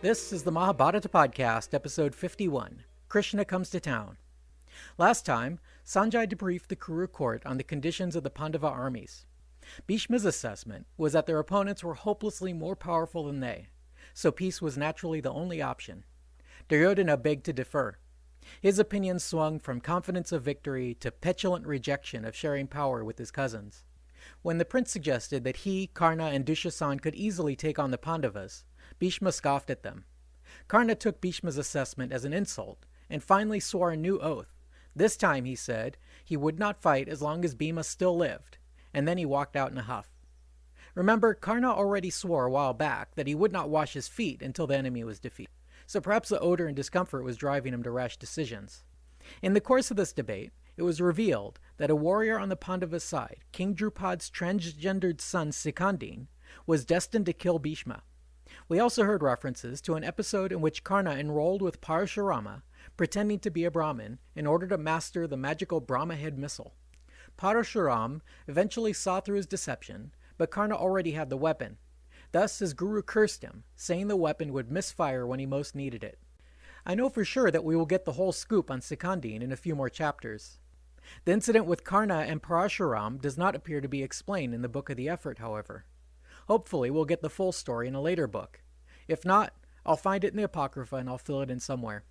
This is the Mahabharata podcast, episode 51, Krishna Comes to Town. Last time, Sanjay debriefed the Kuru court on the conditions of the Pandava armies. Bhishma's assessment was that their opponents were hopelessly more powerful than they, so peace was naturally the only option. Duryodhana begged to defer. His opinion swung from confidence of victory to petulant rejection of sharing power with his cousins. When the prince suggested that he, Karna, and Dushasan could easily take on the Pandavas, Bhishma scoffed at them. Karna took Bhishma's assessment as an insult and finally swore a new oath. This time, he said, he would not fight as long as Bhima still lived, and then he walked out in a huff. Remember, Karna already swore a while back that he would not wash his feet until the enemy was defeated, so perhaps the odor and discomfort was driving him to rash decisions. In the course of this debate, it was revealed that a warrior on the Pandava's side, King Drupad's transgendered son Sikandin, was destined to kill Bhishma. We also heard references to an episode in which Karna enrolled with Parashurama, pretending to be a Brahmin, in order to master the magical Brahma head missile. Parashuram eventually saw through his deception, but Karna already had the weapon. Thus, his guru cursed him, saying the weapon would misfire when he most needed it. I know for sure that we will get the whole scoop on Sikandin in a few more chapters. The incident with Karna and Parashuram does not appear to be explained in the Book of the Effort, however. Hopefully, we'll get the full story in a later book. If not, I'll find it in the Apocrypha and I'll fill it in somewhere.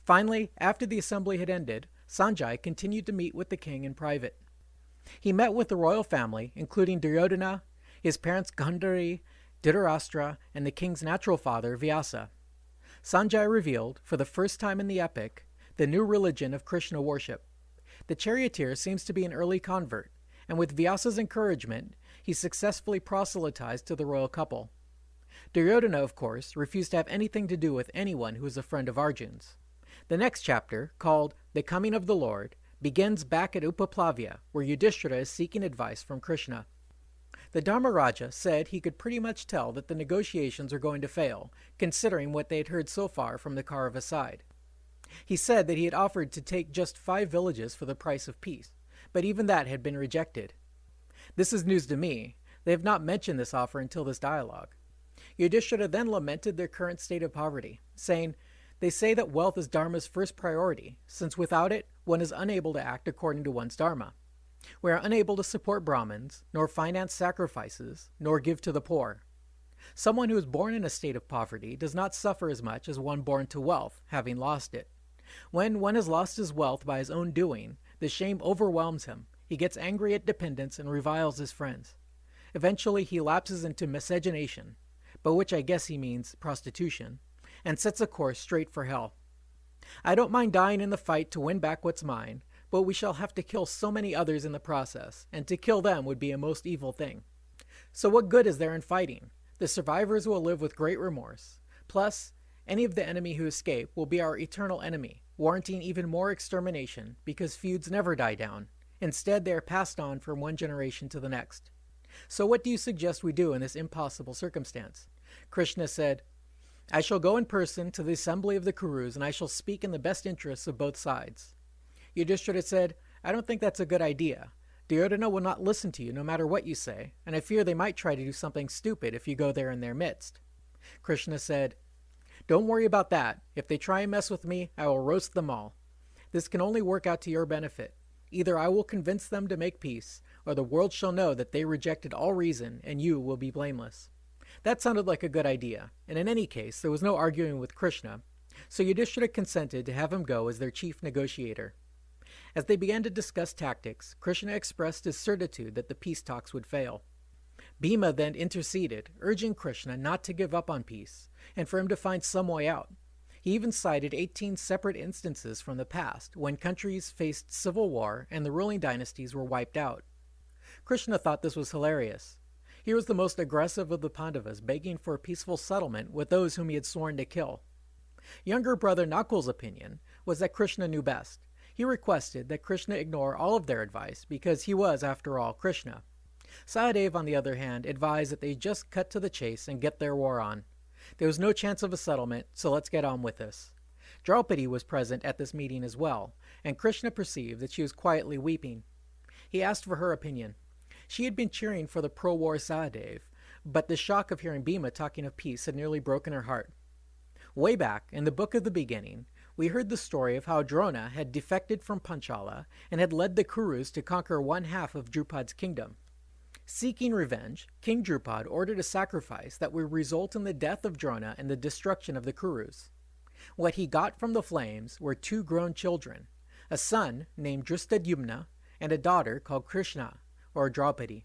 Finally, after the assembly had ended, Sanjay continued to meet with the king in private. He met with the royal family, including Duryodhana, his parents Gandhari, Dhritarashtra, and the king's natural father, Vyasa. Sanjay revealed, for the first time in the epic, the new religion of Krishna worship. The charioteer seems to be an early convert, and with Vyasa's encouragement, he successfully proselytized to the royal couple. Duryodhana, of course, refused to have anything to do with anyone who was a friend of Arjun's. The next chapter, called The Coming of the Lord, begins back at Upaplavya, where Yudhishthira is seeking advice from Krishna. The Dharmaraja said he could pretty much tell that the negotiations are going to fail, considering what they had heard so far from the Kaurava side. He said that he had offered to take just 5 villages for the price of peace, but even that had been rejected. This is news to me. They have not mentioned this offer until this dialogue. Yudhishthira then lamented their current state of poverty, saying, "They say that wealth is Dharma's first priority, since without it, one is unable to act according to one's Dharma. We are unable to support Brahmins, nor finance sacrifices, nor give to the poor. Someone who is born in a state of poverty does not suffer as much as one born to wealth, having lost it. When one has lost his wealth by his own doing, the shame overwhelms him. He gets angry at dependence and reviles his friends. Eventually, he lapses into miscegenation, by which I guess he means prostitution, and sets a course straight for hell. I don't mind dying in the fight to win back what's mine, but we shall have to kill so many others in the process, and to kill them would be a most evil thing. So what good is there in fighting? The survivors will live with great remorse. Plus, any of the enemy who escape will be our eternal enemy, warranting even more extermination, because feuds never die down. Instead, they are passed on from one generation to the next. So what do you suggest we do in this impossible circumstance?" Krishna said, "I shall go in person to the assembly of the Kurus, and I shall speak in the best interests of both sides." Yudhishthira said, "I don't think that's a good idea. Duryodhana will not listen to you no matter what you say, and I fear they might try to do something stupid if you go there in their midst." Krishna said, "Don't worry about that. If they try and mess with me, I will roast them all. This can only work out to your benefit. Either I will convince them to make peace, or the world shall know that they rejected all reason, and you will be blameless." That sounded like a good idea, and in any case, there was no arguing with Krishna, so Yudhishthira consented to have him go as their chief negotiator. As they began to discuss tactics, Krishna expressed his certitude that the peace talks would fail. Bhima then interceded, urging Krishna not to give up on peace, and for him to find some way out. He even cited 18 separate instances from the past when countries faced civil war and the ruling dynasties were wiped out. Krishna thought this was hilarious. He was the most aggressive of the Pandavas, begging for a peaceful settlement with those whom he had sworn to kill. Younger brother Nakul's opinion was that Krishna knew best. He requested that Krishna ignore all of their advice because he was, after all, Krishna. Sahadev, on the other hand, advised that they just cut to the chase and get their war on. There was no chance of a settlement, so let's get on with this. Draupadi was present at this meeting as well, and Krishna perceived that she was quietly weeping. He asked for her opinion. She had been cheering for the pro-war Sahadev, but the shock of hearing Bhima talking of peace had nearly broken her heart. Way back in the Book of the Beginning, we heard the story of how Drona had defected from Panchala and had led the Kurus to conquer one half of Drupad's kingdom. Seeking revenge, King Drupad ordered a sacrifice that would result in the death of Drona and the destruction of the Kurus. What he got from the flames were 2 grown children, a son named Drishtadyumna and a daughter called Krishna, or Draupadi.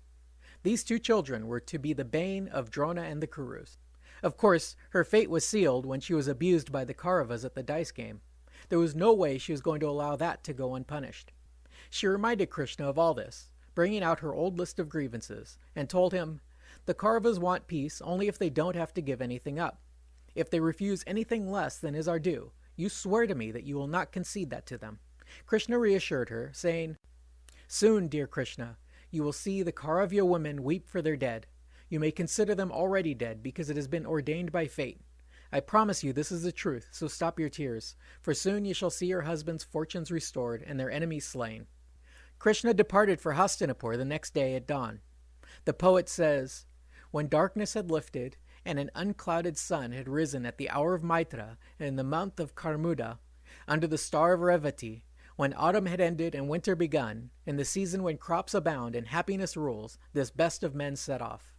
These 2 children were to be the bane of Drona and the Kurus. Of course, her fate was sealed when she was abused by the Kauravas at the dice game. There was no way she was going to allow that to go unpunished. She reminded Krishna of all this, bringing out her old list of grievances, and told him, "The Kauravas want peace only if they don't have to give anything up. If they refuse anything less than is our due, you swear to me that you will not concede that to them." Krishna reassured her, saying, "Soon, dear Krishna, you will see the Kauravya women weep for their dead. You may consider them already dead because it has been ordained by fate. I promise you this is the truth, so stop your tears, for soon you shall see your husband's fortunes restored and their enemies slain." Krishna departed for Hastinapur the next day at dawn. The poet says, "When darkness had lifted and an unclouded sun had risen at the hour of Maitra and in the month of Karmuda, under the star of Revati, when autumn had ended and winter begun, in the season when crops abound and happiness rules, this best of men set off."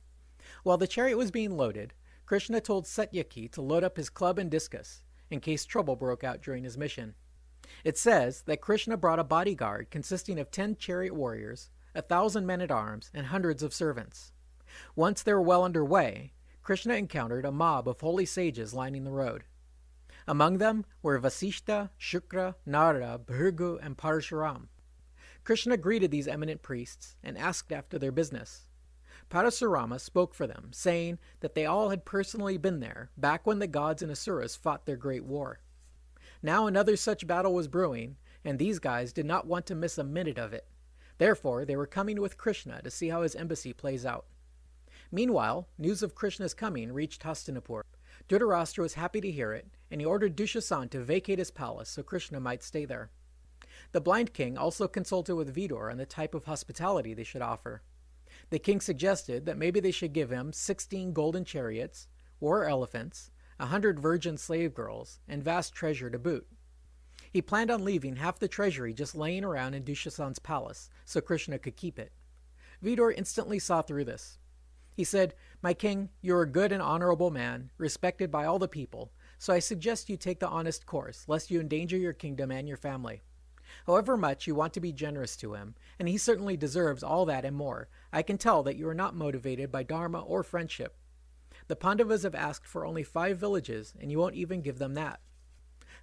While the chariot was being loaded, Krishna told Satyaki to load up his club and discus, in case trouble broke out during his mission. It says that Krishna brought a bodyguard consisting of 10 chariot warriors, 1,000 men-at-arms, and hundreds of servants. Once they were well underway, Krishna encountered a mob of holy sages lining the road. Among them were Vasishta, Shukra, Narada, Bhrigu, and Parashuram. Krishna greeted these eminent priests and asked after their business. Parasurama spoke for them, saying that they all had personally been there back when the gods and asuras fought their great war. Now another such battle was brewing, and these guys did not want to miss a minute of it. Therefore, they were coming with Krishna to see how his embassy plays out. Meanwhile, news of Krishna's coming reached Hastinapur. Dhritarashtra was happy to hear it, and he ordered Dushasan to vacate his palace so Krishna might stay there. The blind king also consulted with Vidura on the type of hospitality they should offer. The king suggested that maybe they should give him 16 golden chariots, war elephants, 100 virgin slave girls, and vast treasure to boot. He planned on leaving half the treasury just laying around in Dushasan's palace, so Krishna could keep it. Vidura instantly saw through this. He said, "My king, you are a good and honorable man, respected by all the people, so I suggest you take the honest course, lest you endanger your kingdom and your family. However much you want to be generous to him, and he certainly deserves all that and more, I can tell that you are not motivated by dharma or friendship. The Pandavas have asked for only 5 villages, and you won't even give them that.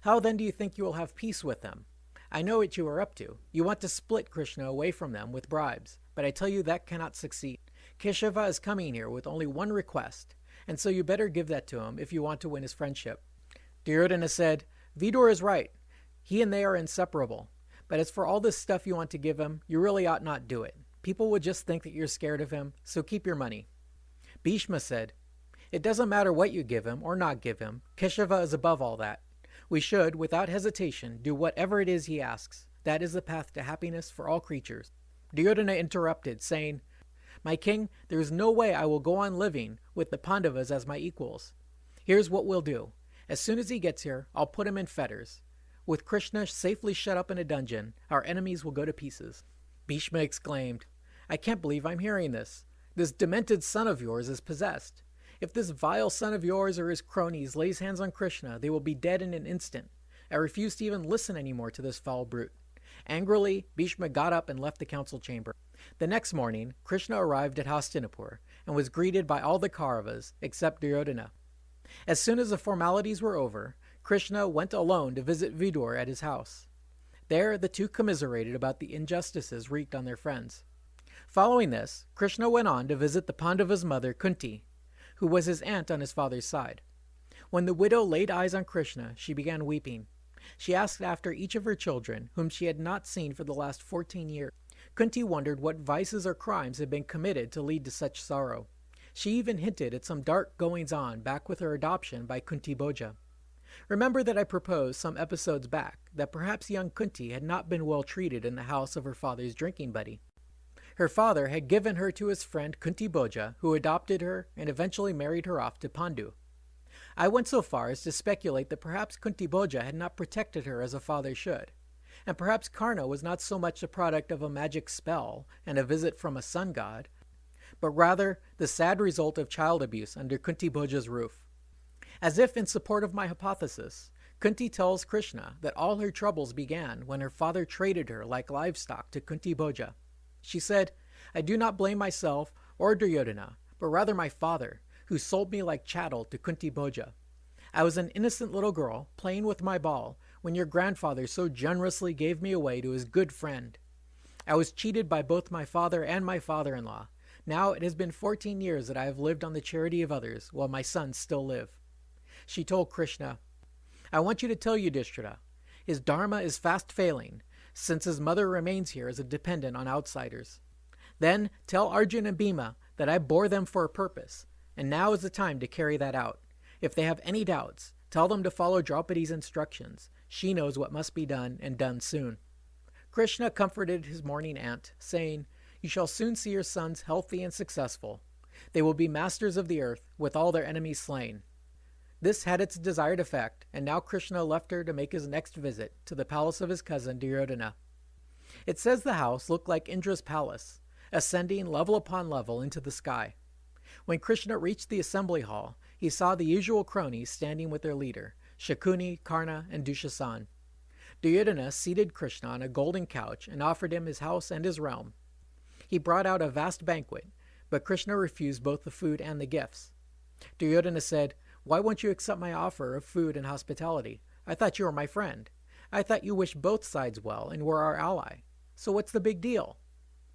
How then do you think you will have peace with them? I know what you are up to. You want to split Krishna away from them with bribes, but I tell you that cannot succeed. Keshava is coming here with only one request, and so you better give that to him if you want to win his friendship." Duryodhana said, "Vidura is right. He and they are inseparable. But as for all this stuff you want to give him, you really ought not do it. People would just think that you're scared of him, so keep your money." Bhishma said, "It doesn't matter what you give him or not give him. Keshava is above all that. We should, without hesitation, do whatever it is he asks. That is the path to happiness for all creatures." Duryodhana interrupted, saying, "My king, there is no way I will go on living with the Pandavas as my equals. Here's what we'll do. As soon as he gets here, I'll put him in fetters. With Krishna safely shut up in a dungeon, our enemies will go to pieces." Bhishma exclaimed, "I can't believe I'm hearing this. This demented son of yours is possessed. If this vile son of yours or his cronies lays hands on Krishna, they will be dead in an instant. I refuse to even listen anymore to this foul brute." Angrily, Bhishma got up and left the council chamber. The next morning, Krishna arrived at Hastinapur and was greeted by all the Kauravas except Duryodhana. As soon as the formalities were over, Krishna went alone to visit Vidura at his house. There, the two commiserated about the injustices wreaked on their friends. Following this, Krishna went on to visit the Pandava's mother, Kunti, who was his aunt on his father's side. When the widow laid eyes on Krishna, she began weeping. She asked after each of her children, whom she had not seen for the last 14 years. Kunti wondered what vices or crimes had been committed to lead to such sorrow. She even hinted at some dark goings-on back with her adoption by Kunti Bhoja. Remember that I proposed some episodes back that perhaps young Kunti had not been well treated in the house of her father's drinking buddy. Her father had given her to his friend Kunti Bhoja, who adopted her and eventually married her off to Pandu. I went so far as to speculate that perhaps Kunti Bhoja had not protected her as a father should, and perhaps Karna was not so much the product of a magic spell and a visit from a sun god, but rather the sad result of child abuse under Kunti Bhoja's roof. As if in support of my hypothesis, Kunti tells Krishna that all her troubles began when her father traded her like livestock to Kunti Bhoja. She said, "I do not blame myself or Duryodhana, but rather my father, who sold me like chattel to Kunti Bhoja. I was an innocent little girl, playing with my ball, when your grandfather so generously gave me away to his good friend. I was cheated by both my father and my father-in-law. Now it has been 14 years that I have lived on the charity of others, while my sons still live." She told Krishna, "I want you to tell Yudhishthira, his dharma is fast failing, since his mother remains here as a dependent on outsiders. Then tell Arjun and Bhima that I bore them for a purpose, and now is the time to carry that out. If they have any doubts, tell them to follow Draupadi's instructions. She knows what must be done, and done soon." Krishna comforted his mourning aunt, saying, "You shall soon see your sons healthy and successful. They will be masters of the earth, with all their enemies slain." This had its desired effect, and now Krishna left her to make his next visit to the palace of his cousin Duryodhana. It says the house looked like Indra's palace, ascending level upon level into the sky. When Krishna reached the assembly hall, he saw the usual cronies standing with their leader, Shakuni, Karna, and Dushasan. Duryodhana seated Krishna on a golden couch and offered him his house and his realm. He brought out a vast banquet, but Krishna refused both the food and the gifts. Duryodhana said, "Why won't you accept my offer of food and hospitality? I thought you were my friend. I thought you wished both sides well and were our ally. So what's the big deal?"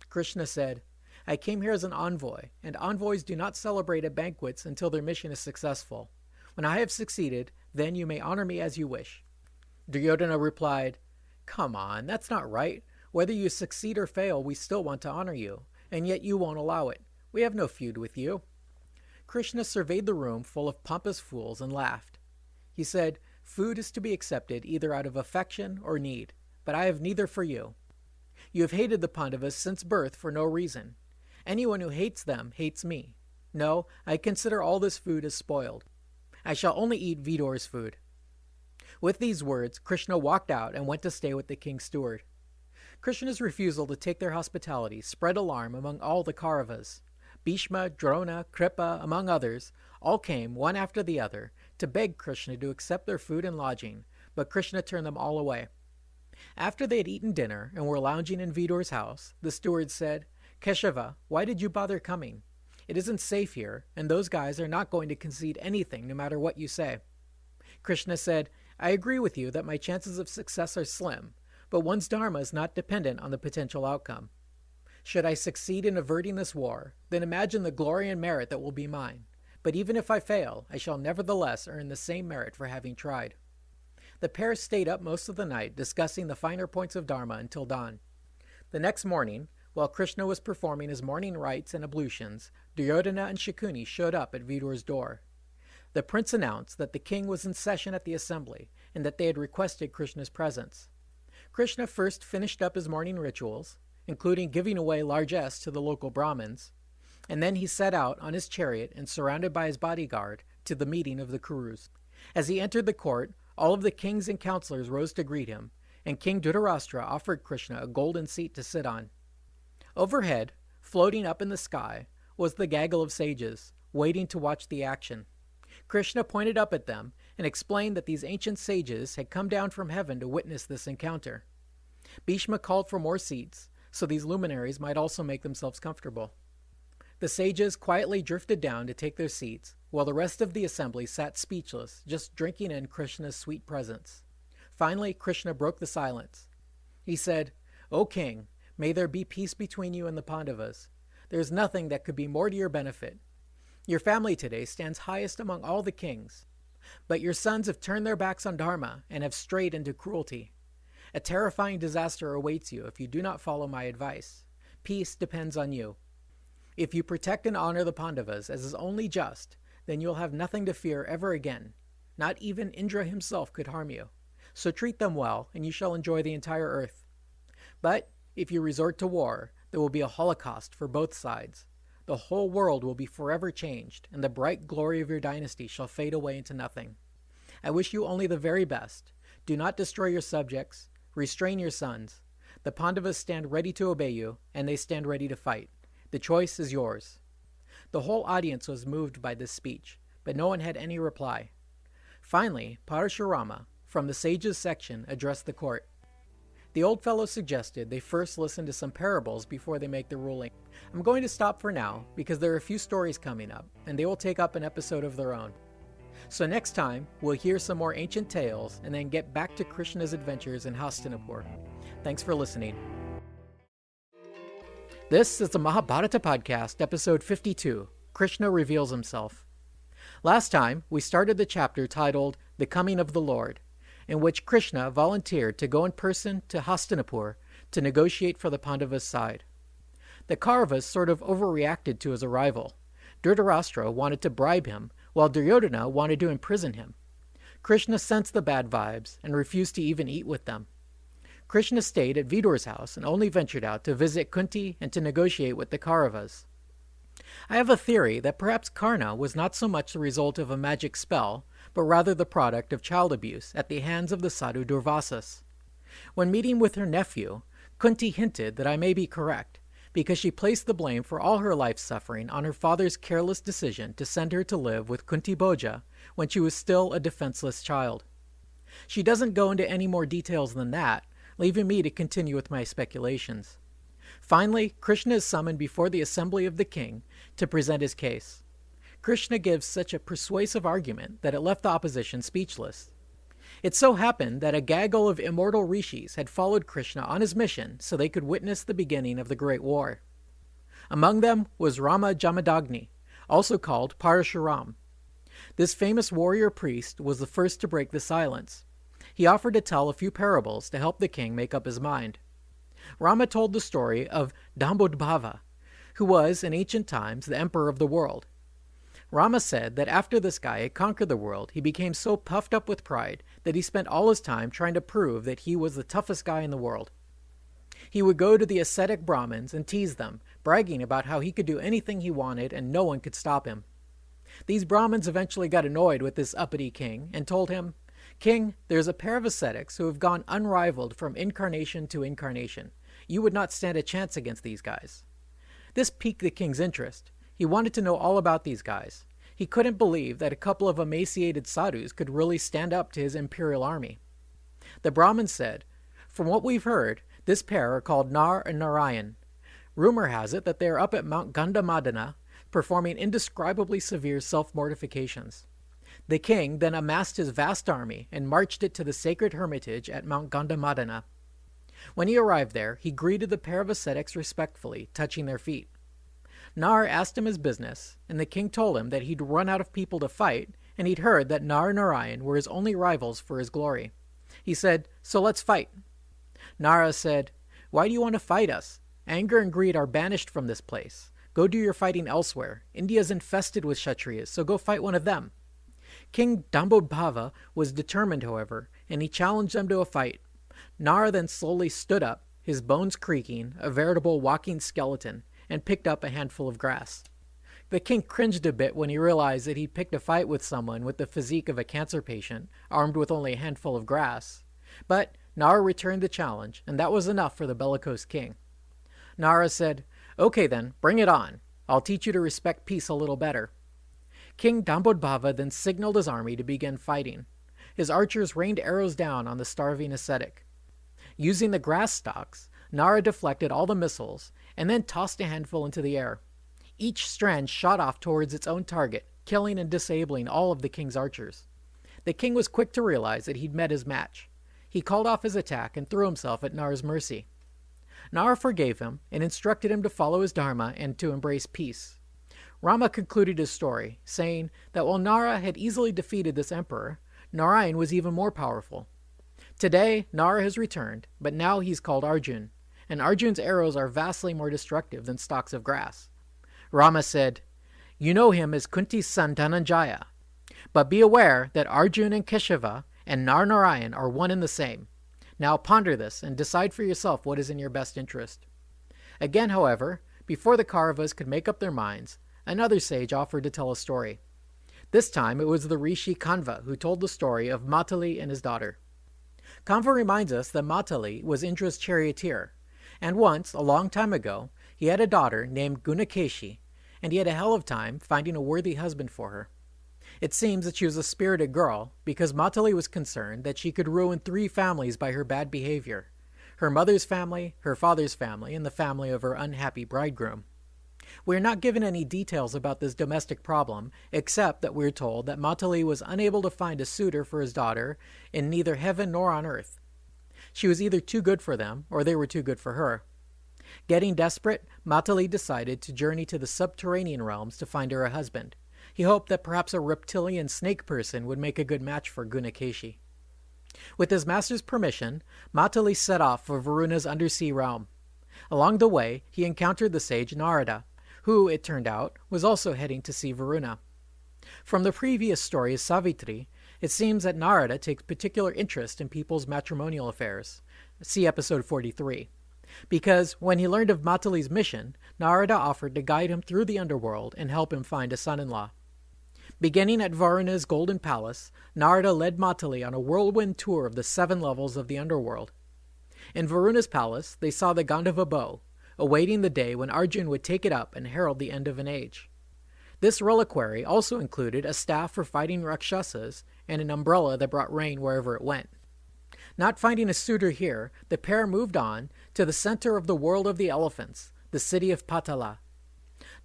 Krishna said, "I came here as an envoy, and envoys do not celebrate at banquets until their mission is successful. When I have succeeded, then you may honor me as you wish." Duryodhana replied, "Come on, that's not right. Whether you succeed or fail, we still want to honor you, and yet you won't allow it. We have no feud with you." Krishna surveyed the room full of pompous fools and laughed. He said, "Food is to be accepted either out of affection or need, but I have neither for you. You have hated the Pandavas since birth for no reason. Anyone who hates them hates me. No, I consider all this food as spoiled. I shall only eat Vidur's food." With these words, Krishna walked out and went to stay with the king's steward. Krishna's refusal to take their hospitality spread alarm among all the Kauravas. Bhishma, Drona, Kripa, among others, all came, one after the other, to beg Krishna to accept their food and lodging, but Krishna turned them all away. After they had eaten dinner and were lounging in Vidur's house, the steward said, "Keshava, why did you bother coming? It isn't safe here, and those guys are not going to concede anything no matter what you say." Krishna said, "I agree with you that my chances of success are slim, but one's dharma is not dependent on the potential outcome. Should I succeed in averting this war, then imagine the glory and merit that will be mine. But even if I fail, I shall nevertheless earn the same merit for having tried." The pair stayed up most of the night discussing the finer points of dharma until dawn. The next morning, while Krishna was performing his morning rites and ablutions, Duryodhana and Shakuni showed up at Vidur's door. The prince announced that the king was in session at the assembly and that they had requested Krishna's presence. Krishna first finished up his morning rituals, including giving away largesse to the local Brahmins, and then he set out on his chariot and surrounded by his bodyguard to the meeting of the Kurus. As he entered the court, all of the kings and counselors rose to greet him, and King Dhritarashtra offered Krishna a golden seat to sit on. Overhead, floating up in the sky, was the gaggle of sages, waiting to watch the action. Krishna pointed up at them and explained that these ancient sages had come down from heaven to witness this encounter. Bhishma called for more seats, so these luminaries might also make themselves comfortable. The sages quietly drifted down to take their seats, while the rest of the assembly sat speechless, just drinking in Krishna's sweet presence. Finally, Krishna broke the silence. He said, "O king, may there be peace between you and the Pandavas. There is nothing that could be more to your benefit. Your family today stands highest among all the kings. But your sons have turned their backs on Dharma and have strayed into cruelty. A terrifying disaster awaits you if you do not follow my advice. Peace depends on you. If you protect and honor the Pandavas as is only just, then you will have nothing to fear ever again. Not even Indra himself could harm you. So treat them well, and you shall enjoy the entire earth. But if you resort to war, there will be a holocaust for both sides. The whole world will be forever changed, and the bright glory of your dynasty shall fade away into nothing. I wish you only the very best. Do not destroy your subjects. Restrain your sons. The Pandavas stand ready to obey you, and they stand ready to fight. The choice is yours." The whole audience was moved by this speech, but no one had any reply. Finally, Parashurama, from the sages section, addressed the court. The old fellow suggested they first listen to some parables before they make the ruling. I'm going to stop for now because there are a few stories coming up, and they will take up an episode of their own. So next time, we'll hear some more ancient tales and then get back to Krishna's adventures in Hastinapur. Thanks for listening. This is the Mahabharata podcast, episode 52, Krishna Reveals Himself. Last time, we started the chapter titled The Coming of the Lord, in which Krishna volunteered to go in person to Hastinapur to negotiate for the Pandavas' side. The Kauravas sort of overreacted to his arrival. Dhritarashtra wanted to bribe him, while Duryodhana wanted to imprison him. Krishna sensed the bad vibes and refused to even eat with them. Krishna stayed at Vidur's house and only ventured out to visit Kunti and to negotiate with the Kauravas. I have a theory that perhaps Karna was not so much the result of a magic spell, but rather the product of child abuse at the hands of the sadhu Durvasas. When meeting with her nephew, Kunti hinted that I may be correct, because she placed the blame for all her life's suffering on her father's careless decision to send her to live with Kunti Bhoja when she was still a defenseless child. She doesn't go into any more details than that, leaving me to continue with my speculations. Finally, Krishna is summoned before the assembly of the king to present his case. Krishna gives such a persuasive argument that it left the opposition speechless. It so happened that a gaggle of immortal rishis had followed Krishna on his mission so they could witness the beginning of the Great War. Among them was Rama Jamadagni, also called Parashuram. This famous warrior priest was the first to break the silence. He offered to tell a few parables to help the king make up his mind. Rama told the story of Dambodbhava, who was, in ancient times, the emperor of the world. Rama said that after this guy had conquered the world, he became so puffed up with pride that he spent all his time trying to prove that he was the toughest guy in the world. He would go to the ascetic Brahmins and tease them, bragging about how he could do anything he wanted and no one could stop him. These Brahmins eventually got annoyed with this uppity king and told him, "King, there's a pair of ascetics who have gone unrivaled from incarnation to incarnation. You would not stand a chance against these guys." This piqued the king's interest. He wanted to know all about these guys. He couldn't believe that a couple of emaciated sadhus could really stand up to his imperial army. The Brahmin said, "From what we've heard, this pair are called Nar and Narayan. Rumor has it that they are up at Mount Gandhamadana, performing indescribably severe self-mortifications." The king then amassed his vast army and marched it to the sacred hermitage at Mount Gandhamadana. When he arrived there, he greeted the pair of ascetics respectfully, touching their feet. Nar asked him his business, and the king told him that he'd run out of people to fight, and he'd heard that Nar and Narayan were his only rivals for his glory. He said, "So let's fight." Nara said, "Why do you want to fight us? Anger and greed are banished from this place. Go do your fighting elsewhere. India is infested with Kshatriyas, so go fight one of them." King Dambodbhava was determined, however, and he challenged them to a fight. Nara then slowly stood up, his bones creaking, a veritable walking skeleton, and picked up a handful of grass. The king cringed a bit when he realized that he'd picked a fight with someone with the physique of a cancer patient, armed with only a handful of grass. But Nara returned the challenge, and that was enough for the bellicose king. Nara said, "Okay then, bring it on. I'll teach you to respect peace a little better." King Dambodbhava then signaled his army to begin fighting. His archers rained arrows down on the starving ascetic. Using the grass stalks, Nara deflected all the missiles, and then tossed a handful into the air. Each strand shot off towards its own target, killing and disabling all of the king's archers. The king was quick to realize that he'd met his match. He called off his attack and threw himself at Nara's mercy. Nara forgave him and instructed him to follow his dharma and to embrace peace. Rama concluded his story, saying that while Nara had easily defeated this emperor, Narayan was even more powerful. Today, Nara has returned, but now he's called Arjun, and Arjun's arrows are vastly more destructive than stalks of grass. Rama said, "You know him as Kunti's son Dhananjaya, but be aware that Arjun and Keshava and Narayan are one and the same. Now ponder this and decide for yourself what is in your best interest." Again, however, Before the Kauravas could make up their minds, another sage offered to tell a story. This time it was the Rishi Kanva who told the story of Matali and his daughter. Kanva reminds us that Matali was Indra's charioteer, and once, a long time ago, he had a daughter named Gunakeshi, and he had a hell of time finding a worthy husband for her. It seems that she was a spirited girl, because Matali was concerned that she could ruin 3 families by her bad behavior: her mother's family, her father's family, and the family of her unhappy bridegroom. We are not given any details about this domestic problem, except that we are told that Matali was unable to find a suitor for his daughter in neither heaven nor on earth. She was either too good for them, or they were too good for her. Getting desperate, Matali decided to journey to the subterranean realms to find her a husband. He hoped that perhaps a reptilian snake person would make a good match for Gunakeshi. With his master's permission, Matali set off for Varuna's undersea realm. Along the way, he encountered the sage Narada, who, it turned out, was also heading to see Varuna. From the previous story of Savitri, it seems that Narada takes particular interest in people's matrimonial affairs. See episode 43. Because when he learned of Matali's mission, Narada offered to guide him through the underworld and help him find a son-in-law. Beginning at Varuna's golden palace, Narada led Matali on a whirlwind tour of the 7 levels of the underworld. In Varuna's palace, they saw the Gandhava bow, awaiting the day when Arjun would take it up and herald the end of an age. This reliquary also included a staff for fighting Rakshasas and an umbrella that brought rain wherever it went. Not finding a suitor here, the pair moved on to the center of the world of the elephants, the city of Patala.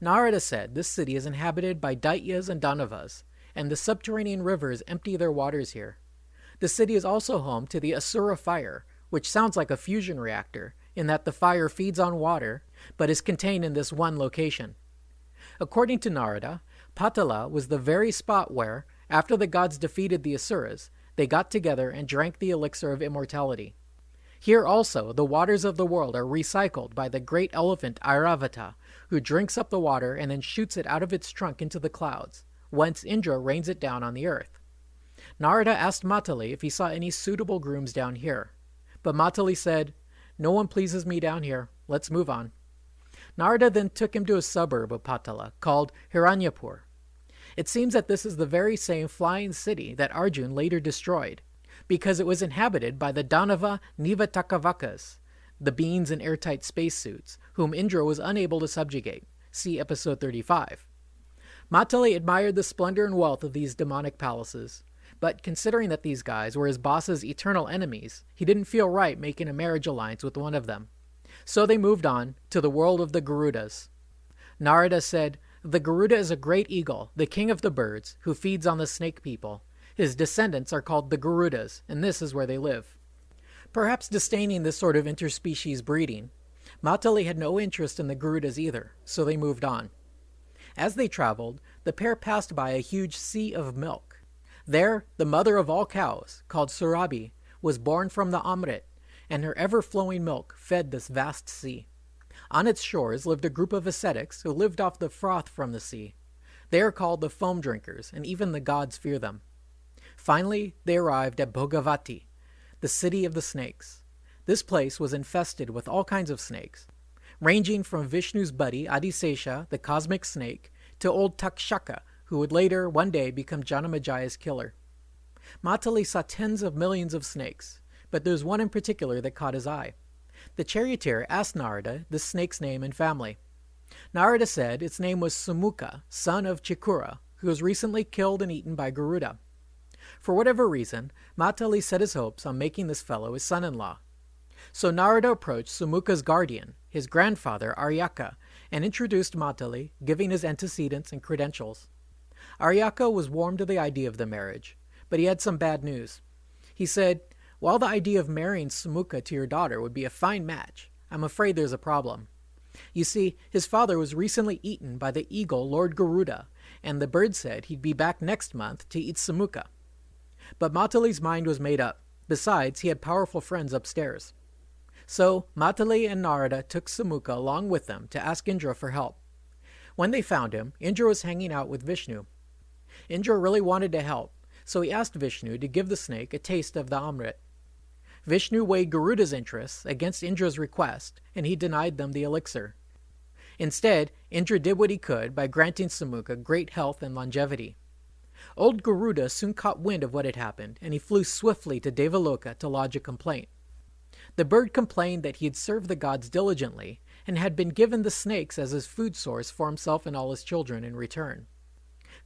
Narada said this city is inhabited by Daityas and Danavas, and the subterranean rivers empty their waters here. The city is also home to the Asura fire, which sounds like a fusion reactor, in that the fire feeds on water, but is contained in this one location. According to Narada, Patala was the very spot where, after the gods defeated the Asuras, they got together and drank the elixir of immortality. Here also, the waters of the world are recycled by the great elephant Airavata, who drinks up the water and then shoots it out of its trunk into the clouds, whence Indra rains it down on the earth. Narada asked Matali if he saw any suitable grooms down here, but Matali said, "No one pleases me down here. Let's move on." Narada then took him to a suburb of Patala called Hiranyapur. It seems that this is the very same flying city that Arjun later destroyed, because it was inhabited by the Danava Nivatakavakas, the beings in airtight spacesuits, whom Indra was unable to subjugate. See episode 35. Matali admired the splendor and wealth of these demonic palaces, but considering that these guys were his boss's eternal enemies, he didn't feel right making a marriage alliance with one of them. So they moved on to the world of the Garudas. Narada said, "The Garuda is a great eagle, the king of the birds, who feeds on the snake people. His descendants are called the Garudas, and this is where they live." Perhaps disdaining this sort of interspecies breeding, Matali had no interest in the Garudas either, so they moved on. As they traveled, the pair passed by a huge sea of milk. There, the mother of all cows, called Surabhi, was born from the Amrit, and her ever-flowing milk fed this vast sea. On its shores lived a group of ascetics who lived off the froth from the sea. They are called the foam drinkers, and even the gods fear them. Finally, they arrived at Bhogavati, the city of the snakes. This place was infested with all kinds of snakes, ranging from Vishnu's buddy Adisesha, the cosmic snake, to old Takshaka, who would later, one day, become Janamajaya's killer. Matali saw tens of millions of snakes, but there's one in particular that caught his eye. The charioteer asked Narada the snake's name and family. Narada said its name was Sumukha, son of Chikura, who was recently killed and eaten by Garuda. For whatever reason, Matali set his hopes on making this fellow his son-in-law. So Narada approached Sumukha's guardian, his grandfather Aryaka, and introduced Matali, giving his antecedents and credentials. Aryaka was warm to the idea of the marriage, but he had some bad news. He said, "While the idea of marrying Sumukha to your daughter would be a fine match, I'm afraid there's a problem. You see, his father was recently eaten by the eagle Lord Garuda, and the bird said he'd be back next month to eat Sumukha." But Matali's mind was made up. Besides, he had powerful friends upstairs. So Matali and Narada took Sumukha along with them to ask Indra for help. When they found him, Indra was hanging out with Vishnu. Indra really wanted to help, so he asked Vishnu to give the snake a taste of the Amrit. Vishnu weighed Garuda's interests against Indra's request, and he denied them the elixir. Instead, Indra did what he could by granting Samukha great health and longevity. Old Garuda soon caught wind of what had happened, and he flew swiftly to Devaloka to lodge a complaint. The bird complained that he had served the gods diligently and had been given the snakes as his food source for himself and all his children in return.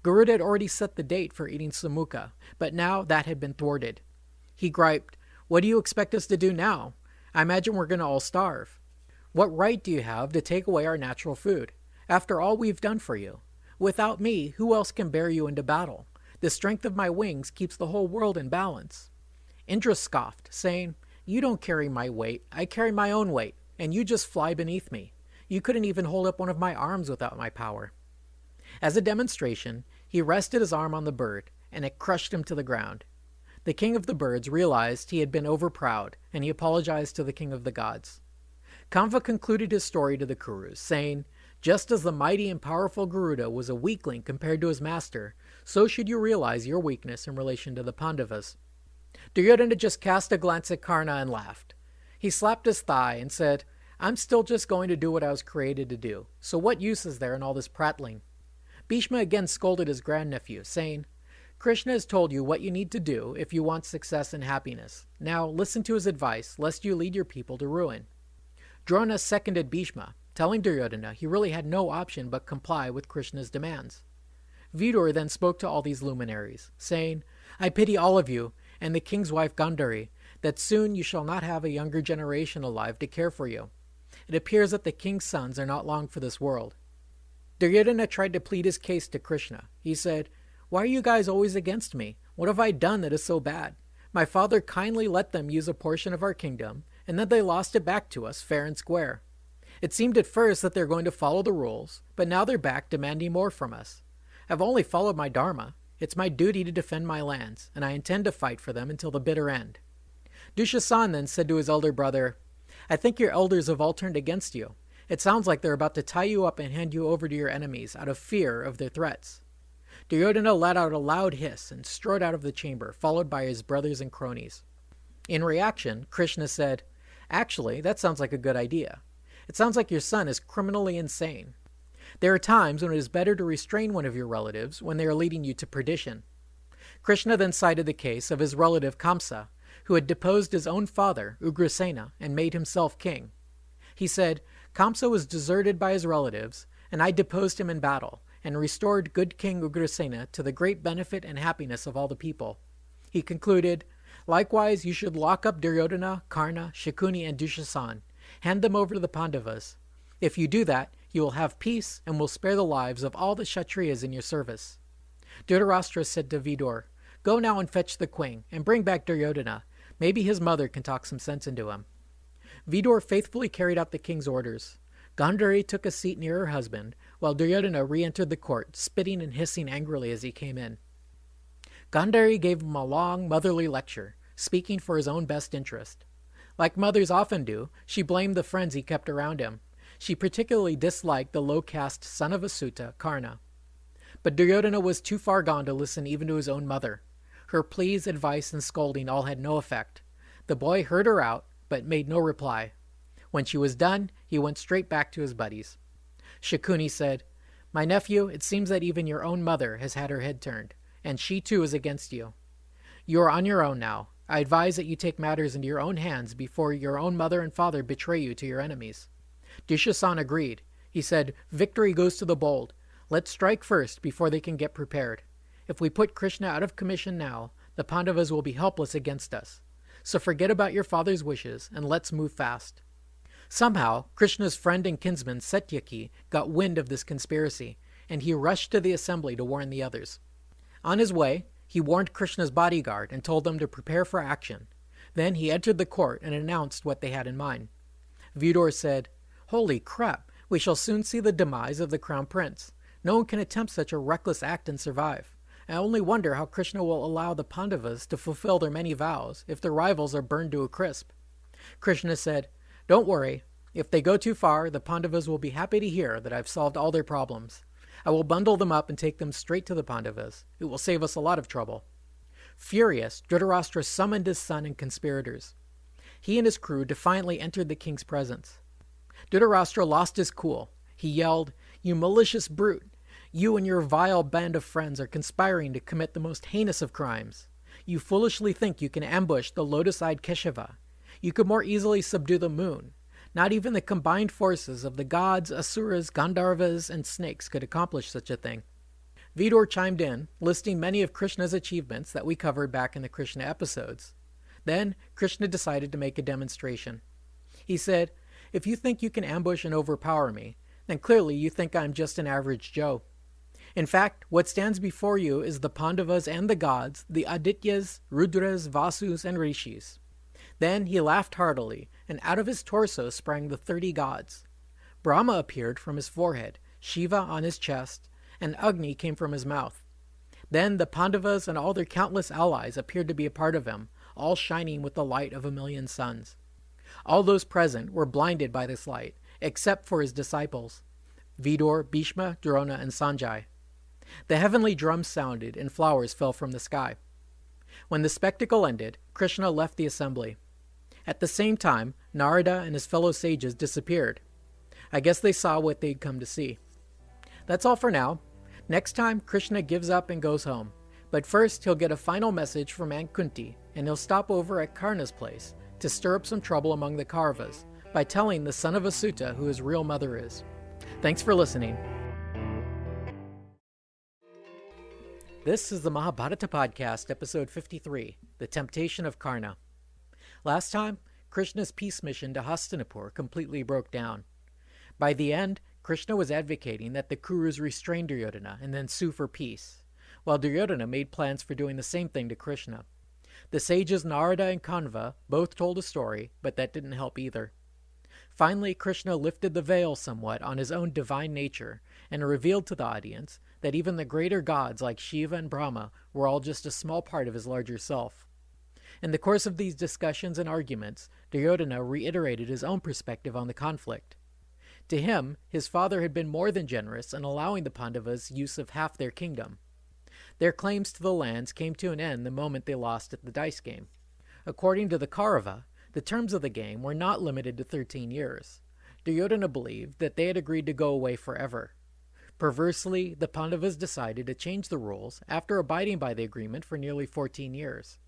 Garuda had already set the date for eating Samukha, but now that had been thwarted. He griped, "What do you expect us to do now? I imagine we're going to all starve. What right do you have to take away our natural food? After all we've done for you. Without me, who else can bear you into battle? The strength of my wings keeps the whole world in balance." Indra scoffed, saying, "You don't carry my weight, I carry my own weight, and you just fly beneath me. You couldn't even hold up one of my arms without my power." As a demonstration, he rested his arm on the bird, and it crushed him to the ground. The king of the birds realized he had been overproud, and he apologized to the king of the gods. Kanva concluded his story to the Kurus, saying, "Just as the mighty and powerful Garuda was a weakling compared to his master, so should you realize your weakness in relation to the Pandavas." Duryodhana just cast a glance at Karna and laughed. He slapped his thigh and said, "I'm still just going to do what I was created to do, so what use is there in all this prattling?" Bhisma again scolded his grandnephew, saying, "Krishna has told you what you need to do if you want success and happiness. Now listen to his advice, lest you lead your people to ruin." Drona seconded Bhisma, telling Duryodhana he really had no option but comply with Krishna's demands. Vidura then spoke to all these luminaries, saying, "I pity all of you, and the king's wife Gandhari, that soon you shall not have a younger generation alive to care for you. It appears that the king's sons are not long for this world." Duryodhana tried to plead his case to Krishna. He said, "Why are you guys always against me? What have I done that is so bad? My father kindly let them use a portion of our kingdom, and then they lost it back to us fair and square. It seemed at first that they're going to follow the rules, but now they're back demanding more from us. I've only followed my dharma. It's my duty to defend my lands, and I intend to fight for them until the bitter end." Dushasan then said to his elder brother, "I think your elders have all turned against you. It sounds like they're about to tie you up and hand you over to your enemies out of fear of their threats." Duryodhana let out a loud hiss and strode out of the chamber, followed by his brothers and cronies. In reaction, Krishna said, "Actually, that sounds like a good idea. It sounds like your son is criminally insane. There are times when it is better to restrain one of your relatives when they are leading you to perdition." Krishna then cited the case of his relative Kamsa, who had deposed his own father, Ugrasena, and made himself king. He said, "Kamsa was deserted by his relatives, and I deposed him in battle, and restored good King Ugrasena to the great benefit and happiness of all the people." He concluded, "Likewise, you should lock up Duryodhana, Karna, Shakuni, and Dushasan. Hand them over to the Pandavas. If you do that, you will have peace and will spare the lives of all the Kshatriyas in your service." Dhritarashtra said to Vidur, "Go now and fetch the queen, and bring back Duryodhana. Maybe his mother can talk some sense into him." Vidur faithfully carried out the king's orders. Gandhari took a seat near her husband, while Duryodhana re-entered the court, spitting and hissing angrily as he came in. Gandhari gave him a long, motherly lecture, speaking for his own best interest. Like mothers often do, she blamed the friends he kept around him. She particularly disliked the low-caste son of a Sutta, Karna. But Duryodhana was too far gone to listen even to his own mother. Her pleas, advice, and scolding all had no effect. The boy heard her out, but made no reply. When she was done, he went straight back to his buddies. Shakuni said, "My nephew, it seems that even your own mother has had her head turned, and she too is against you. You are on your own now. I advise that you take matters into your own hands before your own mother and father betray you to your enemies." Dushasan agreed. He said, "Victory goes to the bold. Let's strike first before they can get prepared. If we put Krishna out of commission now, the Pandavas will be helpless against us. So forget about your father's wishes and let's move fast." Somehow, Krishna's friend and kinsman Satyaki got wind of this conspiracy, and he rushed to the assembly to warn the others. On his way, he warned Krishna's bodyguard and told them to prepare for action. Then he entered the court and announced what they had in mind. Vidur said, "Holy crap, we shall soon see the demise of the crown prince. No one can attempt such a reckless act and survive. I only wonder how Krishna will allow the Pandavas to fulfill their many vows if their rivals are burned to a crisp." Krishna said, "Don't worry. If they go too far, the Pandavas will be happy to hear that I've solved all their problems. I will bundle them up and take them straight to the Pandavas. It will save us a lot of trouble." Furious, Dhritarashtra summoned his son and conspirators. He and his crew defiantly entered the king's presence. Dhritarashtra lost his cool. He yelled, "You malicious brute! You and your vile band of friends are conspiring to commit the most heinous of crimes. You foolishly think you can ambush the lotus-eyed Keshava. You could more easily subdue the moon. Not even the combined forces of the gods, asuras, Gandharvas, and snakes could accomplish such a thing." Vidura chimed in, listing many of Krishna's achievements that we covered back in the Krishna episodes. Then, Krishna decided to make a demonstration. He said, "If you think you can ambush and overpower me, then clearly you think I'm just an average Joe. In fact, what stands before you is the Pandavas and the gods, the Adityas, Rudras, Vasus, and Rishis." Then he laughed heartily, and out of his torso sprang the 30 gods. Brahma appeared from his forehead, Shiva on his chest, and Agni came from his mouth. Then the Pandavas and all their countless allies appeared to be a part of him, all shining with the light of 1,000,000 suns. All those present were blinded by this light, except for his disciples, Vidura, Bhisma, Drona, and Sanjay. The heavenly drums sounded, and flowers fell from the sky. When the spectacle ended, Krishna left the assembly. At the same time, Narada and his fellow sages disappeared. I guess they saw what they'd come to see. That's all for now. Next time, Krishna gives up and goes home. But first, he'll get a final message from Aunt Kunti, and he'll stop over at Karna's place to stir up some trouble among the Kauravas by telling the son of Asuta who his real mother is. Thanks for listening. This is the Mahabharata Podcast, episode 53, The Temptation of Karna. Last time, Krishna's peace mission to Hastinapur completely broke down. By the end, Krishna was advocating that the Kurus restrain Duryodhana and then sue for peace, while Duryodhana made plans for doing the same thing to Krishna. The sages Narada and Kanva both told a story, but that didn't help either. Finally, Krishna lifted the veil somewhat on his own divine nature and revealed to the audience that even the greater gods like Shiva and Brahma were all just a small part of his larger self. In the course of these discussions and arguments, Duryodhana reiterated his own perspective on the conflict. To him, his father had been more than generous in allowing the Pandavas use of half their kingdom. Their claims to the lands came to an end the moment they lost at the dice game. According to the Kaurava, the terms of the game were not limited to 13 years. Duryodhana believed that they had agreed to go away forever. Perversely, the Pandavas decided to change the rules after abiding by the agreement for nearly 14 years.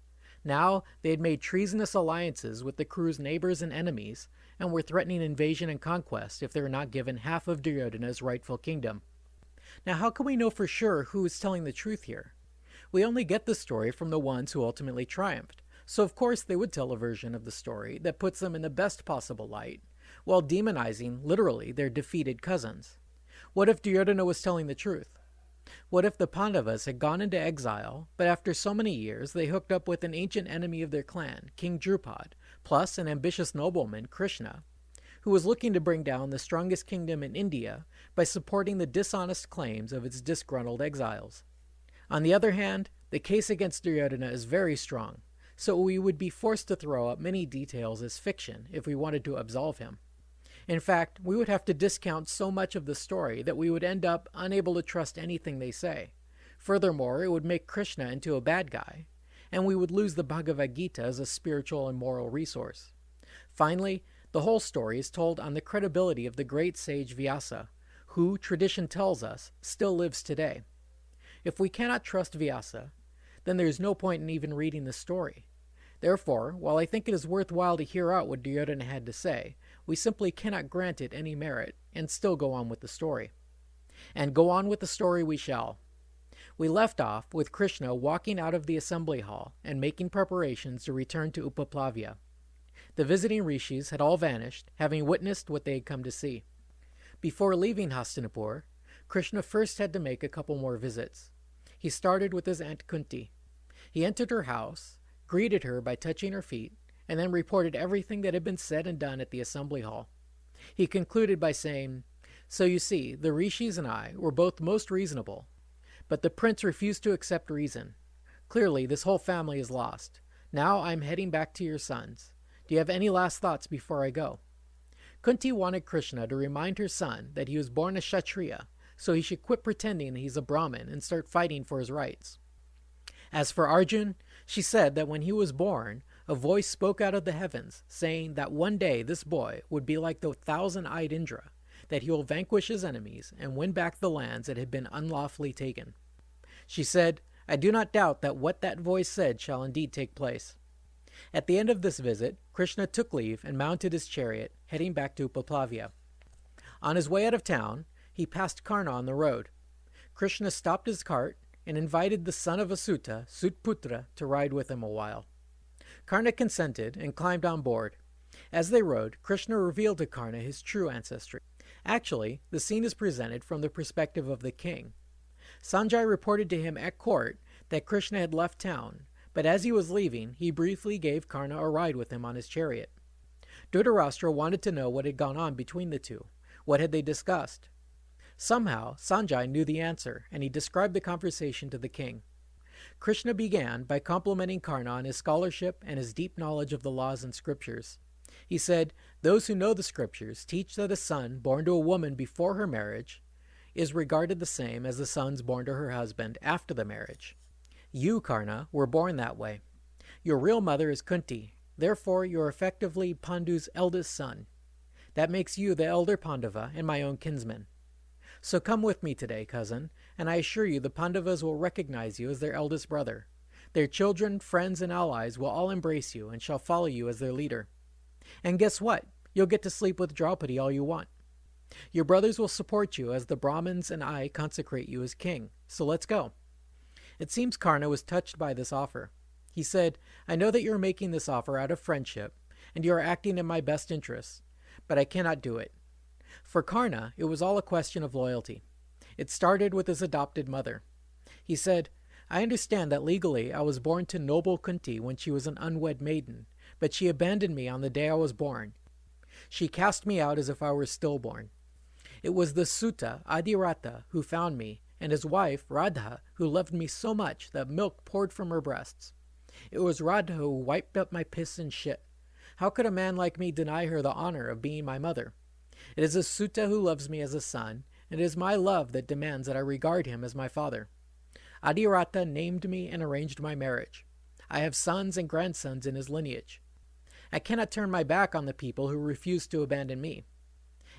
Now, they had made treasonous alliances with the Kurus' neighbors and enemies, and were threatening invasion and conquest if they were not given half of Duryodhana's rightful kingdom. Now, how can we know for sure who is telling the truth here? We only get the story from the ones who ultimately triumphed, so of course they would tell a version of the story that puts them in the best possible light, while demonizing, literally, their defeated cousins. What if Duryodhana was telling the truth? What if the Pandavas had gone into exile, but after so many years they hooked up with an ancient enemy of their clan, King Drupad, plus an ambitious nobleman, Krishna, who was looking to bring down the strongest kingdom in India by supporting the dishonest claims of its disgruntled exiles? On the other hand, the case against Duryodhana is very strong, so we would be forced to throw up many details as fiction if we wanted to absolve him. In fact, we would have to discount so much of the story that we would end up unable to trust anything they say. Furthermore, it would make Krishna into a bad guy, and we would lose the Bhagavad Gita as a spiritual and moral resource. Finally, the whole story is told on the credibility of the great sage Vyasa, who, tradition tells us, still lives today. If we cannot trust Vyasa, then there is no point in even reading the story. Therefore, while I think it is worthwhile to hear out what Duryodhana had to say, we simply cannot grant it any merit, and still go on with the story. And go on with the story we shall. We left off with Krishna walking out of the assembly hall and making preparations to return to Upaplavya. The visiting rishis had all vanished, having witnessed what they had come to see. Before leaving Hastinapur, Krishna first had to make a couple more visits. He started with his Aunt Kunti. He entered her house, greeted her by touching her feet, and then reported everything that had been said and done at the assembly hall. He concluded by saying, "So you see, the rishis and I were both most reasonable, but the prince refused to accept reason. Clearly, this whole family is lost. Now I'm heading back to your sons. Do you have any last thoughts before I go?" Kunti wanted Krishna to remind her son that he was born a Kshatriya, so he should quit pretending that he's a Brahmin and start fighting for his rights. As for Arjun, she said that when he was born, a voice spoke out of the heavens, saying that one day this boy would be like the 1,000-eyed Indra, that he will vanquish his enemies and win back the lands that had been unlawfully taken. She said, I do not doubt that what that voice said shall indeed take place. At the end of this visit, Krishna took leave and mounted his chariot, heading back to Upaplavya. On his way out of town, he passed Karna on the road. Krishna stopped his cart and invited the son of Asuta, Sutputra, to ride with him a while. Karna consented and climbed on board. As they rode, Krishna revealed to Karna his true ancestry. Actually, the scene is presented from the perspective of the king. Sanjay reported to him at court that Krishna had left town, but as he was leaving, he briefly gave Karna a ride with him on his chariot. Dhritarashtra wanted to know what had gone on between the two. What had they discussed? Somehow, Sanjay knew the answer, and he described the conversation to the king. Krishna began by complimenting Karna on his scholarship and his deep knowledge of the laws and scriptures. He said, those who know the scriptures teach that a son born to a woman before her marriage is regarded the same as the sons born to her husband after the marriage. You, Karna, were born that way. Your real mother is Kunti. Therefore, you are effectively Pandu's eldest son. That makes you the elder Pandava and my own kinsman. So come with me today, cousin, and I assure you the Pandavas will recognize you as their eldest brother. Their children, friends, and allies will all embrace you and shall follow you as their leader. And guess what? You'll get to sleep with Draupadi all you want. Your brothers will support you as the Brahmins and I consecrate you as king. So let's go. It seems Karna was touched by this offer. He said, I know that you are making this offer out of friendship, and you are acting in my best interests, but I cannot do it. For Karna, it was all a question of loyalty. It started with his adopted mother. He said, I understand that legally I was born to noble Kunti when she was an unwed maiden, but she abandoned me on the day I was born. She cast me out as if I were stillborn. It was the Suta, Adiratha, who found me, and his wife, Radha, who loved me so much that milk poured from her breasts. It was Radha who wiped up my piss and shit. How could a man like me deny her the honor of being my mother? It is a Suta who loves me as a son, and it is my love that demands that I regard him as my father. Adiratha named me and arranged my marriage. I have sons and grandsons in his lineage. I cannot turn my back on the people who refuse to abandon me.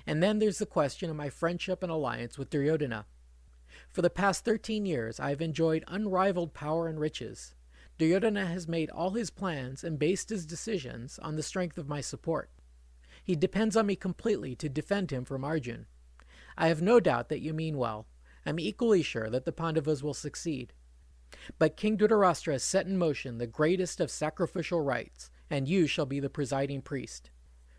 And then there's the question of my friendship and alliance with Duryodhana. For the past 13 years, I have enjoyed unrivaled power and riches. Duryodhana has made all his plans and based his decisions on the strength of my support. He depends on me completely to defend him from Arjun. I have no doubt that you mean well. I'm equally sure that the Pandavas will succeed. But King Dhritarashtra has set in motion the greatest of sacrificial rites, and you shall be the presiding priest.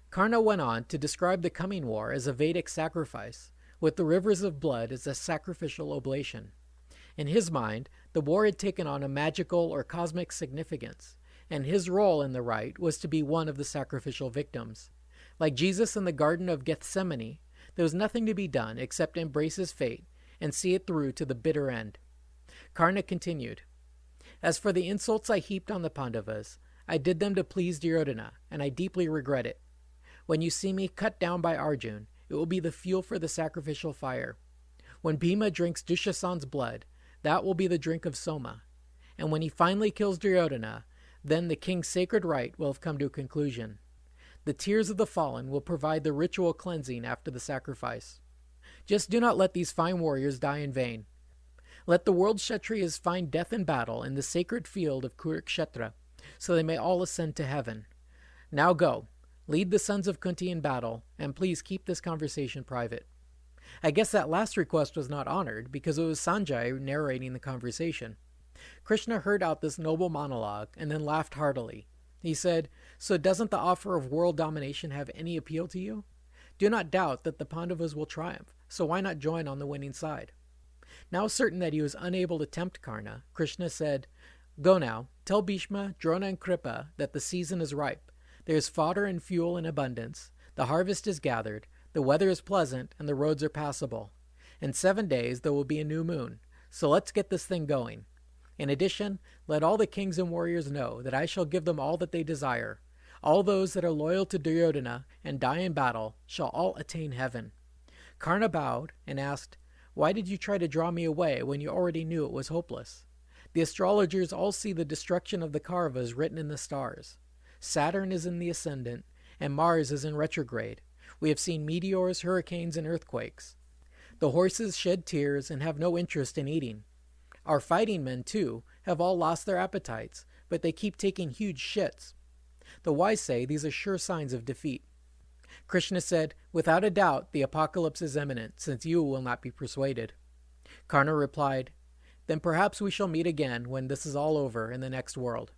Karna went on to describe the coming war as a Vedic sacrifice, with the rivers of blood as a sacrificial oblation. In his mind, the war had taken on a magical or cosmic significance, and his role in the rite was to be one of the sacrificial victims. Like Jesus in the Garden of Gethsemane, there was nothing to be done except embrace his fate and see it through to the bitter end. Karna continued, As for the insults I heaped on the Pandavas, I did them to please Duryodhana, and I deeply regret it. When you see me cut down by Arjun, it will be the fuel for the sacrificial fire. When Bhima drinks Dushasan's blood, that will be the drink of Soma. And when he finally kills Duryodhana, then the king's sacred rite will have come to a conclusion. The tears of the fallen will provide the ritual cleansing after the sacrifice. Just do not let these fine warriors die in vain. Let the world Kshatriyas find death in battle in the sacred field of Kurukshetra, so they may all ascend to heaven. Now go, lead the sons of Kunti in battle, and please keep this conversation private. I guess that last request was not honored, because it was Sanjay narrating the conversation. Krishna heard out this noble monologue, and then laughed heartily. He said, So doesn't the offer of world domination have any appeal to you? Do not doubt that the Pandavas will triumph, so why not join on the winning side? Now certain that he was unable to tempt Karna, Krishna said, Go now, tell Bhishma, Drona, and Kripa that the season is ripe. There is fodder and fuel in abundance, the harvest is gathered, the weather is pleasant, and the roads are passable. In 7 days there will be a new moon, so let's get this thing going. In addition, let all the kings and warriors know that I shall give them all that they desire. All those that are loyal to Duryodhana and die in battle shall all attain heaven. Karna bowed and asked, Why did you try to draw me away when you already knew it was hopeless? The astrologers all see the destruction of the Kauravas written in the stars. Saturn is in the ascendant, and Mars is in retrograde, We have seen meteors, hurricanes, and earthquakes. The horses shed tears and have no interest in eating. Our fighting men, too, have all lost their appetites, but they keep taking huge shits. The wise say these are sure signs of defeat. Krishna said, "Without a doubt, the apocalypse is imminent, since you will not be persuaded." Karna replied, "Then perhaps we shall meet again when this is all over in the next world."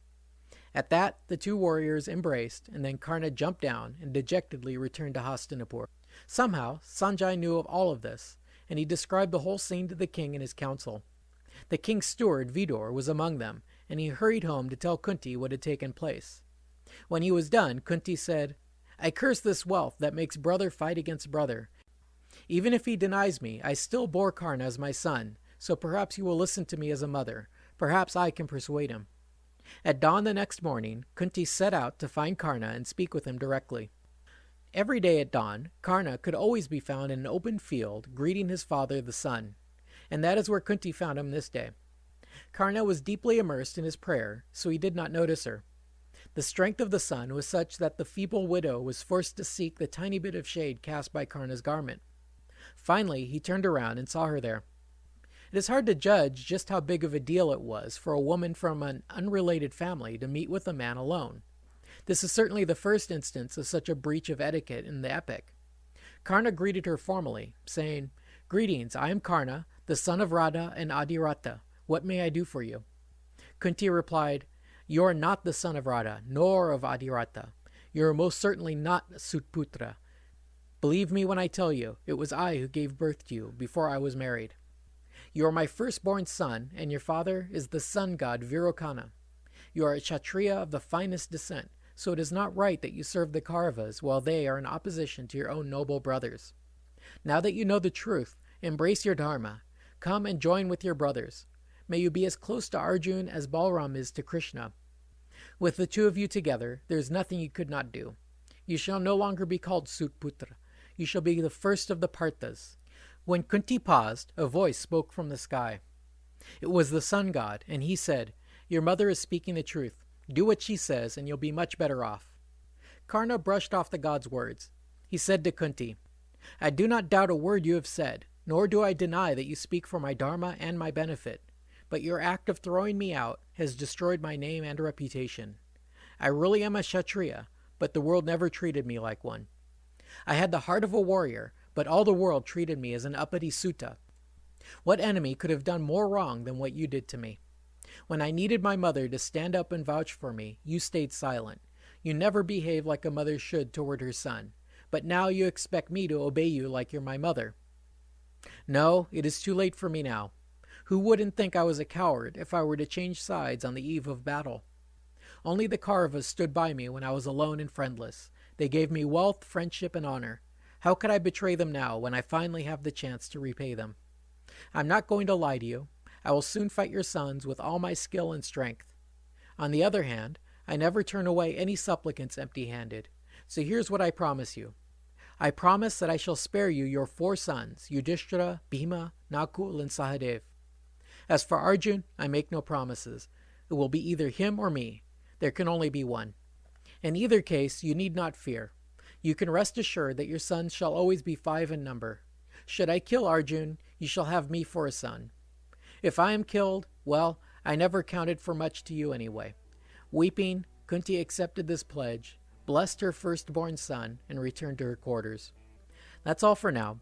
At that, the two warriors embraced, and then Karna jumped down and dejectedly returned to Hastinapur. Somehow, Sanjay knew of all of this, and he described the whole scene to the king and his council. The king's steward, Vidor, was among them, and he hurried home to tell Kunti what had taken place. When he was done, Kunti said, "I curse this wealth that makes brother fight against brother. Even if he denies me, I still bore Karna as my son, so perhaps you will listen to me as a mother. Perhaps I can persuade him." At dawn the next morning, Kunti set out to find Karna and speak with him directly. Every day at dawn, Karna could always be found in an open field, greeting his father the sun. And that is where Kunti found him this day. Karna was deeply immersed in his prayer, so he did not notice her. The strength of the sun was such that the feeble widow was forced to seek the tiny bit of shade cast by Karna's garment. Finally, he turned around and saw her there. It is hard to judge just how big of a deal it was for a woman from an unrelated family to meet with a man alone. This is certainly the first instance of such a breach of etiquette in the epic. Karna greeted her formally, saying, "Greetings, I am Karna, the son of Radha and Adirata. What may I do for you?" Kunti replied, "You are not the son of Radha, nor of Adirata. You are most certainly not Sutputra. Believe me when I tell you, it was I who gave birth to you before I was married. You are my firstborn son, and your father is the sun god Virokana. You are a Kshatriya of the finest descent, so it is not right that you serve the Kauravas while they are in opposition to your own noble brothers. Now that you know the truth, embrace your dharma. Come and join with your brothers. May you be as close to Arjun as Balram is to Krishna. With the two of you together, there is nothing you could not do. You shall no longer be called Sutputra. You shall be the first of the Parthas." When Kunti paused, a voice spoke from the sky. It was the sun god, and he said, "Your mother is speaking the truth. Do what she says, and you'll be much better off." Karna brushed off the god's words. He said to Kunti, "I do not doubt a word you have said, nor do I deny that you speak for my dharma and my benefit. But your act of throwing me out has destroyed my name and reputation. I really am a Kshatriya, but the world never treated me like one. I had the heart of a warrior, but all the world treated me as an uppity Sutta. What enemy could have done more wrong than what you did to me? When I needed my mother to stand up and vouch for me, you stayed silent. You never behaved like a mother should toward her son, but now you expect me to obey you like you're my mother. No, it is too late for me now. Who wouldn't think I was a coward if I were to change sides on the eve of battle? Only the Kauravas stood by me when I was alone and friendless. They gave me wealth, friendship, and honor. How could I betray them now when I finally have the chance to repay them? I'm not going to lie to you. I will soon fight your sons with all my skill and strength. On the other hand, I never turn away any supplicants empty-handed. So here's what I promise you. I promise that I shall spare you your 4 sons, Yudhishthira, Bhima, Nakul, and Sahadev. As for Arjun, I make no promises. It will be either him or me. There can only be one. In either case, you need not fear. You can rest assured that your sons shall always be 5 in number. Should I kill Arjun, you shall have me for a son. If I am killed, well, I never counted for much to you anyway." Weeping, Kunti accepted this pledge, blessed her firstborn son, and returned to her quarters. That's all for now.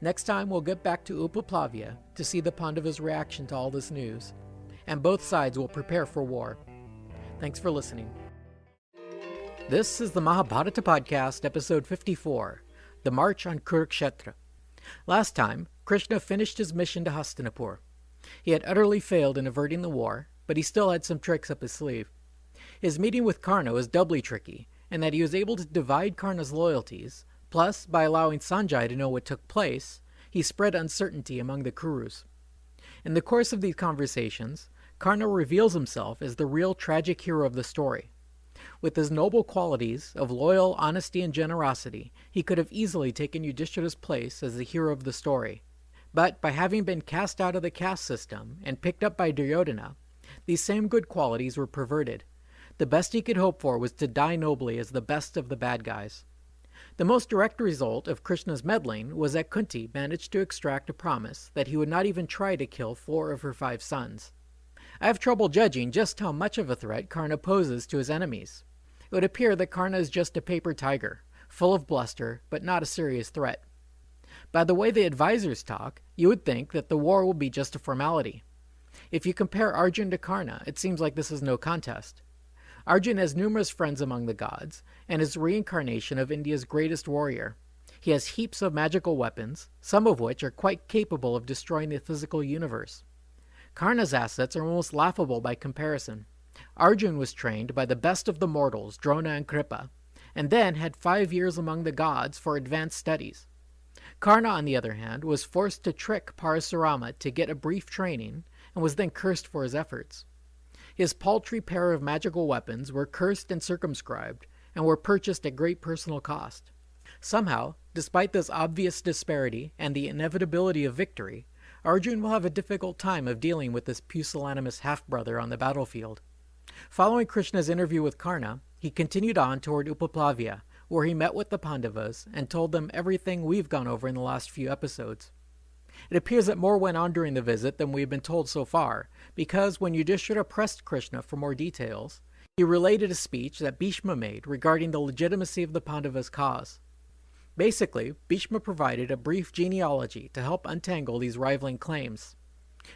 Next time we'll get back to Upaplavya to see the Pandavas' reaction to all this news, and both sides will prepare for war. Thanks for listening. This is the Mahabharata Podcast, episode 54, The March on Kurukshetra. Last time, Krishna finished his mission to Hastinapur. He had utterly failed in averting the war, but he still had some tricks up his sleeve. His meeting with Karna was doubly tricky, in that he was able to divide Karna's loyalties. Plus, by allowing Sanjay to know what took place, he spread uncertainty among the Kurus. In the course of these conversations, Karna reveals himself as the real tragic hero of the story. With his noble qualities of loyal honesty and generosity, he could have easily taken Yudhishthira's place as the hero of the story. But by having been cast out of the caste system and picked up by Duryodhana, these same good qualities were perverted. The best he could hope for was to die nobly as the best of the bad guys. The most direct result of Krishna's meddling was that Kunti managed to extract a promise that he would not even try to kill 4 of her 5 sons. I have trouble judging just how much of a threat Karna poses to his enemies. It would appear that Karna is just a paper tiger, full of bluster, but not a serious threat. By the way the advisors talk, you would think that the war will be just a formality. If you compare Arjun to Karna, it seems like this is no contest. Arjun has numerous friends among the gods, and is reincarnation of India's greatest warrior. He has heaps of magical weapons, some of which are quite capable of destroying the physical universe. Karna's assets are almost laughable by comparison. Arjun was trained by the best of the mortals, Drona and Kripa, and then had 5 years among the gods for advanced studies. Karna, on the other hand, was forced to trick Parasurama to get a brief training, and was then cursed for his efforts. His paltry pair of magical weapons were cursed and circumscribed, and were purchased at great personal cost. Somehow, despite this obvious disparity and the inevitability of victory, Arjun will have a difficult time of dealing with this pusillanimous half-brother on the battlefield. Following Krishna's interview with Karna, he continued on toward Upaplavya, where he met with the Pandavas and told them everything we've gone over in the last few episodes. It appears that more went on during the visit than we've been told so far, because when Yudhishthira pressed Krishna for more details, he related a speech that Bhisma made regarding the legitimacy of the Pandavas' cause. Basically, Bhisma provided a brief genealogy to help untangle these rivaling claims.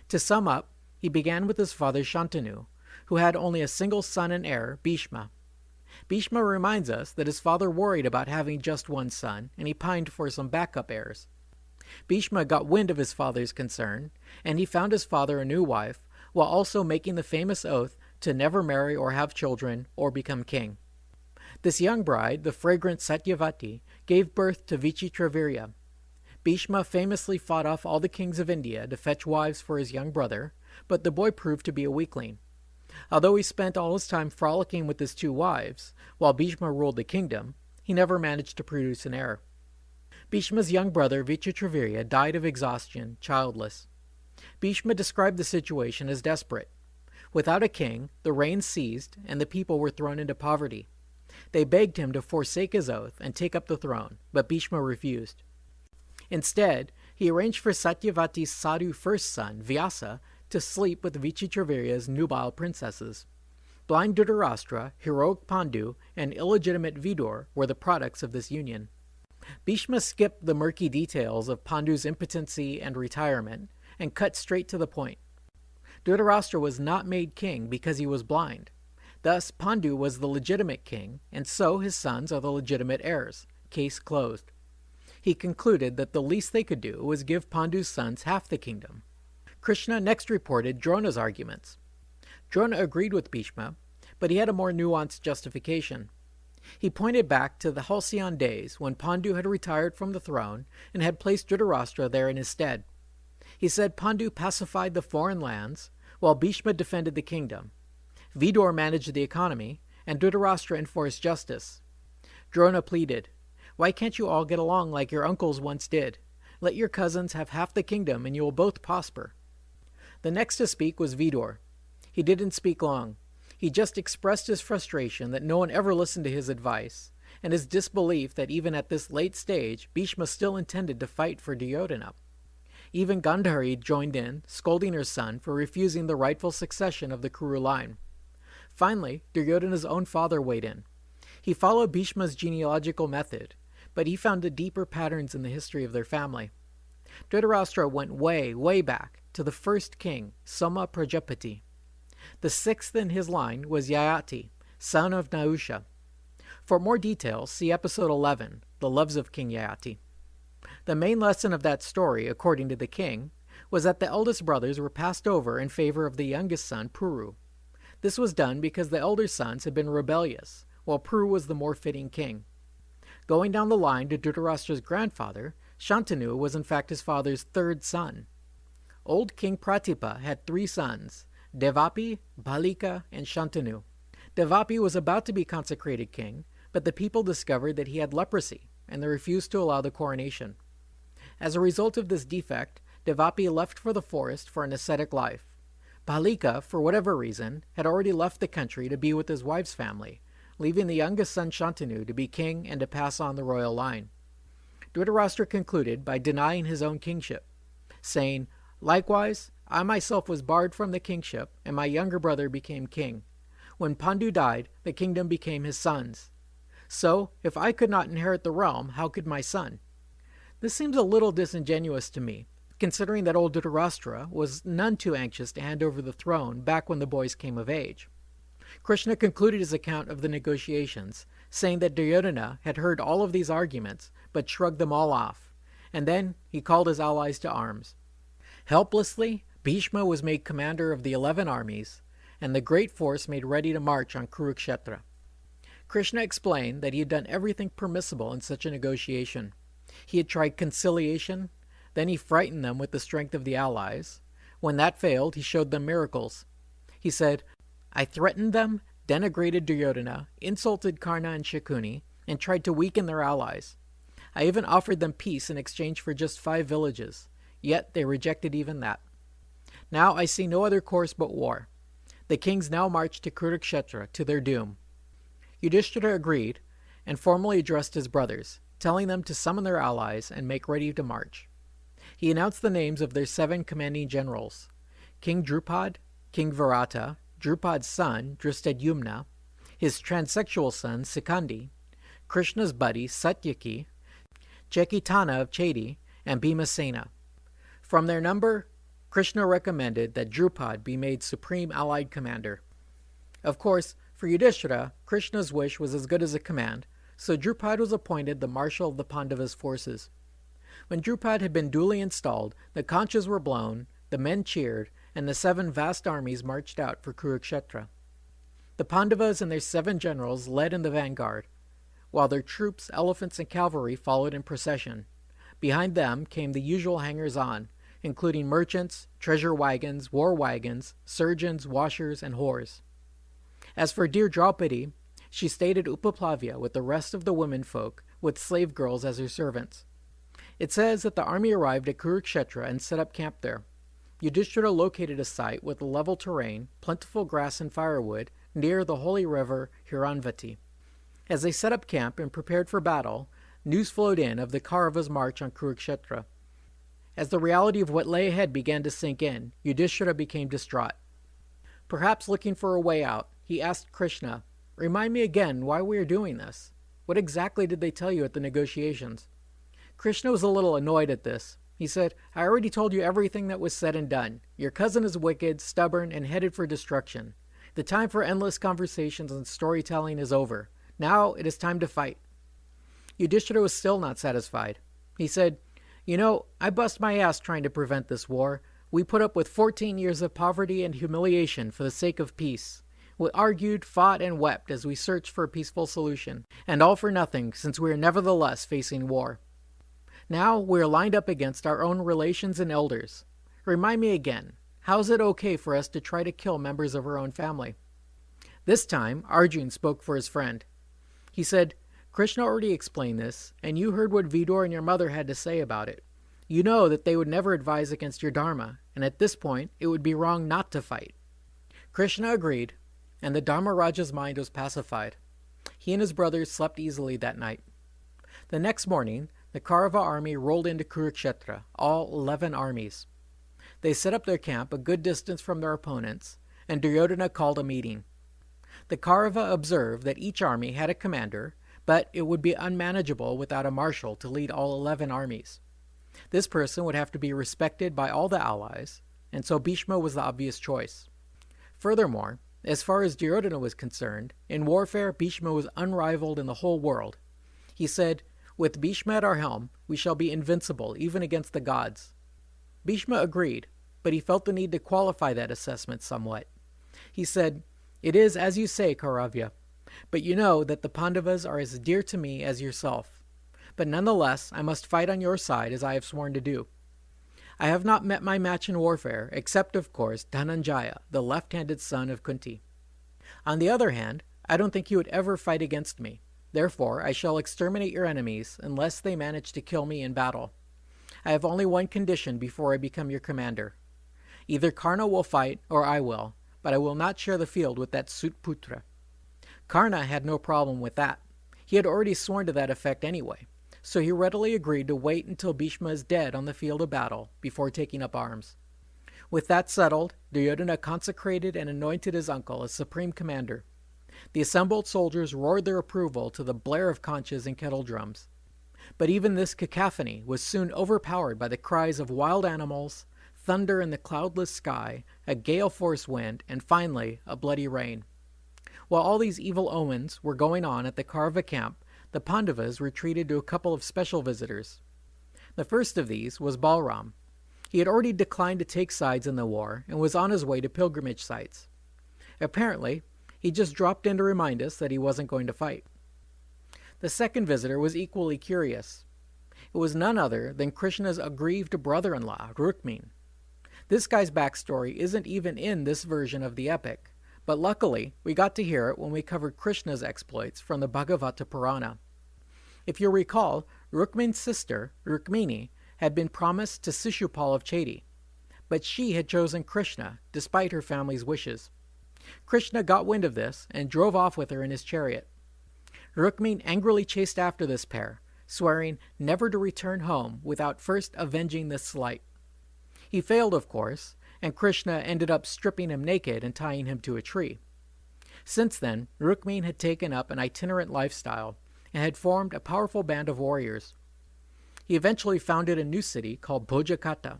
To sum up, he began with his father Shantanu, who had only a single son and heir, Bhishma. Bhishma reminds us that his father worried about having just one son, and he pined for some backup heirs. Bhishma got wind of his father's concern, and he found his father a new wife, while also making the famous oath to never marry or have children or become king. This young bride, the fragrant Satyavati, gave birth to Vichitravirya. Bhishma famously fought off all the kings of India to fetch wives for his young brother, but the boy proved to be a weakling. Although he spent all his time frolicking with his 2 wives, while Bhishma ruled the kingdom, he never managed to produce an heir. Bhishma's young brother Vichitravirya died of exhaustion, childless. Bhishma described the situation as desperate. Without a king, the reign ceased, and the people were thrown into poverty. They begged him to forsake his oath and take up the throne, but Bhishma refused. Instead, he arranged for Satyavati's sadhu first son, Vyasa, to sleep with Vichitravirya's nubile princesses. Blind Dhritarashtra, heroic Pandu, and illegitimate Vidur were the products of this union. Bhishma skipped the murky details of Pandu's impotency and retirement, and cut straight to the point. Dhritarashtra was not made king because he was blind. Thus, Pandu was the legitimate king, and so his sons are the legitimate heirs. Case closed. He concluded that the least they could do was give Pandu's sons half the kingdom. Krishna next reported Drona's arguments. Drona agreed with Bhishma, but he had a more nuanced justification. He pointed back to the halcyon days when Pandu had retired from the throne and had placed Dhritarashtra there in his stead. He said Pandu pacified the foreign lands, while Bhishma defended the kingdom. Vidur managed the economy, and Dhritarashtra enforced justice. Drona pleaded, "Why can't you all get along like your uncles once did? Let your cousins have half the kingdom and you will both prosper." The next to speak was Vidur. He didn't speak long. He just expressed his frustration that no one ever listened to his advice, and his disbelief that even at this late stage, Bhishma still intended to fight for Duryodhana. Even Gandhari joined in, scolding her son for refusing the rightful succession of the Kuru line. Finally, Duryodhana's own father weighed in. He followed Bhishma's genealogical method, but he found the deeper patterns in the history of their family. Dhritarashtra went way, way back to the first king, Soma Prajapati. The 6th in his line was Yayati, son of Nahusha. For more details, see episode 11, The Loves of King Yayati. The main lesson of that story, according to the king, was that the eldest brothers were passed over in favor of the youngest son, Puru. This was done because the elder sons had been rebellious, while Puru was the more fitting king. Going down the line to Dhritarashtra's grandfather, Shantanu was in fact his father's 3rd son. Old King Pratipa had 3 sons, Devapi, Bhalika, and Shantanu. Devapi was about to be consecrated king, but the people discovered that he had leprosy, and they refused to allow the coronation. As a result of this defect, Devapi left for the forest for an ascetic life. Bhalika, for whatever reason, had already left the country to be with his wife's family, leaving the youngest son Shantanu to be king and to pass on the royal line. Dhritarashtra concluded by denying his own kingship, saying, "Likewise, I myself was barred from the kingship, and my younger brother became king. When Pandu died, the kingdom became his son's. So, if I could not inherit the realm, how could my son?" This seems a little disingenuous to me, considering that old Dhritarashtra was none too anxious to hand over the throne back when the boys came of age. Krishna concluded his account of the negotiations, saying that Duryodhana had heard all of these arguments, but shrugged them all off, and then he called his allies to arms. Helplessly, Bhishma was made commander of the 11 armies, and the great force made ready to march on Kurukshetra. Krishna explained that he had done everything permissible in such a negotiation. He had tried conciliation, then he frightened them with the strength of the allies. When that failed, he showed them miracles. He said, "I threatened them, denigrated Duryodhana, insulted Karna and Shakuni, and tried to weaken their allies. I even offered them peace in exchange for just 5 villages, yet they rejected even that. Now I see no other course but war. The kings now march to Kurukshetra to their doom." Yudhishthira agreed and formally addressed his brothers, telling them to summon their allies and make ready to march. He announced the names of their 7 commanding generals: King Drupad, King Virata, Drupad's son Drishtadyumna, his transsexual son Sikandi, Krishna's buddy Satyaki, Chaitanya of Chedi, and Bhimasena. From their number, Krishna recommended that Drupad be made supreme allied commander. Of course, for Yudhishthira, Krishna's wish was as good as a command, so Drupad was appointed the marshal of the Pandavas' forces. When Drupad had been duly installed, the conches were blown, the men cheered, and the 7 vast armies marched out for Kurukshetra. The Pandavas and their 7 generals led in the vanguard, while their troops, elephants, and cavalry followed in procession. Behind them came the usual hangers-on, including merchants, treasure wagons, war wagons, surgeons, washers, and whores. As for dear Draupadi, she stayed at Upaplavya with the rest of the womenfolk, with slave girls as her servants. It says that the army arrived at Kurukshetra and set up camp there. Yudhishthira located a site with level terrain, plentiful grass and firewood, near the holy river Hiranvati. As they set up camp and prepared for battle, news flowed in of the Kauravas' march on Kurukshetra. As the reality of what lay ahead began to sink in, Yudhishthira became distraught. Perhaps looking for a way out, he asked Krishna, "Remind me again why we are doing this. What exactly did they tell you at the negotiations?" Krishna was a little annoyed at this. He said, "I already told you everything that was said and done. Your cousin is wicked, stubborn, and headed for destruction. The time for endless conversations and storytelling is over. Now it is time to fight." Yudhishthira was still not satisfied. He said, "You know, I bust my ass trying to prevent this war. We put up with 14 years of poverty and humiliation for the sake of peace. We argued, fought, and wept as we searched for a peaceful solution, and all for nothing, since we are nevertheless facing war. Now we are lined up against our own relations and elders. Remind me again, how is it okay for us to try to kill members of our own family?" This time, Arjun spoke for his friend. He said, "Krishna already explained this, and you heard what Vidura and your mother had to say about it. You know that they would never advise against your dharma, and at this point, it would be wrong not to fight." Krishna agreed, and the Dharmaraja's mind was pacified. He and his brothers slept easily that night. The next morning, the Kaurava army rolled into Kurukshetra, all 11 armies. They set up their camp a good distance from their opponents, and Duryodhana called a meeting. The Kaurava observed that each army had a commander, but it would be unmanageable without a marshal to lead all 11 armies. This person would have to be respected by all the allies, and so Bhishma was the obvious choice. Furthermore, as far as Duryodhana was concerned, in warfare Bhishma was unrivaled in the whole world. He said, "With Bhishma at our helm, we shall be invincible even against the gods." Bhishma agreed, but he felt the need to qualify that assessment somewhat. He said, "It is as you say, Kauravya, but you know that the Pandavas are as dear to me as yourself. But nonetheless, I must fight on your side as I have sworn to do. I have not met my match in warfare, except, of course, Dhananjaya, the left-handed son of Kunti. On the other hand, I don't think you would ever fight against me. Therefore, I shall exterminate your enemies unless they manage to kill me in battle. I have only one condition before I become your commander. Either Karna will fight or I will, but I will not share the field with that Sutputra." Karna had no problem with that. He had already sworn to that effect anyway, so he readily agreed to wait until Bhishma is dead on the field of battle before taking up arms. With that settled, Duryodhana consecrated and anointed his uncle as supreme commander. The assembled soldiers roared their approval to the blare of conches and kettle drums. But even this cacophony was soon overpowered by the cries of wild animals, thunder in the cloudless sky, a gale-force wind, and finally, a bloody rain. While all these evil omens were going on at the Kaurava camp, the Pandavas retreated to a couple of special visitors. The first of these was Balram. He had already declined to take sides in the war and was on his way to pilgrimage sites. Apparently, he just dropped in to remind us that he wasn't going to fight. The second visitor was equally curious. It was none other than Krishna's aggrieved brother-in-law, Rukmin. This guy's backstory isn't even in this version of the epic, but luckily we got to hear it when we covered Krishna's exploits from the Bhagavata Purana. If you recall, Rukmin's sister, Rukmini, had been promised to Sishupal of Chedi, but she had chosen Krishna despite her family's wishes. Krishna got wind of this and drove off with her in his chariot. Rukmin angrily chased after this pair, swearing never to return home without first avenging this slight. He failed, of course, and Krishna ended up stripping him naked and tying him to a tree. Since then, Rukmin had taken up an itinerant lifestyle and had formed a powerful band of warriors. He eventually founded a new city called Bhojakata.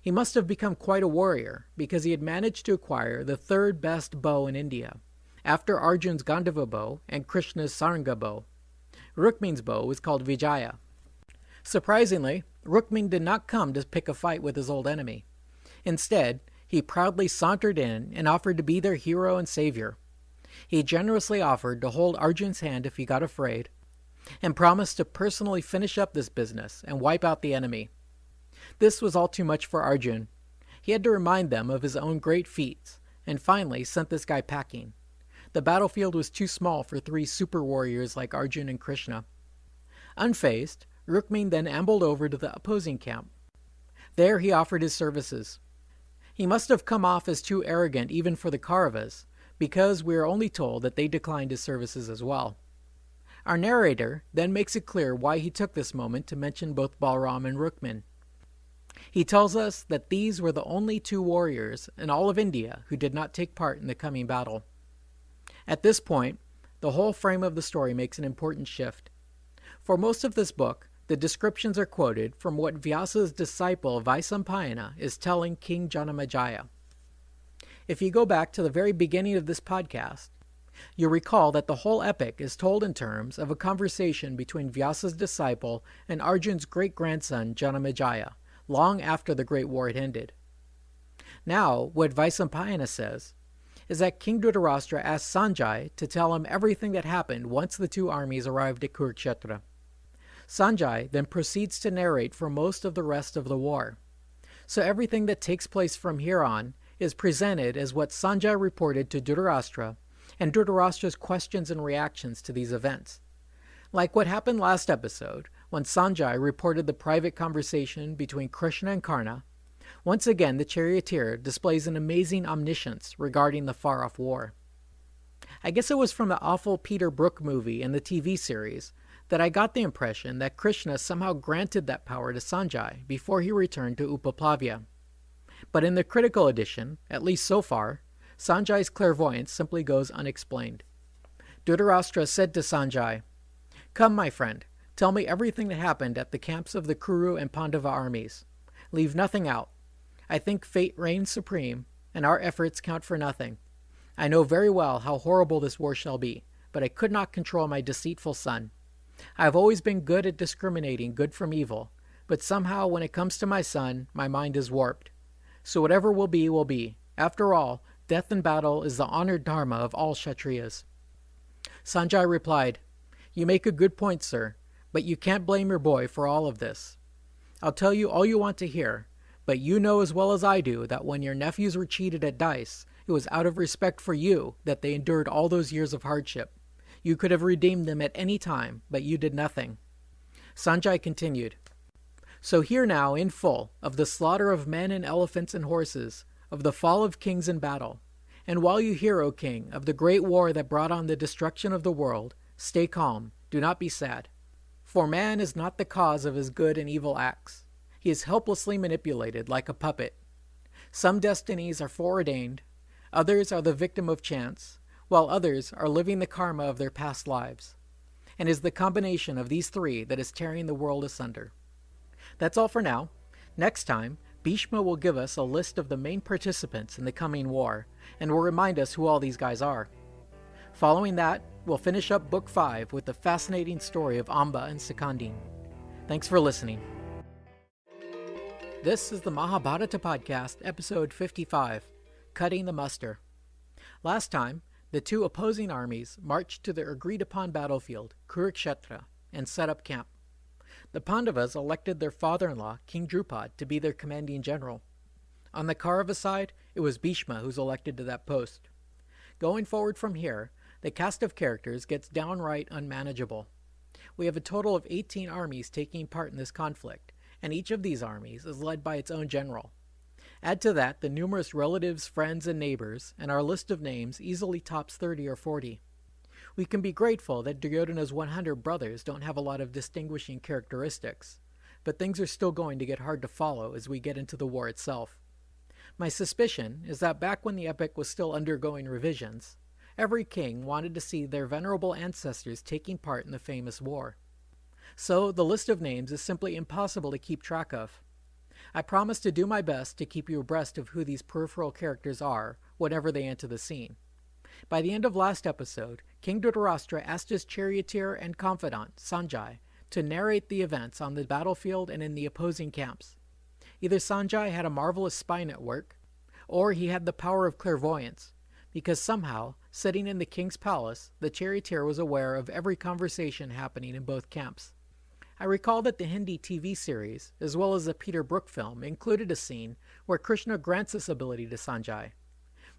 He must have become quite a warrior because he had managed to acquire the third best bow in India, after Arjun's Gandhava bow and Krishna's Saranga bow. Rukmin's bow was called Vijaya. Surprisingly, Rukmin did not come to pick a fight with his old enemy. Instead, he proudly sauntered in and offered to be their hero and savior. He generously offered to hold Arjun's hand if he got afraid, and promised to personally finish up this business and wipe out the enemy. This was all too much for Arjun. He had to remind them of his own great feats, and finally sent this guy packing. The battlefield was too small for three super warriors like Arjun and Krishna. Unfazed, Rukmin then ambled over to the opposing camp. There he offered his services. He must have come off as too arrogant even for the Kauravas, because we are only told that they declined his services as well. Our narrator then makes it clear why he took this moment to mention both Balram and Rukmin. He tells us that these were the only two warriors in all of India who did not take part in the coming battle. At this point, the whole frame of the story makes an important shift. For most of this book, the descriptions are quoted from what Vyasa's disciple Vaisampayana is telling King Janamejaya. If you go back to the very beginning of this podcast, you'll recall that the whole epic is told in terms of a conversation between Vyasa's disciple and Arjun's great-grandson Janamejaya, long after the Great War had ended. Now, what Vaisampayana says is that King Dhritarashtra asked Sanjay to tell him everything that happened once the two armies arrived at Kurukshetra. Sanjay then proceeds to narrate for most of the rest of the war. So everything that takes place from here on is presented as what Sanjay reported to Dhritarashtra and Dhritarashtra's questions and reactions to these events. Like what happened last episode, when Sanjay reported the private conversation between Krishna and Karna, once again the charioteer displays an amazing omniscience regarding the far-off war. I guess it was from the awful Peter Brook movie and the TV series that I got the impression that Krishna somehow granted that power to Sanjay before he returned to Upaplavya. But in the critical edition, at least so far, Sanjay's clairvoyance simply goes unexplained. Dhritarashtra said to Sanjay, "Come, my friend, tell me everything that happened at the camps of the Kuru and Pandava armies. Leave nothing out. I think fate reigns supreme, and our efforts count for nothing. I know very well how horrible this war shall be, but I could not control my deceitful son. I have always been good at discriminating good from evil, but somehow when it comes to my son, my mind is warped. So whatever will be, will be. After all, death in battle is the honored dharma of all Kshatriyas." Sanjay replied, "You make a good point, sir, but you can't blame your boy for all of this. I'll tell you all you want to hear, but you know as well as I do that when your nephews were cheated at dice, it was out of respect for you that they endured all those years of hardship. You could have redeemed them at any time, but you did nothing." Sanjay continued, "So hear now in full of the slaughter of men and elephants and horses, of the fall of kings in battle, And while you hear, O king, of the great war that brought on the destruction of the world, stay calm, do not be sad. For man is not the cause of his good and evil acts. He is helplessly manipulated like a puppet. Some destinies are foreordained, others are the victim of chance, while others are living the karma of their past lives. And it is the combination of these three that is tearing the world asunder. That's all for now. Next time, Bhisma will give us a list of the main participants in the coming war, and will remind us who all these guys are. Following that, we'll finish up Book 5 with the fascinating story of Amba and Sikandin. Thanks for listening. This is the Mahabharata Podcast, episode 55, Cutting the Muster. Last time, the two opposing armies marched to their agreed-upon battlefield, Kurukshetra, and set up camp. The Pandavas elected their father-in-law, King Drupad, to be their commanding general. On the Kaurava side, it was Bhishma who's elected to that post. Going forward from here, the cast of characters gets downright unmanageable. We have a total of 18 armies taking part in this conflict, and each of these armies is led by its own general. Add to that the numerous relatives, friends, and neighbors, and our list of names easily tops 30 or 40. We can be grateful that Duryodhana's 100 brothers don't have a lot of distinguishing characteristics, but things are still going to get hard to follow as we get into the war itself. My suspicion is that back when the epic was still undergoing revisions, every king wanted to see their venerable ancestors taking part in the famous war. So the list of names is simply impossible to keep track of. I promise to do my best to keep you abreast of who these peripheral characters are whenever they enter the scene. By the end of last episode, King Dhritarashtra asked his charioteer and confidant, Sanjay, to narrate the events on the battlefield and in the opposing camps. Either Sanjay had a marvelous spy network, or he had the power of clairvoyance, because somehow, sitting in the king's palace, the charioteer was aware of every conversation happening in both camps. I recall that the Hindi TV series, as well as the Peter Brook film, included a scene where Krishna grants this ability to Sanjay.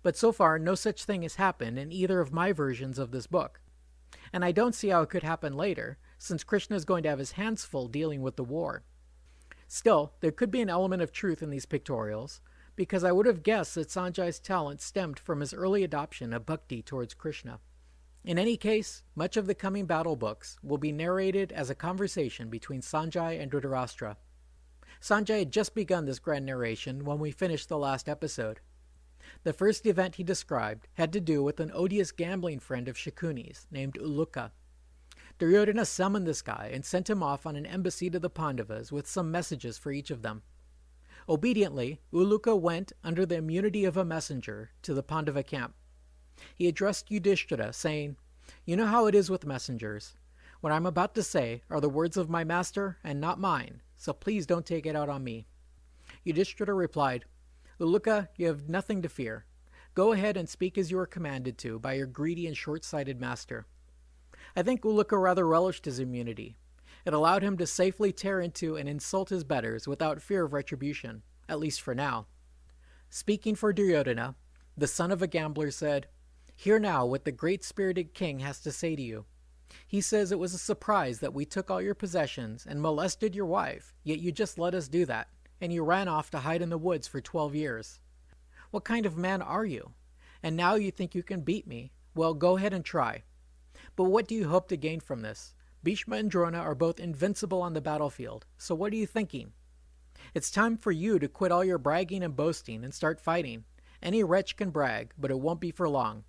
But so far, no such thing has happened in either of my versions of this book. And I don't see how it could happen later, since Krishna is going to have his hands full dealing with the war. Still, there could be an element of truth in these pictorials, because I would have guessed that Sanjay's talent stemmed from his early adoption of bhakti towards Krishna. In any case, much of the coming battle books will be narrated as a conversation between Sanjay and Dhritarashtra. Sanjay had just begun this grand narration when we finished the last episode. The first event he described had to do with an odious gambling friend of Shakuni's named Uluka. Duryodhana summoned this guy and sent him off on an embassy to the Pandavas with some messages for each of them. Obediently, Uluka went, under the immunity of a messenger, to the Pandava camp. He addressed Yudhishthira, saying, "You know how it is with messengers. What I'm about to say are the words of my master and not mine, so please don't take it out on me." Yudhishthira replied, "Uluka, you have nothing to fear. Go ahead and speak as you are commanded to by your greedy and short-sighted master." I think Uluka rather relished his immunity. It allowed him to safely tear into and insult his betters without fear of retribution, at least for now. Speaking for Duryodhana, the son of a gambler said, "Hear now what the great-spirited king has to say to you. He says it was a surprise that we took all your possessions and molested your wife, yet you just let us do that, and you ran off to hide in the woods for 12 years. What kind of man are you? And now you think you can beat me? Well, go ahead and try. But what do you hope to gain from this? Bhishma and Drona are both invincible on the battlefield, so what are you thinking? It's time for you to quit all your bragging and boasting and start fighting. Any wretch can brag, but it won't be for long."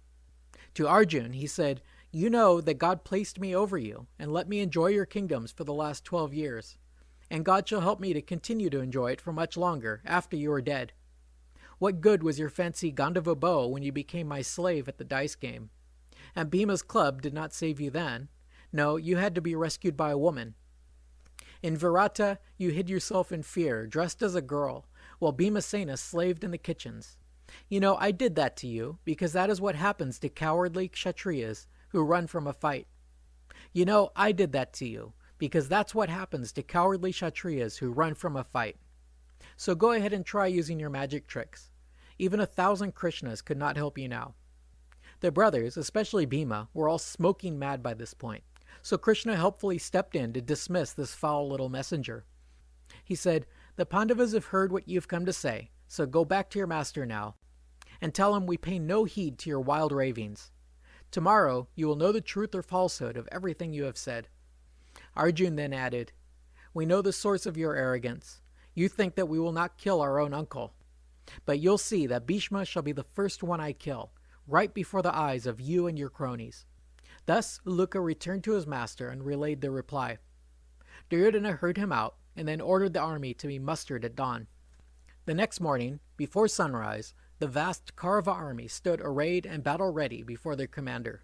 To Arjun, he said, "You know that God placed me over you and let me enjoy your kingdoms for the last 12 years. And God shall help me to continue to enjoy it for much longer after you are dead. What good was your fancy Gandhava bow when you became my slave at the dice game? And Bhima's club did not save you then. No, you had to be rescued by a woman. In Virata, you hid yourself in fear, dressed as a girl, while Bhimasena slaved in the kitchens. You know, I did that to you, because that is what happens to cowardly Kshatriyas who run from a fight. You know, I did that to you, because that's what happens to cowardly Kshatriyas who run from a fight. So go ahead and try using your magic tricks. Even 1,000 Krishnas could not help you now." The brothers, especially Bhima, were all smoking mad by this point, so Krishna helpfully stepped in to dismiss this foul little messenger. He said, "The Pandavas have heard what you've come to say, so go back to your master now. and tell him we pay no heed to your wild ravings. Tomorrow you will know the truth or falsehood of everything you have said." Arjun then added, "We know the source of your arrogance. You think that we will not kill our own uncle. But you'll see that Bhishma shall be the first one I kill, right before the eyes of you and your cronies." Thus Uluka returned to his master and relayed the reply. Duryodhana heard him out and then ordered the army to be mustered at dawn. The next morning, before sunrise, the vast Kaurava army stood arrayed and battle-ready before their commander.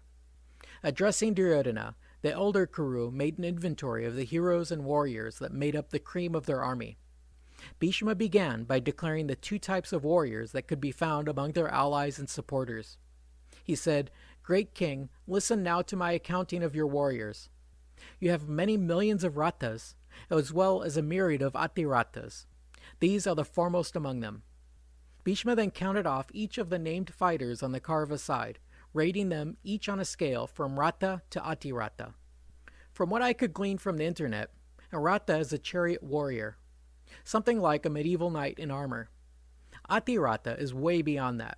Addressing Duryodhana, the elder Kuru made an inventory of the heroes and warriors that made up the cream of their army. Bhishma began by declaring the two types of warriors that could be found among their allies and supporters. He said, "Great king, listen now to my accounting of your warriors. You have many millions of ratas, as well as a myriad of atiratas. These are the foremost among them." Bhishma then counted off each of the named fighters on the Kaurava side, rating them each on a scale from rata to atirata. From what I could glean from the internet, a rata is a chariot warrior, something like a medieval knight in armor. Atirata is way beyond that.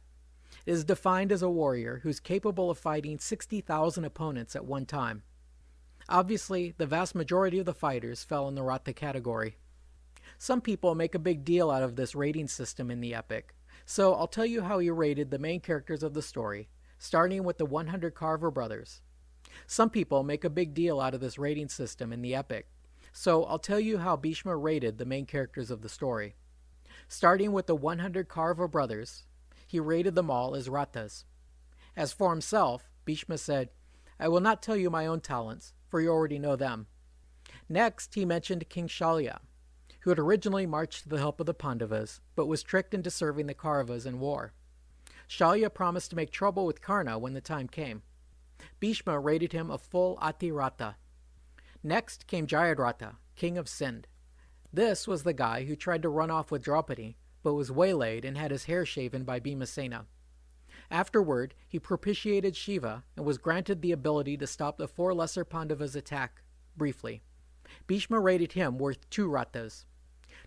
It is defined as a warrior who's capable of fighting 60,000 opponents at one time. Obviously, the vast majority of the fighters fell in the rata category. Some people make a big deal out of this rating system in the epic, so I'll tell you how he rated the main characters of the story, starting with the 100 Kaurava brothers. Some people make a big deal out of this rating system in the epic, so I'll tell you how Bhishma rated the main characters of the story. Starting with the 100 Kaurava brothers, he rated them all as ratas. As for himself, Bhishma said, "I will not tell you my own talents, for you already know them." Next, he mentioned King Shalya, who had originally marched to the help of the Pandavas, but was tricked into serving the Kauravas in war. Shalya promised to make trouble with Karna when the time came. Bhishma rated him a full atirata. Next came Jayadratha, king of Sind. This was the guy who tried to run off with Draupadi, but was waylaid and had his hair shaven by Bhimasena. Afterward, he propitiated Shiva and was granted the ability to stop the 4 lesser Pandavas' attack, briefly. Bhishma rated him worth 2 ratas.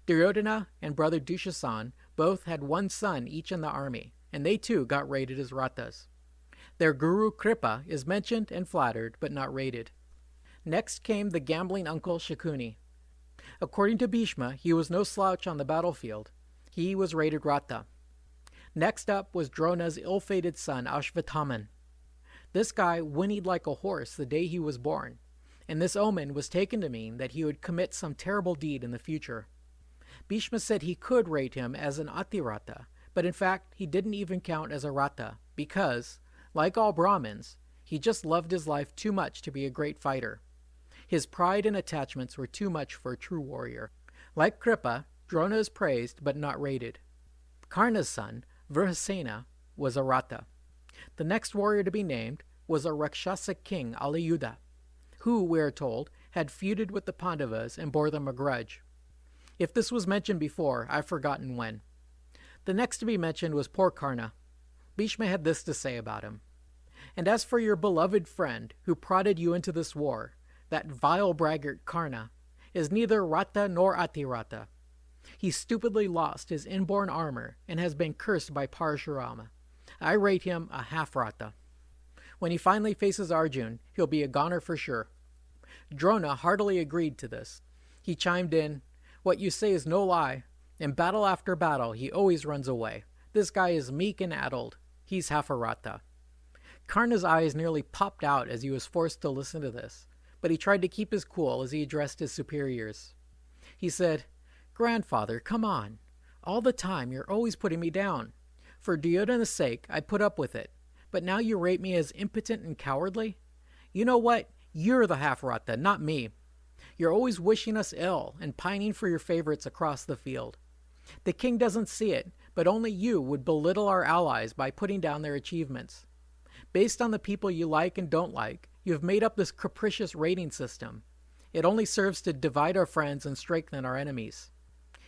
Duryodhana and brother Dushasan both had 1 son each in the army, and they too got rated as ratas. Their guru Kripa is mentioned and flattered, but not rated. Next came the gambling uncle Shakuni. According to Bhishma, he was no slouch on the battlefield. He was rated rata. Next up was Drona's ill-fated son Ashvathaman. This guy whinnied like a horse the day he was born, and this omen was taken to mean that he would commit some terrible deed in the future. Bhishma said he could rate him as an atirata, but in fact he didn't even count as a rata, because, like all Brahmins, he just loved his life too much to be a great fighter. His pride and attachments were too much for a true warrior. Like Kripa, Drona is praised but not rated. Karna's son, Vrihasena, was a rata. The next warrior to be named was a Rakshasa king, Alayudha, who, we are told, had feuded with the Pandavas and bore them a grudge. If this was mentioned before, I've forgotten when. The next to be mentioned was poor Karna. Bhishma had this to say about him. "And as for your beloved friend who prodded you into this war, that vile braggart Karna is neither rata nor atirata. He stupidly lost his inborn armor and has been cursed by Parashurama. I rate him a half rata. When he finally faces Arjun, he'll be a goner for sure." Drona heartily agreed to this. He chimed in, "What you say is no lie. In battle after battle, he always runs away. This guy is meek and addled. He's half a rata." Karna's eyes nearly popped out as he was forced to listen to this, but he tried to keep his cool as he addressed his superiors. He said, "Grandfather, come on. All the time you're always putting me down. For Duryodhana's sake, I put up with it. But now you rate me as impotent and cowardly? You know what? You're the half-rata, not me. You're always wishing us ill and pining for your favorites across the field. The king doesn't see it, but only you would belittle our allies by putting down their achievements. Based on the people you like and don't like, you have made up this capricious rating system. It only serves to divide our friends and strengthen our enemies."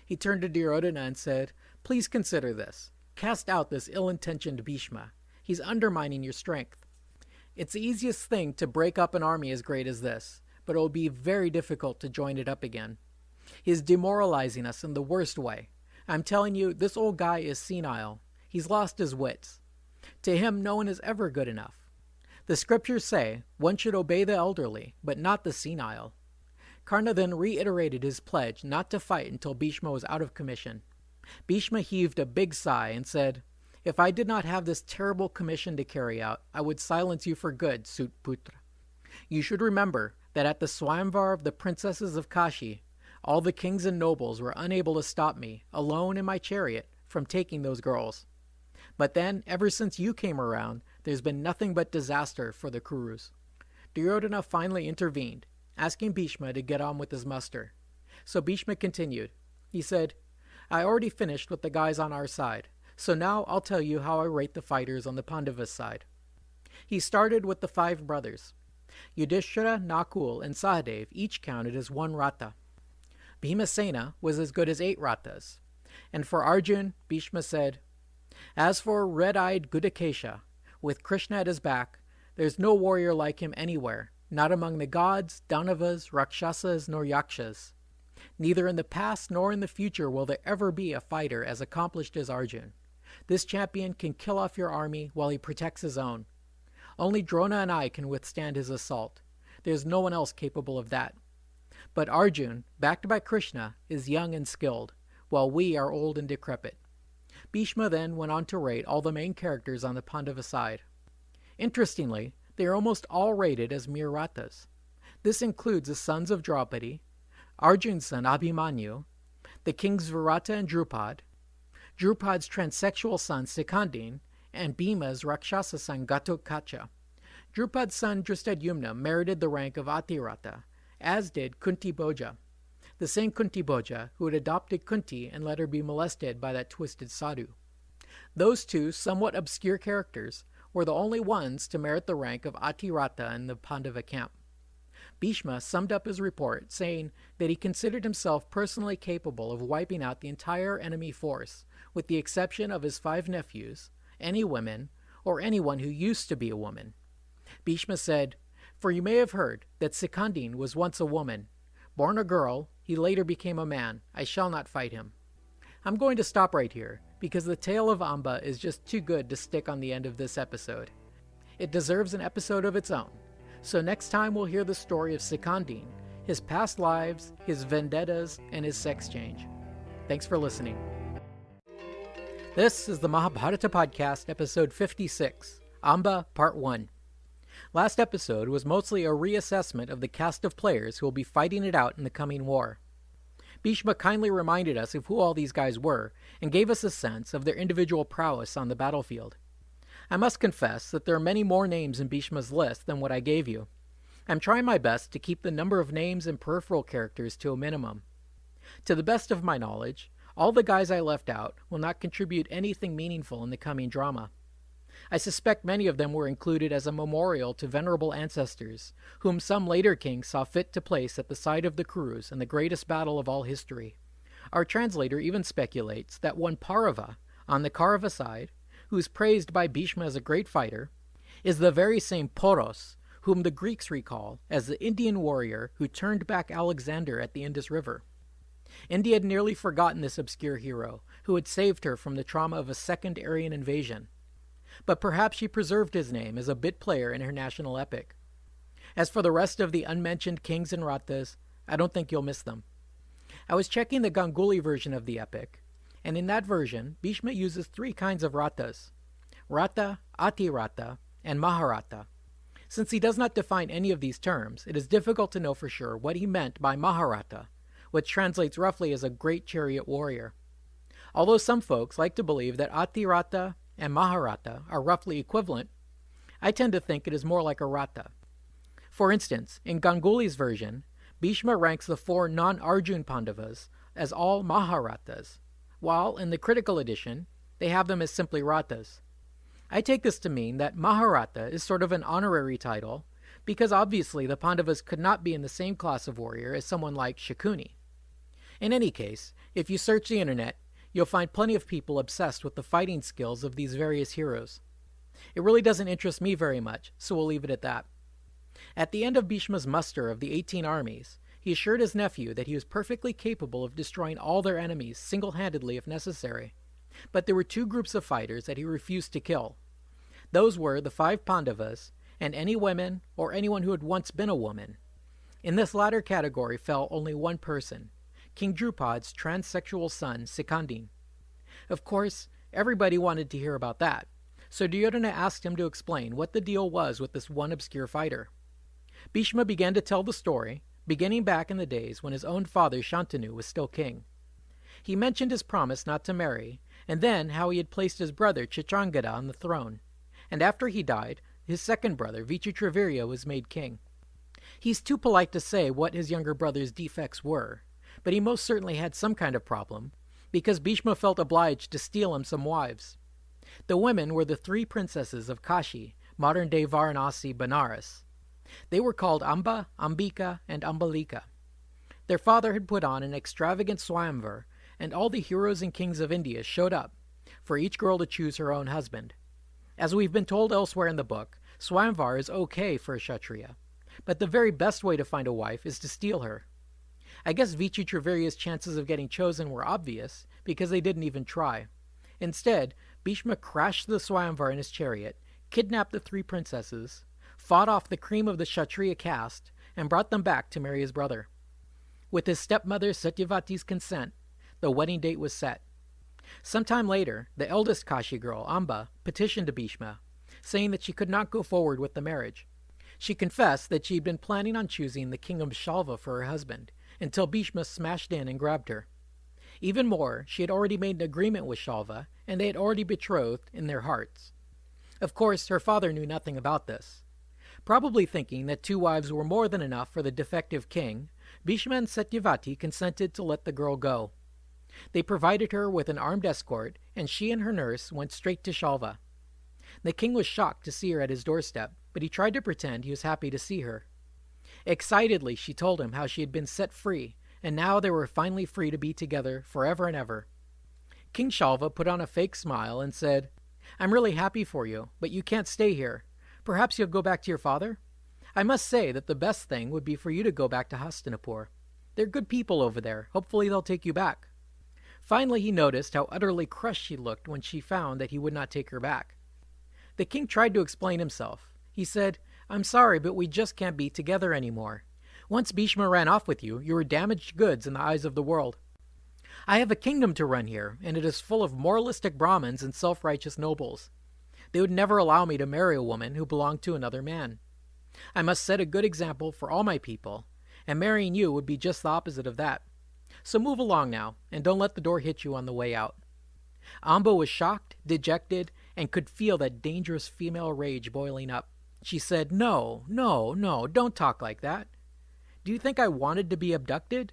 He turned to Duryodhana and said, "Please consider this. Cast out this ill-intentioned Bhishma. He's undermining your strength. It's the easiest thing to break up an army as great as this, but it will be very difficult to join it up again. He's demoralizing us in the worst way. I'm telling you, this old guy is senile. He's lost his wits. To him, no one is ever good enough. The scriptures say one should obey the elderly, but not the senile. Karna then reiterated his pledge not to fight until Bhishma was out of commission. Bhishma heaved a big sigh and said, "If I did not have this terrible commission to carry out, I would silence you for good, Sutputra. You should remember that at the Swayamvar of the princesses of Kashi, all the kings and nobles were unable to stop me, alone in my chariot, from taking those girls. But then, ever since you came around, there's been nothing but disaster for the Kurus." Duryodhana finally intervened, asking Bhishma to get on with his muster. So Bhishma continued. He said, "I already finished with the guys on our side, so now I'll tell you how I rate the fighters on the Pandavas' side." He started with the 5 brothers. Yudhishthira, Nakul, and Sahadev each counted as 1 Ratha. Bhimasena was as good as 8 Rathas. And for Arjun, Bhishma said, "As for red-eyed Gudakesha, with Krishna at his back, there's no warrior like him anywhere, not among the gods, Danavas, Rakshasas, nor Yakshas. Neither in the past nor in the future will there ever be a fighter as accomplished as Arjun. This champion can kill off your army while he protects his own. Only Drona and I can withstand his assault. There's no one else capable of that. But Arjun, backed by Krishna, is young and skilled, while we are old and decrepit." Bhishma then went on to rate all the main characters on the Pandava side. Interestingly, they are almost all rated as mere Rathas. This includes the sons of Draupadi, Arjun's son Abhimanyu, the kings Virata and Drupad, Drupad's transsexual son Sikandin, and Bhima's Rakshasa son Ghatotkacha. Drupad's son Drishtadyumna merited the rank of Atiratha, as did Kunti Bhoja, the same Kunti Bhoja who had adopted Kunti and let her be molested by that twisted sadhu. Those 2 somewhat obscure characters were the only ones to merit the rank of Atiratha in the Pandava camp. Bhishma summed up his report, saying that he considered himself personally capable of wiping out the entire enemy force, with the exception of his 5 nephews, any women, or anyone who used to be a woman. Bhishma said, "For you may have heard that Sikandin was once a woman. Born a girl, he later became a man. I shall not fight him." I'm going to stop right here, because the tale of Amba is just too good to stick on the end of this episode. It deserves an episode of its own. So next time we'll hear the story of Sikandin, his past lives, his vendettas, and his sex change. Thanks for listening. This is the Mahabharata Podcast, episode 56, Amba, Part 1. Last episode was mostly a reassessment of the cast of players who will be fighting it out in the coming war. Bhishma kindly reminded us of who all these guys were, and gave us a sense of their individual prowess on the battlefield. I must confess that there are many more names in Bhishma's list than what I gave you. I'm trying my best to keep the number of names and peripheral characters to a minimum. To the best of my knowledge, all the guys I left out will not contribute anything meaningful in the coming drama. I suspect many of them were included as a memorial to venerable ancestors, whom some later kings saw fit to place at the side of the Kurus in the greatest battle of all history. Our translator even speculates that one Parva, on the Kaurava side, who is praised by Bhishma as a great fighter, is the very same Poros, whom the Greeks recall as the Indian warrior who turned back Alexander at the Indus River. India had nearly forgotten this obscure hero, who had saved her from the trauma of a second Aryan invasion. But perhaps she preserved his name as a bit player in her national epic. As for the rest of the unmentioned kings and Rathas, I don't think you'll miss them. I was checking the Ganguly version of the epic, and in that version, Bhishma uses 3 kinds of Rathas: Ratha, Atiratha, and Mahabharata. Since he does not define any of these terms, it is difficult to know for sure what he meant by Mahabharata, which translates roughly as a great chariot warrior. Although some folks like to believe that Atiratha and Mahabharata are roughly equivalent, I tend to think it is more like a Ratha. For instance, in Ganguly's version, Bhishma ranks the 4 non-Arjun Pandavas as all Maharathas, while in the critical edition, they have them as simply Rathas. I take this to mean that Mahabharata is sort of an honorary title, because obviously the Pandavas could not be in the same class of warrior as someone like Shakuni. In any case, if you search the internet, you'll find plenty of people obsessed with the fighting skills of these various heroes. It really doesn't interest me very much, so we'll leave it at that. At the end of Bhishma's muster of the 18 armies, he assured his nephew that he was perfectly capable of destroying all their enemies single-handedly if necessary. But there were two groups of fighters that he refused to kill. Those were the 5 Pandavas and any women or anyone who had once been a woman. In this latter category fell only one person, King Drupad's transsexual son, Sikandin. Of course, everybody wanted to hear about that, so Duryodhana asked him to explain what the deal was with this one obscure fighter. Bhishma began to tell the story, beginning back in the days when his own father Shantanu was still king. He mentioned his promise not to marry, and then how he had placed his brother Chitrangada on the throne, and after he died, his second brother Vichitravirya was made king. He's too polite to say what his younger brother's defects were, but he most certainly had some kind of problem, because Bhishma felt obliged to steal him some wives. The women were the 3 princesses of Kashi, modern-day Varanasi, Benares. They were called Amba, Ambika, and Ambalika. Their father had put on an extravagant swayamvar, and all the heroes and kings of India showed up, for each girl to choose her own husband. As we've been told elsewhere in the book, swayamvar is okay for a Kshatriya, but the very best way to find a wife is to steal her. I guess Vichitravirya's chances of getting chosen were obvious, because they didn't even try. Instead, Bhishma crashed the swayamvar in his chariot, kidnapped the 3 princesses, fought off the cream of the Kshatriya caste, and brought them back to marry his brother. With his stepmother Satyavati's consent, the wedding date was set. Sometime later, the eldest Kashi girl, Amba, petitioned to Bhishma, saying that she could not go forward with the marriage. She confessed that she had been planning on choosing the king of Shalva for her husband, until Bhishma smashed in and grabbed her. Even more, she had already made an agreement with Shalva, and they had already betrothed in their hearts. Of course, her father knew nothing about this. Probably thinking that 2 wives were more than enough for the defective king, Bhishma and Satyavati consented to let the girl go. They provided her with an armed escort, and she and her nurse went straight to Shalva. The king was shocked to see her at his doorstep, but he tried to pretend he was happy to see her. Excitedly, she told him how she had been set free, and now they were finally free to be together forever and ever. King Shalva put on a fake smile and said, "I'm really happy for you, but you can't stay here. Perhaps you'll go back to your father? I must say that the best thing would be for you to go back to Hastinapur. They're good people over there. Hopefully they'll take you back." Finally, he noticed how utterly crushed she looked when she found that he would not take her back. The king tried to explain himself. He said, "I'm sorry, but we just can't be together anymore. Once Bhishma ran off with you, you were damaged goods in the eyes of the world. I have a kingdom to run here, and it is full of moralistic Brahmins and self-righteous nobles. They would never allow me to marry a woman who belonged to another man. I must set a good example for all my people, and marrying you would be just the opposite of that. So move along now, and don't let the door hit you on the way out." Amba was shocked, dejected, and could feel that dangerous female rage boiling up. She said, No, don't talk like that. Do you think I wanted to be abducted?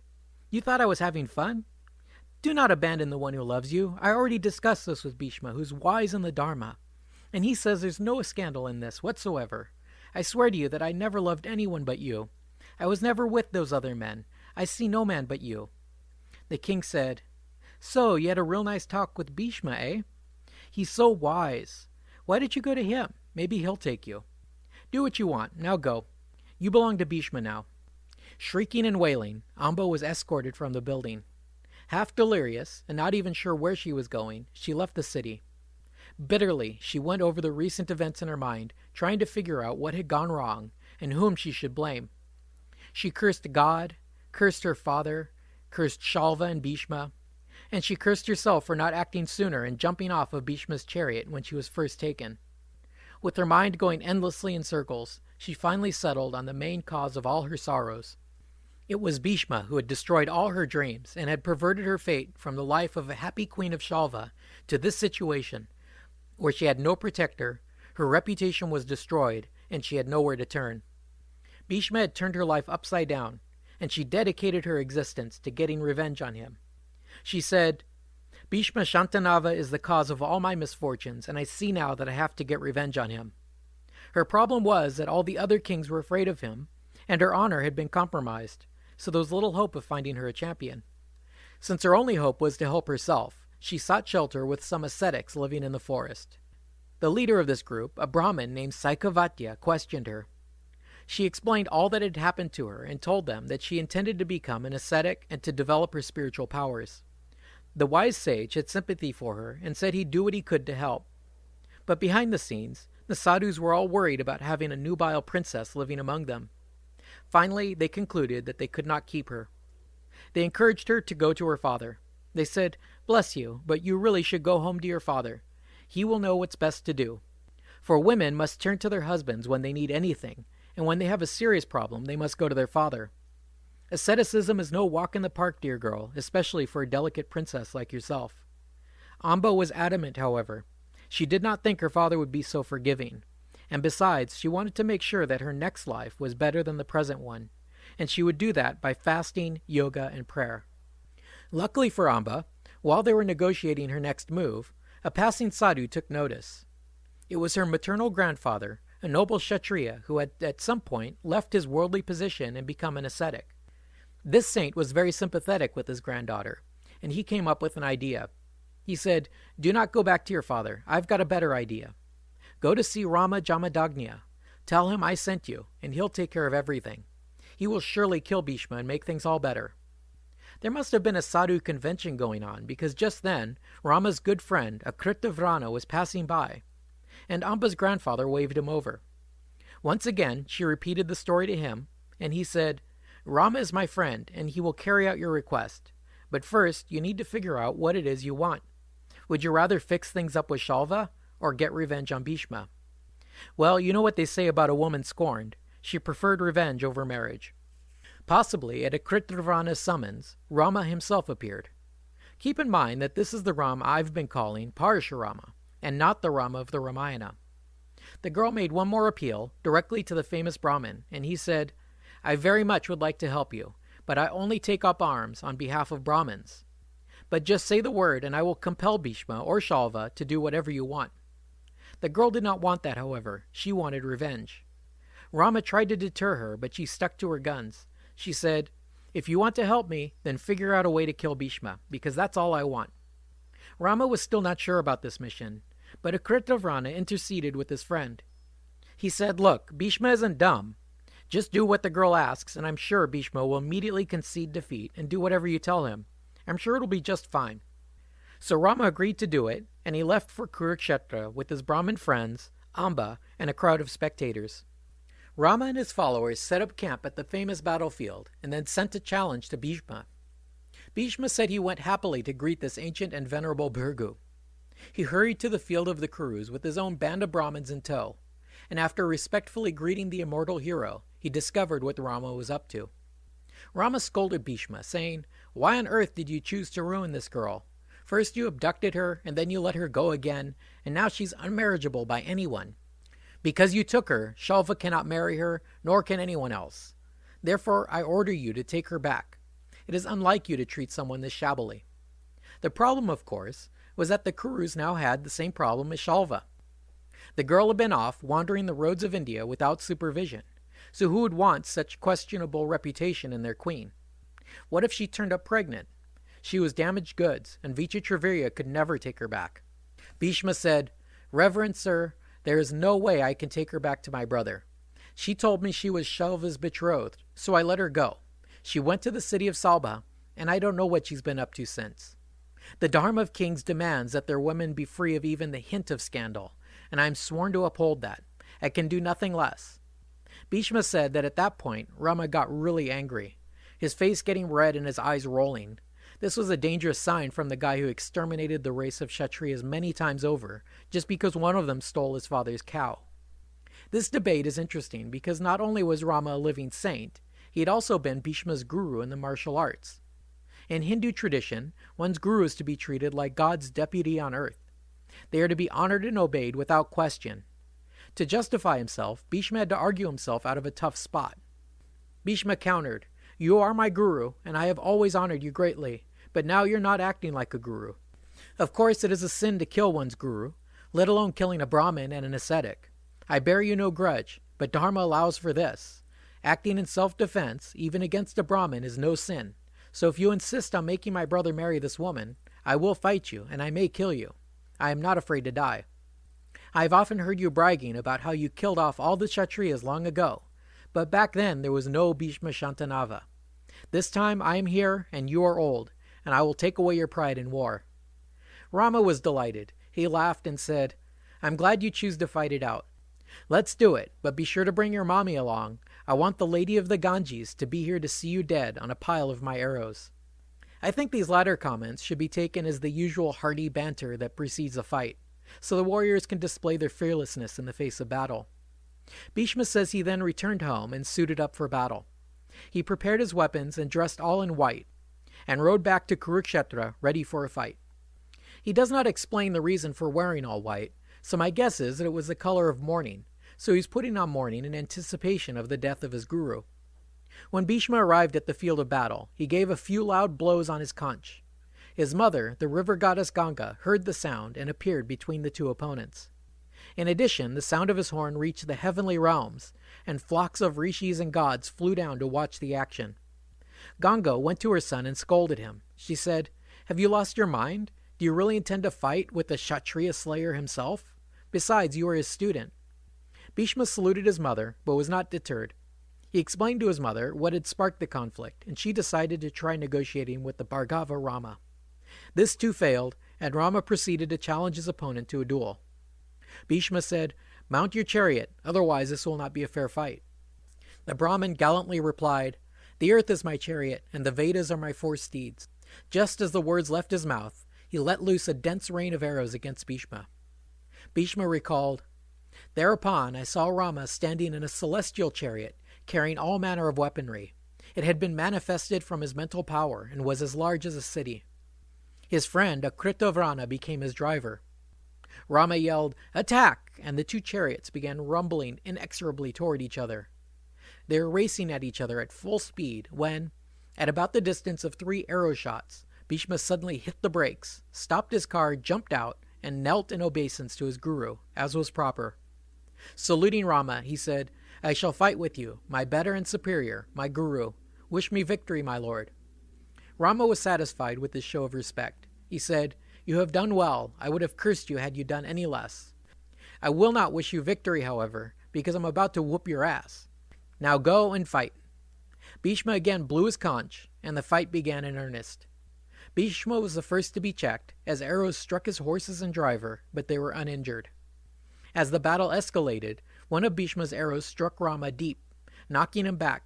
You thought I was having fun? Do not abandon the one who loves you. I already discussed this with Bhishma, who's wise in the Dharma, and he says there's no scandal in this whatsoever. I swear to you that I never loved anyone but you. I was never with those other men. I see no man but you." The king said, "So, you had a real nice talk with Bhishma, eh? He's so wise. Why did you go to him? Maybe he'll take you. Do what you want. Now go. You belong to Bhishma now." Shrieking and wailing, Amba was escorted from the building. Half delirious, and not even sure where she was going, she left the city. Bitterly, she went over the recent events in her mind, trying to figure out what had gone wrong and whom she should blame. She cursed God, cursed her father, cursed Shalva and Bhishma, and she cursed herself for not acting sooner and jumping off of Bhishma's chariot when she was first taken. With her mind going endlessly in circles, she finally settled on the main cause of all her sorrows. It was Bhishma who had destroyed all her dreams and had perverted her fate from the life of a happy queen of Shalva to this situation, where she had no protector, her reputation was destroyed, and she had nowhere to turn. Bhishma had turned her life upside down, and she dedicated her existence to getting revenge on him. She said, "Bhishma Shantanava is the cause of all my misfortunes, and I see now that I have to get revenge on him." Her problem was that all the other kings were afraid of him, and her honor had been compromised, so there was little hope of finding her a champion. Since her only hope was to help herself, she sought shelter with some ascetics living in the forest. The leader of this group, a Brahmin named Saikavatya, questioned her. She explained all that had happened to her and told them that she intended to become an ascetic and to develop her spiritual powers. The wise sage had sympathy for her and said he'd do what he could to help. But behind the scenes, the sadhus were all worried about having a nubile princess living among them. Finally, they concluded that they could not keep her. They encouraged her to go to her father. They said, "Bless you, but you really should go home to your father. He will know what's best to do. For women must turn to their husbands when they need anything, and when they have a serious problem, they must go to their father. Asceticism is no walk in the park, dear girl, especially for a delicate princess like yourself." Amba was adamant, however. She did not think her father would be so forgiving. And besides, she wanted to make sure that her next life was better than the present one, and she would do that by fasting, yoga, and prayer. Luckily for Amba, while they were negotiating her next move, a passing sadhu took notice. It was her maternal grandfather, a noble Kshatriya who had at some point left his worldly position and become an ascetic. This saint was very sympathetic with his granddaughter, and he came up with an idea. He said, "Do not go back to your father. I've got a better idea. Go to see Rama Jamadagnya. Tell him I sent you, and he'll take care of everything. He will surely kill Bhishma and make things all better." There must have been a sadhu convention going on, because just then, Rama's good friend, Akritavrana, was passing by, and Amba's grandfather waved him over. Once again, she repeated the story to him, and he said, "Rama is my friend, and he will carry out your request. But first, you need to figure out what it is you want. Would you rather fix things up with Shalva, or get revenge on Bhishma?" Well, you know what they say about a woman scorned. She preferred revenge over marriage. Possibly, at Akritavrana's summons, Rama himself appeared. Keep in mind that this is the Rama I've been calling Parashurama, and not the Rama of the Ramayana. The girl made one more appeal, directly to the famous Brahmin, and he said, "I very much would like to help you, but I only take up arms on behalf of Brahmins. But just say the word, and I will compel Bhishma or Shalva to do whatever you want." The girl did not want that, however. She wanted revenge. Rama tried to deter her, but she stuck to her guns. She said, "If you want to help me, then figure out a way to kill Bhishma, because that's all I want." Rama was still not sure about this mission, but Akritavrana interceded with his friend. He said, "Look, Bhishma isn't dumb. Just do what the girl asks, and I'm sure Bhishma will immediately concede defeat and do whatever you tell him. I'm sure it'll be just fine." So Rama agreed to do it, and he left for Kurukshetra with his Brahmin friends, Amba, and a crowd of spectators. Rama and his followers set up camp at the famous battlefield, and then sent a challenge to Bhishma. Bhishma said he went happily to greet this ancient and venerable Bhrigu. He hurried to the field of the Kurus with his own band of Brahmins in tow, and after respectfully greeting the immortal hero, he discovered what Rama was up to. Rama scolded Bhishma, saying, "Why on earth did you choose to ruin this girl? First you abducted her, and then you let her go again, and now she's unmarriageable by anyone. Because you took her, Shalva cannot marry her, nor can anyone else. Therefore I order you to take her back. It is unlike you to treat someone this shabbily." The problem, of course, was that the Kurus now had the same problem as Shalva. The girl had been off, wandering the roads of India without supervision, so who would want such questionable reputation in their queen? What if she turned up pregnant? She was damaged goods, and Vichitravirya could never take her back. Bhishma said, "Reverend sir, there is no way I can take her back to my brother. She told me she was Shalva's betrothed, so I let her go. She went to the city of Salba, and I don't know what she's been up to since. The Dharma of kings demands that their women be free of even the hint of scandal, and I am sworn to uphold that. I can do nothing less." Bhishma said that at that point, Rama got really angry, his face getting red and his eyes rolling. This was a dangerous sign from the guy who exterminated the race of Kshatriyas many times over, just because one of them stole his father's cow. This debate is interesting because not only was Rama a living saint, he had also been Bhishma's guru in the martial arts. In Hindu tradition, one's guru is to be treated like God's deputy on earth. They are to be honored and obeyed without question. To justify himself, Bhishma had to argue himself out of a tough spot. Bhishma countered, "You are my guru, and I have always honored you greatly, but now you're not acting like a guru. Of course it is a sin to kill one's guru, let alone killing a Brahmin and an ascetic. I bear you no grudge, but Dharma allows for this. Acting in self-defense, even against a Brahmin, is no sin. So if you insist on making my brother marry this woman, I will fight you, and I may kill you. I am not afraid to die. I have often heard you bragging about how you killed off all the Kshatriyas long ago, but back then there was no Bhishma Shantanava. This time I am here, and you are old, and I will take away your pride in war." Rama was delighted. He laughed and said, "I'm glad you choose to fight it out. Let's do it, but be sure to bring your mommy along. I want the Lady of the Ganges to be here to see you dead on a pile of my arrows." I think these latter comments should be taken as the usual hearty banter that precedes a fight, so the warriors can display their fearlessness in the face of battle. Bhishma says he then returned home and suited up for battle. He prepared his weapons and dressed all in white, and rode back to Kurukshetra ready for a fight. He does not explain the reason for wearing all white, so my guess is that it was the color of mourning, so he's putting on mourning in anticipation of the death of his guru. When Bhishma arrived at the field of battle, he gave a few loud blows on his conch. His mother, the river goddess Ganga, heard the sound and appeared between the two opponents. In addition, the sound of his horn reached the heavenly realms, and flocks of rishis and gods flew down to watch the action. Ganga went to her son and scolded him. She said, "Have you lost your mind? Do you really intend to fight with the Kshatriya slayer himself? Besides, you are his student." Bhishma saluted his mother, but was not deterred. He explained to his mother what had sparked the conflict, and she decided to try negotiating with the Bhargava Rama. This too failed, and Rama proceeded to challenge his opponent to a duel. Bhishma said, "Mount your chariot, otherwise this will not be a fair fight." The Brahmin gallantly replied, "The earth is my chariot, and the Vedas are my 4 steeds." Just as the words left his mouth, he let loose a dense rain of arrows against Bhishma. Bhishma recalled, "Thereupon I saw Rama standing in a celestial chariot, carrying all manner of weaponry. It had been manifested from his mental power, and was as large as a city. His friend, Akritavrana, became his driver. Rama yelled, 'Attack!' and the 2 chariots began rumbling inexorably toward each other. They were racing at each other at full speed when, at about the distance of 3 arrow shots, Bhishma suddenly hit the brakes, stopped his car, jumped out, and knelt in obeisance to his guru, as was proper. Saluting Rama, he said, 'I shall fight with you, my better and superior, my guru. Wish me victory, my lord.' Rama was satisfied with this show of respect. He said, 'You have done well. I would have cursed you had you done any less. I will not wish you victory, however, because I'm about to whoop your ass. Now go and fight.' Bhishma again blew his conch, and the fight began in earnest. Bhishma was the first to be checked, as arrows struck his horses and driver, but they were uninjured. As the battle escalated, one of Bhishma's arrows struck Rama deep, knocking him back.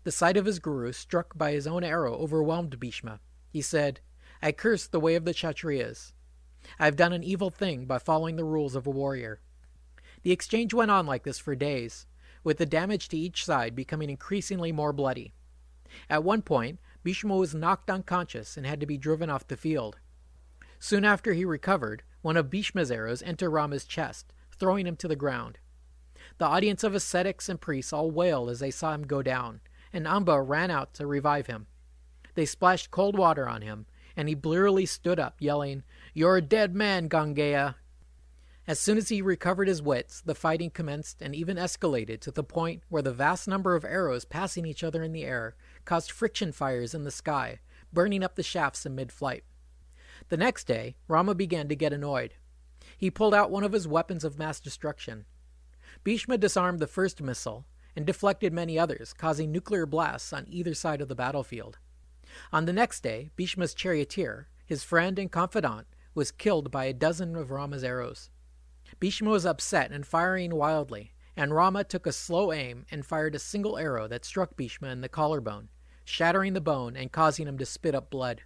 The sight of his guru struck by his own arrow overwhelmed Bhishma. He said, 'I curse the way of the Kshatriyas. I have done an evil thing by following the rules of a warrior.' The exchange went on like this for days, with the damage to each side becoming increasingly more bloody. At one point, Bhishma was knocked unconscious and had to be driven off the field. Soon after he recovered, one of Bhishma's arrows entered Rama's chest, throwing him to the ground. The audience of ascetics and priests all wailed as they saw him go down, and Amba ran out to revive him. They splashed cold water on him, and he blearily stood up, yelling, 'You're a dead man, Gangeya!' As soon as he recovered his wits, the fighting commenced and even escalated to the point where the vast number of arrows passing each other in the air caused friction fires in the sky, burning up the shafts in mid-flight. The next day, Rama began to get annoyed. He pulled out one of his weapons of mass destruction. Bhishma disarmed the first missile and deflected many others, causing nuclear blasts on either side of the battlefield. On the next day, Bhishma's charioteer, his friend and confidant, was killed by a dozen of Rama's arrows. Bhishma was upset and firing wildly, and Rama took a slow aim and fired a single arrow that struck Bhishma in the collarbone, shattering the bone and causing him to spit up blood.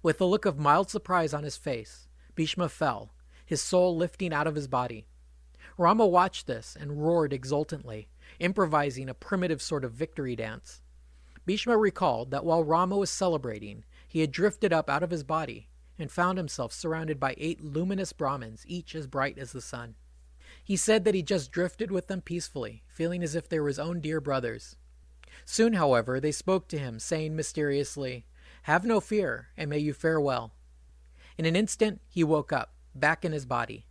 With a look of mild surprise on his face, Bhishma fell, his soul lifting out of his body. Rama watched this and roared exultantly, improvising a primitive sort of victory dance. Bhishma recalled that while Rama was celebrating, he had drifted up out of his body and found himself surrounded by 8 luminous Brahmins, each as bright as the sun. He said that he just drifted with them peacefully, feeling as if they were his own dear brothers. Soon, however, they spoke to him, saying mysteriously, "Have no fear, and may you fare well." In an instant, he woke up, back in his body.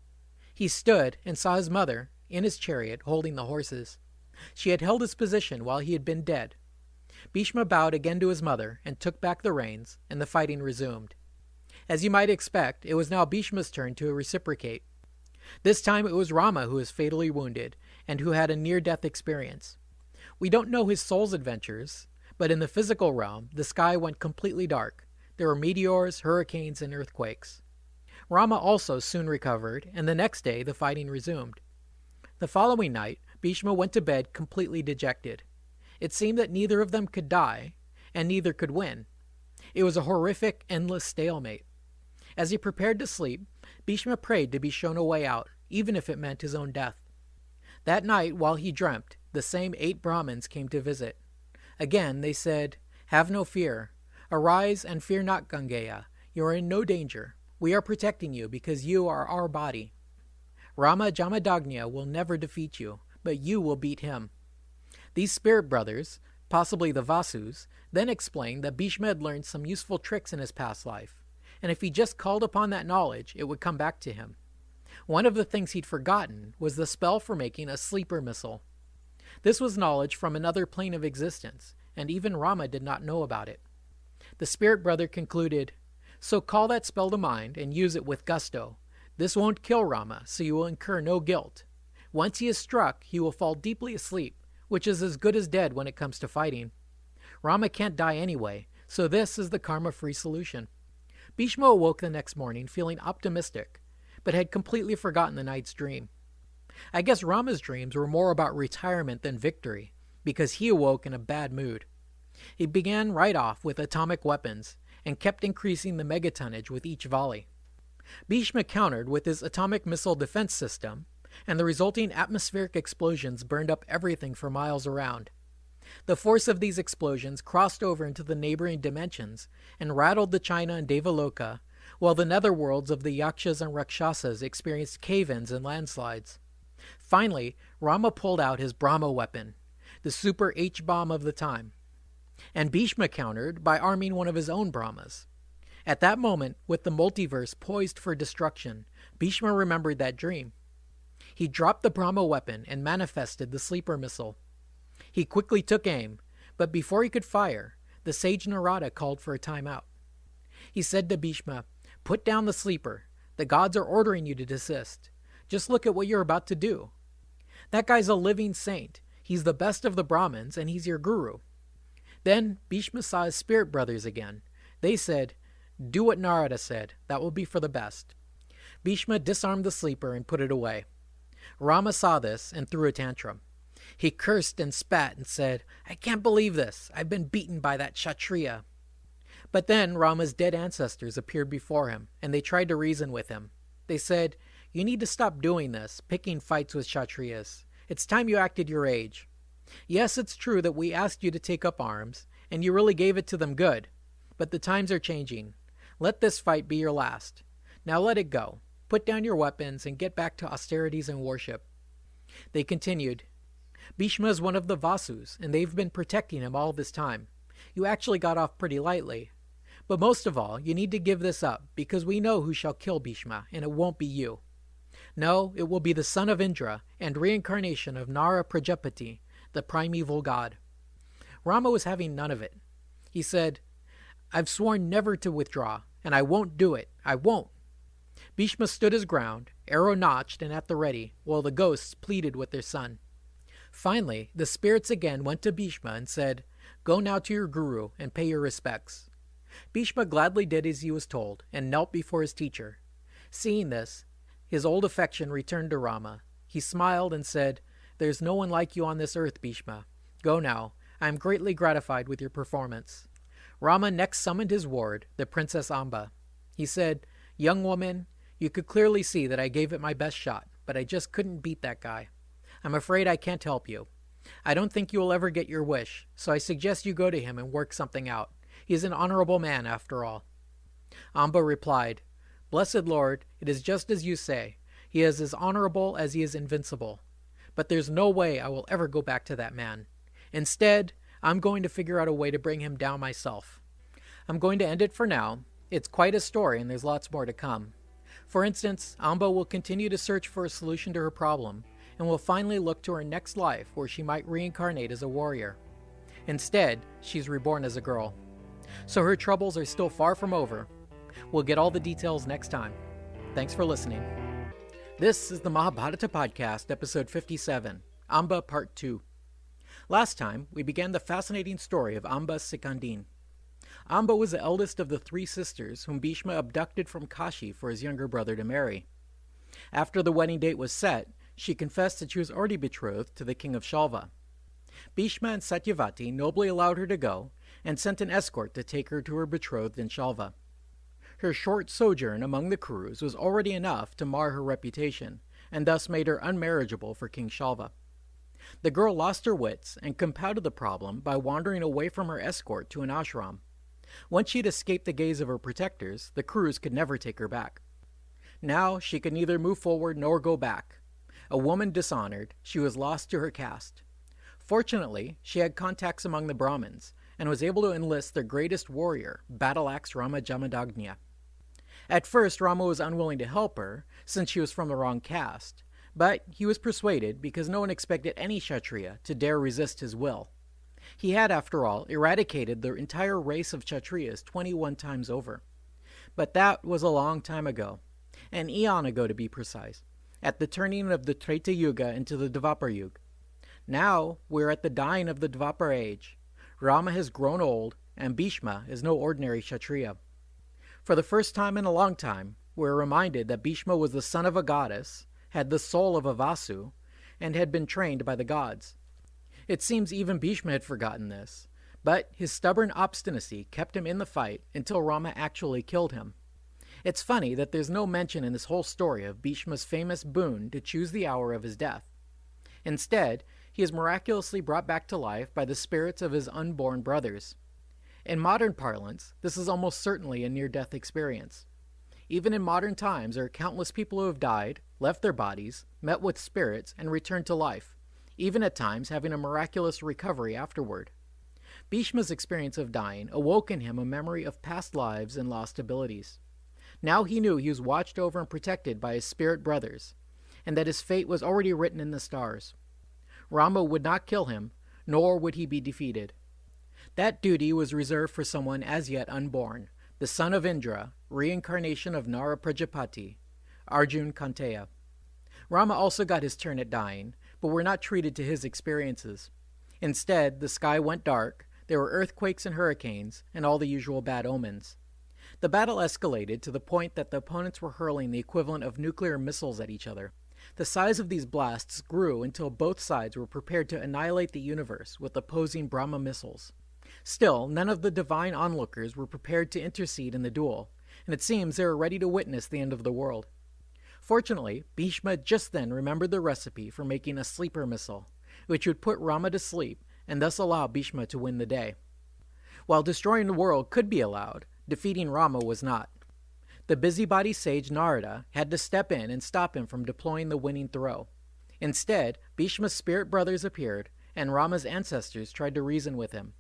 He stood and saw his mother, in his chariot, holding the horses. She had held his position while he had been dead. Bhishma bowed again to his mother and took back the reins, and the fighting resumed. As you might expect, it was now Bhishma's turn to reciprocate. This time it was Rama who was fatally wounded, and who had a near-death experience. We don't know his soul's adventures, but in the physical realm, the sky went completely dark. There were meteors, hurricanes, and earthquakes. Rama also soon recovered, and the next day the fighting resumed. The following night, Bhishma went to bed completely dejected. It seemed that neither of them could die, and neither could win. It was a horrific, endless stalemate. As he prepared to sleep, Bhishma prayed to be shown a way out, even if it meant his own death. That night, while he dreamt, the same 8 Brahmins came to visit. Again they said, "Have no fear. Arise and fear not, Gangeya. You are in no danger. We are protecting you because you are our body. Rama Jamadagnya will never defeat you, but you will beat him." These spirit brothers, possibly the Vasus, then explained that Bhishma had learned some useful tricks in his past life, and if he just called upon that knowledge, it would come back to him. One of the things he'd forgotten was the spell for making a sleeper missile. This was knowledge from another plane of existence, and even Rama did not know about it. The spirit brother concluded, "So call that spell to mind and use it with gusto. This won't kill Rama, so you will incur no guilt. Once he is struck, he will fall deeply asleep, which is as good as dead when it comes to fighting. Rama can't die anyway, so this is the karma-free solution." Bhishma awoke the next morning feeling optimistic, but had completely forgotten the night's dream. I guess Rama's dreams were more about retirement than victory, because he awoke in a bad mood. He began right off with atomic weapons, and kept increasing the megatonnage with each volley. Bhishma countered with his atomic missile defense system, and the resulting atmospheric explosions burned up everything for miles around. The force of these explosions crossed over into the neighboring dimensions and rattled the China and Devaloka, while the netherworlds of the Yakshas and Rakshasas experienced cave-ins and landslides. Finally, Rama pulled out his Brahma weapon, the super H-bomb of the time, and Bhishma countered by arming one of his own Brahmas. At that moment, with the multiverse poised for destruction, Bhishma remembered that dream. He dropped the Brahma weapon and manifested the sleeper missile. He quickly took aim, but before he could fire, the sage Narada called for a timeout. He said to Bhishma, "Put down the sleeper. The gods are ordering you to desist. Just look at what you're about to do. That guy's a living saint. He's the best of the Brahmins, and he's your guru." Then Bhishma saw his spirit brothers again. They said, "Do what Narada said. That will be for the best." Bhishma disarmed the sleeper and put it away. Rama saw this and threw a tantrum. He cursed and spat and said, "I can't believe this. I've been beaten by that Kshatriya." But then Rama's dead ancestors appeared before him, and they tried to reason with him. They said, "You need to stop doing this, picking fights with Kshatriyas. It's time you acted your age. Yes, it's true that we asked you to take up arms, and you really gave it to them good. But the times are changing. Let this fight be your last. Now let it go. Put down your weapons and get back to austerities and worship." They continued, "Bhishma is one of the Vasus, and they've been protecting him all this time. You actually got off pretty lightly. But most of all, you need to give this up, because we know who shall kill Bhishma, and it won't be you. No, it will be the son of Indra and reincarnation of Nara Prajapati, the primeval god." Rama was having none of it. He said, "I've sworn never to withdraw, and I won't do it. I won't." Bhishma stood his ground, arrow notched and at the ready, while the ghosts pleaded with their son. Finally, the spirits again went to Bhishma and said, "Go now to your guru and pay your respects." Bhishma gladly did as he was told and knelt before his teacher. Seeing this, his old affection returned to Rama. He smiled and said, "There's no one like you on this earth, Bhishma. Go now. I am greatly gratified with your performance." Rama next summoned his ward, the Princess Amba. He said, "Young woman, you could clearly see that I gave it my best shot, but I just couldn't beat that guy. I'm afraid I can't help you. I don't think you will ever get your wish, so I suggest you go to him and work something out. He is an honorable man after all." Amba replied, "Blessed Lord, it is just as you say. He is as honorable as he is invincible. But there's no way I will ever go back to that man. Instead, I'm going to figure out a way to bring him down myself." I'm going to end it for now. It's quite a story and there's lots more to come. For instance, Amba will continue to search for a solution to her problem, and will finally look to her next life where she might reincarnate as a warrior. Instead, she's reborn as a girl. So her troubles are still far from over. We'll get all the details next time. Thanks for listening. This is the Mahabharata Podcast, Episode 57, Amba Part 2. Last time, we began the fascinating story of Amba Sikandin. Amba was the eldest of the three sisters whom Bhishma abducted from Kashi for his younger brother to marry. After the wedding date was set, she confessed that she was already betrothed to the king of Shalva. Bhishma and Satyavati nobly allowed her to go and sent an escort to take her to her betrothed in Shalva. Her short sojourn among the Kurus was already enough to mar her reputation, and thus made her unmarriageable for King Shalva. The girl lost her wits and compounded the problem by wandering away from her escort to an ashram. Once she had escaped the gaze of her protectors, the Kurus could never take her back. Now she could neither move forward nor go back. A woman dishonored, she was lost to her caste. Fortunately, she had contacts among the Brahmins, and was able to enlist their greatest warrior, battle-axe Rama Jamadagnya. At first, Rama was unwilling to help her, since she was from the wrong caste, but he was persuaded because no one expected any Kshatriya to dare resist his will. He had, after all, eradicated the entire race of Kshatriyas 21 times over. But that was a long time ago, an eon ago to be precise, at the turning of the Treta Yuga into the Dvapar Yuga. Now we're at the dying of the Dvapar age. Rama has grown old, and Bhishma is no ordinary Kshatriya. For the first time in a long time, we're reminded that Bhishma was the son of a goddess, had the soul of a Vasu, and had been trained by the gods. It seems even Bhishma had forgotten this, but his stubborn obstinacy kept him in the fight until Rama actually killed him. It's funny that there's no mention in this whole story of Bhishma's famous boon to choose the hour of his death. Instead, he is miraculously brought back to life by the spirits of his unborn brothers. In modern parlance, this is almost certainly a near-death experience. Even in modern times, there are countless people who have died, left their bodies, met with spirits, and returned to life, even at times having a miraculous recovery afterward. Bhishma's experience of dying awoke in him a memory of past lives and lost abilities. Now he knew he was watched over and protected by his spirit brothers, and that his fate was already written in the stars. Rama would not kill him, nor would he be defeated. That duty was reserved for someone as yet unborn, the son of Indra, reincarnation of Nara Prajapati, Arjun Kanteya. Rama also got his turn at dying, but were not treated to his experiences. Instead, the sky went dark, there were earthquakes and hurricanes, and all the usual bad omens. The battle escalated to the point that the opponents were hurling the equivalent of nuclear missiles at each other. The size of these blasts grew until both sides were prepared to annihilate the universe with opposing Brahma missiles. Still, none of the divine onlookers were prepared to intercede in the duel, and it seems they were ready to witness the end of the world. Fortunately, Bhishma just then remembered the recipe for making a sleeper missile, which would put Rama to sleep and thus allow Bhishma to win the day. While destroying the world could be allowed, defeating Rama was not. The busybody sage Narada had to step in and stop him from deploying the winning throw. Instead, Bhishma's spirit brothers appeared, and Rama's ancestors tried to reason with him.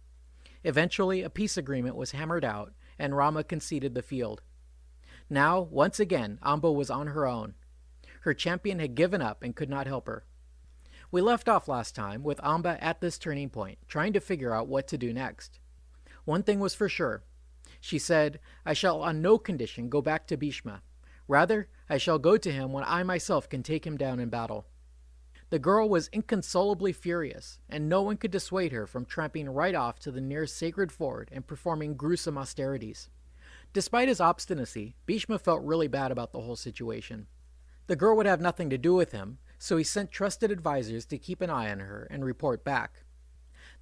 Eventually, a peace agreement was hammered out, and Rama conceded the field. Now, once again, Amba was on her own. Her champion had given up and could not help her. We left off last time with Amba at this turning point, trying to figure out what to do next. One thing was for sure. She said, "I shall on no condition go back to Bhishma. Rather, I shall go to him when I myself can take him down in battle." The girl was inconsolably furious, and no one could dissuade her from tramping right off to the nearest sacred ford and performing gruesome austerities. Despite his obstinacy, Bhishma felt really bad about the whole situation. The girl would have nothing to do with him, so he sent trusted advisors to keep an eye on her and report back.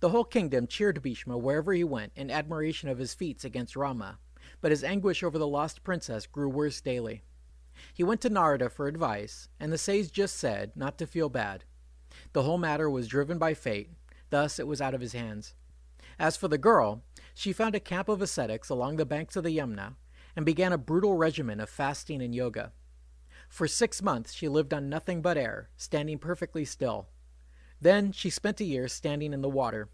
The whole kingdom cheered Bhishma wherever he went in admiration of his feats against Rama, but his anguish over the lost princess grew worse daily. He went to Narada for advice, and the sage just said not to feel bad. The whole matter was driven by fate, thus it was out of his hands. As for the girl, she found a camp of ascetics along the banks of the Yamuna and began a brutal regimen of fasting and yoga. For 6 months she lived on nothing but air, standing perfectly still. Then she spent a year standing in the water.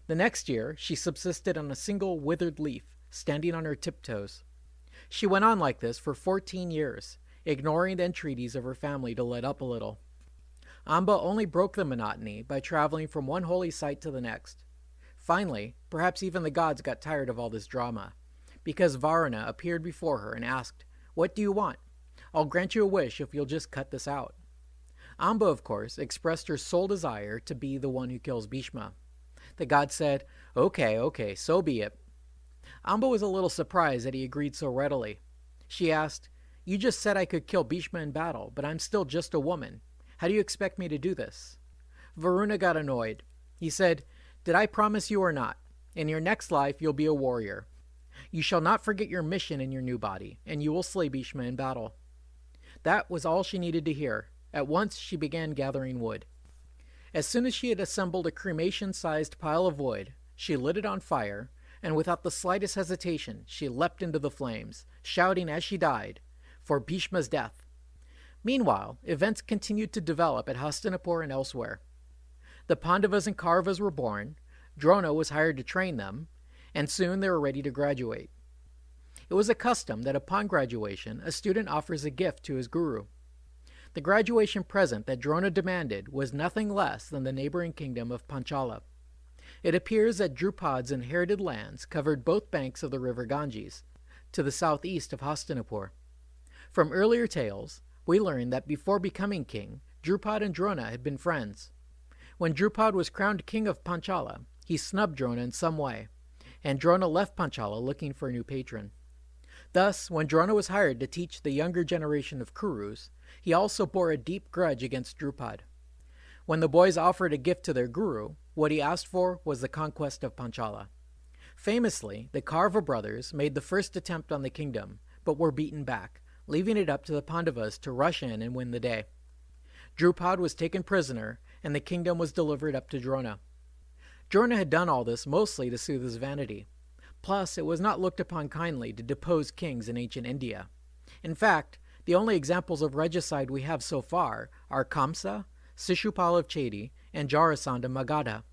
The next year she subsisted on a single withered leaf, standing on her tiptoes. She went on like this for 14 years, ignoring the entreaties of her family to let up a little. Amba only broke the monotony by traveling from one holy site to the next. Finally, perhaps even the gods got tired of all this drama, because Varuna appeared before her and asked, "What do you want? I'll grant you a wish if you'll just cut this out." Amba, of course, expressed her sole desire to be the one who kills Bhishma. The god said, Okay, so be it." Amba was a little surprised that he agreed so readily. She asked, "You just said I could kill Bhishma in battle, but I'm still just a woman. How do you expect me to do this?" Varuna got annoyed. He said, "Did I promise you or not? In your next life you'll be a warrior. You shall not forget your mission in your new body, and you will slay Bhishma in battle." That was all she needed to hear. At once she began gathering wood. As soon as she had assembled a cremation-sized pile of wood, she lit it on fire, and without the slightest hesitation she leapt into the flames, shouting as she died, "For Bhishma's death!" Meanwhile, events continued to develop at Hastinapur and elsewhere. The Pandavas and Kauravas were born, Drona was hired to train them, and soon they were ready to graduate. It was a custom that upon graduation a student offers a gift to his guru. The graduation present that Drona demanded was nothing less than the neighboring kingdom of Panchala. It appears that Drupad's inherited lands covered both banks of the river Ganges, to the southeast of Hastinapur. From earlier tales, we learn that before becoming king, Drupad and Drona had been friends. When Drupad was crowned king of Panchala, he snubbed Drona in some way, and Drona left Panchala looking for a new patron. Thus, when Drona was hired to teach the younger generation of Kurus, he also bore a deep grudge against Drupad. When the boys offered a gift to their guru, what he asked for was the conquest of Panchala. Famously, the Kaurava brothers made the first attempt on the kingdom, but were beaten back, leaving it up to the Pandavas to rush in and win the day. Drupad was taken prisoner, and the kingdom was delivered up to Drona. Drona had done all this mostly to soothe his vanity. Plus, it was not looked upon kindly to depose kings in ancient India. In fact, the only examples of regicide we have so far are Kamsa, Shishupal of Chedi, and Jarasandha of Magadha.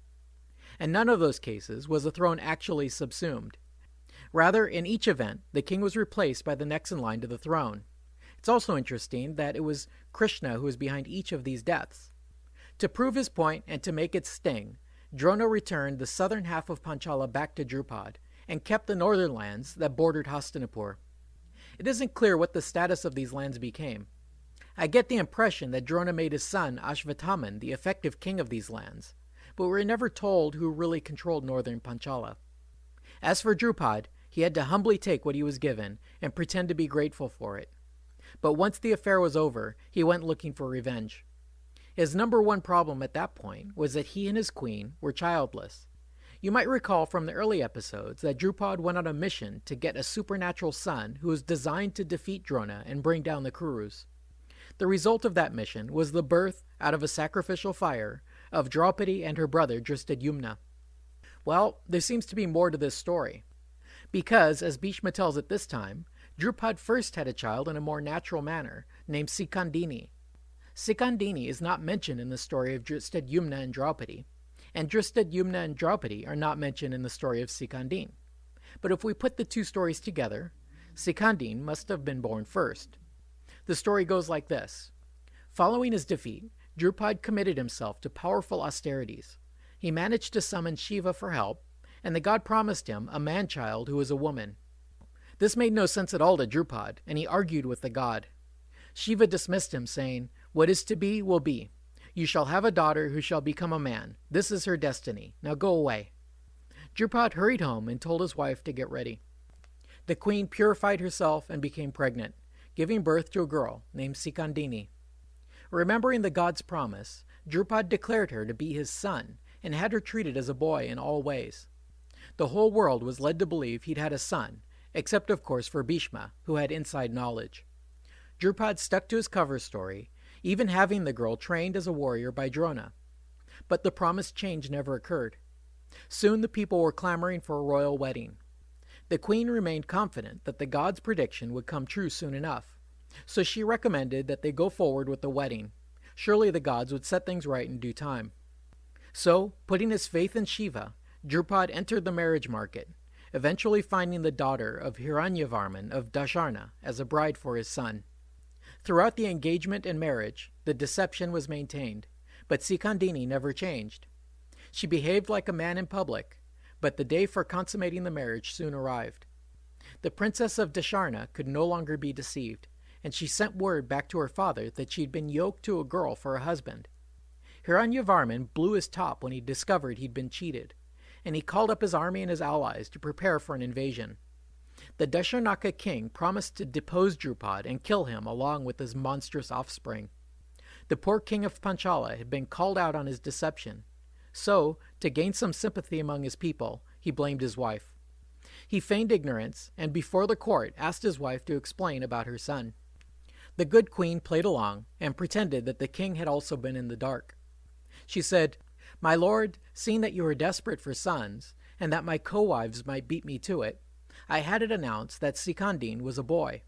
In none of those cases was the throne actually subsumed. Rather, in each event, the king was replaced by the next in line to the throne. It's also interesting that it was Krishna who was behind each of these deaths. To prove his point and to make it sting, Drona returned the southern half of Panchala back to Drupad, and kept the northern lands that bordered Hastinapur. It isn't clear what the status of these lands became. I get the impression that Drona made his son Ashvathaman the effective king of these lands, but we're never told who really controlled northern Panchala. As for Drupad, he had to humbly take what he was given and pretend to be grateful for it. But once the affair was over, he went looking for revenge. His number one problem at that point was that he and his queen were childless. You might recall from the early episodes that Drupad went on a mission to get a supernatural son who was designed to defeat Drona and bring down the Kurus. The result of that mission was the birth, out of a sacrificial fire, of Draupadi and her brother Drishtadyumna. Well, there seems to be more to this story. Because, as Bhishma tells it this time, Drupad first had a child in a more natural manner, named Sikandini. Sikandini is not mentioned in the story of Drishtadyumna and Draupadi, and Drishtadyumna and Draupadi are not mentioned in the story of Sikandin. But if we put the two stories together, Sikandin must have been born first. The story goes like this. Following his defeat, Drupad committed himself to powerful austerities. He managed to summon Shiva for help, and the god promised him a man-child who was a woman. This made no sense at all to Drupad, and he argued with the god. Shiva dismissed him, saying, "What is to be, will be. You shall have a daughter who shall become a man. This is her destiny. Now go away." Drupad hurried home and told his wife to get ready. The queen purified herself and became pregnant, giving birth to a girl named Sikandini. Remembering the god's promise, Drupad declared her to be his son and had her treated as a boy in all ways. The whole world was led to believe he'd had a son, except of course for Bhishma, who had inside knowledge. Drupad stuck to his cover story, even having the girl trained as a warrior by Drona. But the promised change never occurred. Soon the people were clamoring for a royal wedding. The queen remained confident that the god's prediction would come true soon enough, so she recommended that they go forward with the wedding. Surely the gods would set things right in due time. So, putting his faith in Shiva, Drupad entered the marriage market, eventually finding the daughter of Hiranyavarman of Dasharna as a bride for his son. Throughout the engagement and marriage, the deception was maintained, but Sikandini never changed. She behaved like a man in public, but the day for consummating the marriage soon arrived. The princess of Dasharna could no longer be deceived, and she sent word back to her father that she'd been yoked to a girl for a husband. Hiranyavarman blew his top when he discovered he'd been cheated, and he called up his army and his allies to prepare for an invasion. The Dasharnaka king promised to depose Drupad and kill him along with his monstrous offspring. The poor king of Panchala had been called out on his deception, so, to gain some sympathy among his people, he blamed his wife. He feigned ignorance, and before the court asked his wife to explain about her son. The good queen played along, and pretended that the king had also been in the dark. She said, "My lord, seeing that you are desperate for sons, and that my co-wives might beat me to it, I had it announced that Sikandin was a boy.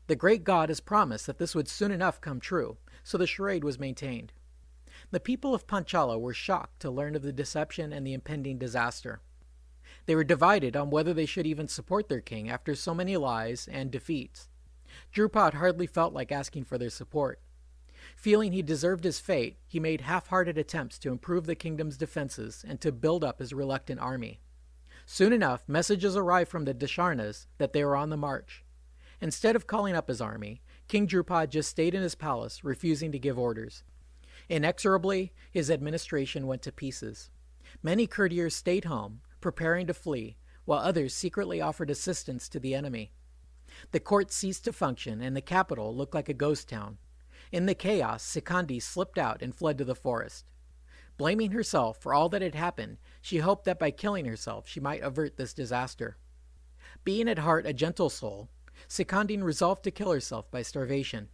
The great god has promised that this would soon enough come true, so the charade was maintained." The people of Panchala were shocked to learn of the deception and the impending disaster. They were divided on whether they should even support their king after so many lies and defeats. Drupad hardly felt like asking for their support. Feeling he deserved his fate, he made half-hearted attempts to improve the kingdom's defenses and to build up his reluctant army. Soon enough, messages arrived from the Dasharnas that they were on the march. Instead of calling up his army, King Drupad just stayed in his palace, refusing to give orders. Inexorably, his administration went to pieces. Many courtiers stayed home, preparing to flee, while others secretly offered assistance to the enemy. The court ceased to function, and the capital looked like a ghost town. In the chaos, Sikandi slipped out and fled to the forest. Blaming herself for all that had happened, she hoped that by killing herself she might avert this disaster. Being at heart a gentle soul, Sikandin resolved to kill herself by starvation.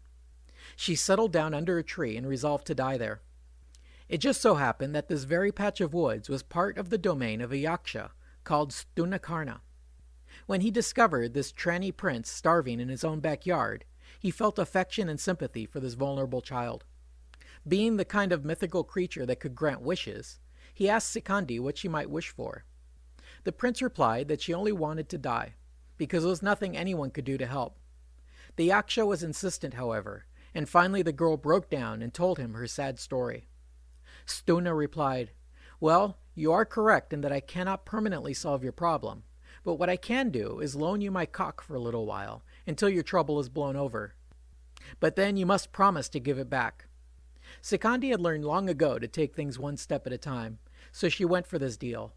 She settled down under a tree and resolved to die there. It just so happened that this very patch of woods was part of the domain of a yaksha called Karna. When he discovered this tranny prince starving in his own backyard, he felt affection and sympathy for this vulnerable child. Being the kind of mythical creature that could grant wishes, he asked Sikandi what she might wish for. The prince replied that she only wanted to die, because there was nothing anyone could do to help. The yaksha was insistent, however, and finally the girl broke down and told him her sad story. Stuna replied, "Well, you are correct in that I cannot permanently solve your problem, but what I can do is loan you my cock for a little while, until your trouble is blown over. But then you must promise to give it back." Sikandi had learned long ago to take things one step at a time, so she went for this deal.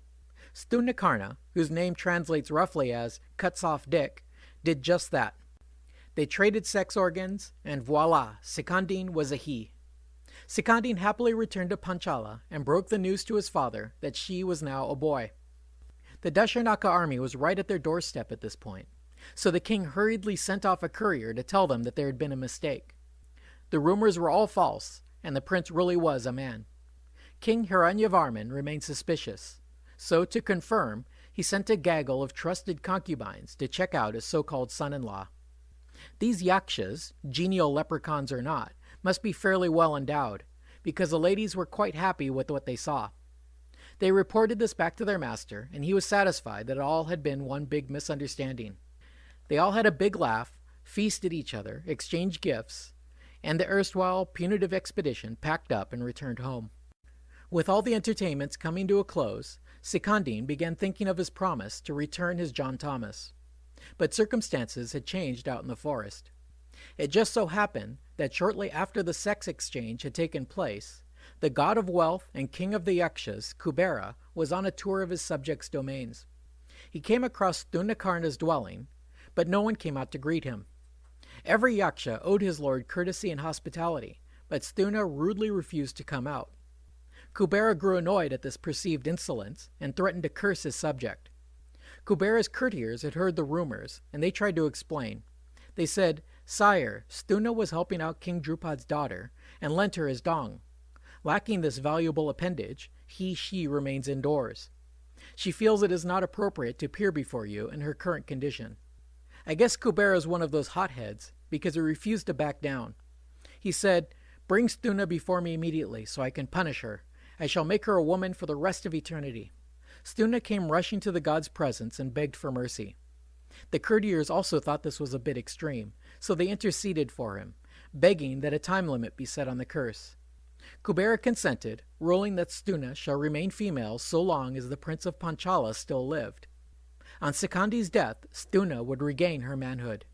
Karna, whose name translates roughly as cuts off dick, did just that. They traded sex organs, and voila, Sikandin was a he. Sikandin happily returned to Panchala and broke the news to his father that she was now a boy. The Dasharnaka army was right at their doorstep at this point, so the king hurriedly sent off a courier to tell them that there had been a mistake. The rumors were all false, and the prince really was a man. King Hiranyavarman remained suspicious, so to confirm, he sent a gaggle of trusted concubines to check out his so-called son-in-law. These yakshas, genial leprechauns or not, must be fairly well endowed, because the ladies were quite happy with what they saw. They reported this back to their master, and he was satisfied that it all had been one big misunderstanding. They all had a big laugh, feasted each other, exchanged gifts, and the erstwhile punitive expedition packed up and returned home. With all the entertainments coming to a close, Sikandin began thinking of his promise to return his John Thomas. But circumstances had changed out in the forest. It just so happened that shortly after the sex exchange had taken place, the god of wealth and king of the yakshas, Kubera, was on a tour of his subjects' domains. He came across Karna's dwelling, but no one came out to greet him. Every yaksha owed his lord courtesy and hospitality, but Stuna rudely refused to come out. Kubera grew annoyed at this perceived insolence and threatened to curse his subject. Kubera's courtiers had heard the rumors, and they tried to explain. They said, "Sire, Stuna was helping out King Drupad's daughter and lent her his dong. Lacking this valuable appendage, she remains indoors. She feels it is not appropriate to appear before you in her current condition." I guess Kubera is one of those hotheads, because he refused to back down. He said, "Bring Stuna before me immediately, so I can punish her. I shall make her a woman for the rest of eternity." Stuna came rushing to the god's presence and begged for mercy. The courtiers also thought this was a bit extreme, so they interceded for him, begging that a time limit be set on the curse. Kubera consented, ruling that Stuna shall remain female so long as the Prince of Panchala still lived. On Sikandi's death, Stuna would regain her manhood.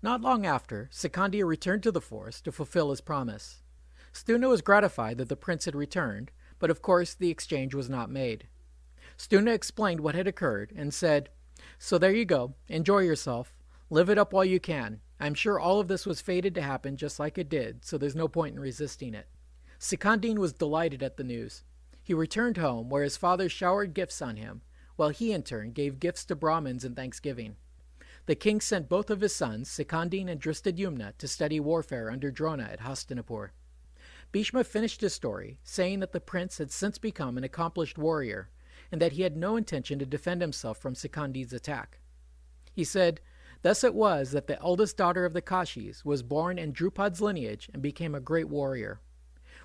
Not long after, Sikandi returned to the forest to fulfill his promise. Stuna was gratified that the prince had returned, but of course the exchange was not made. Stuna explained what had occurred and said, "So there you go. Enjoy yourself. Live it up while you can. I'm sure all of this was fated to happen just like it did, so there's no point in resisting it." Sikandin was delighted at the news. He returned home, where his father showered gifts on him, while he in turn gave gifts to Brahmins in thanksgiving. The king sent both of his sons, Sikandin and Drishtadyumna, to study warfare under Drona at Hastinapur. Bhishma finished his story, saying that the prince had since become an accomplished warrior, and that he had no intention to defend himself from Sikandin's attack. He said, "Thus it was that the eldest daughter of the Kashis was born in Drupad's lineage and became a great warrior.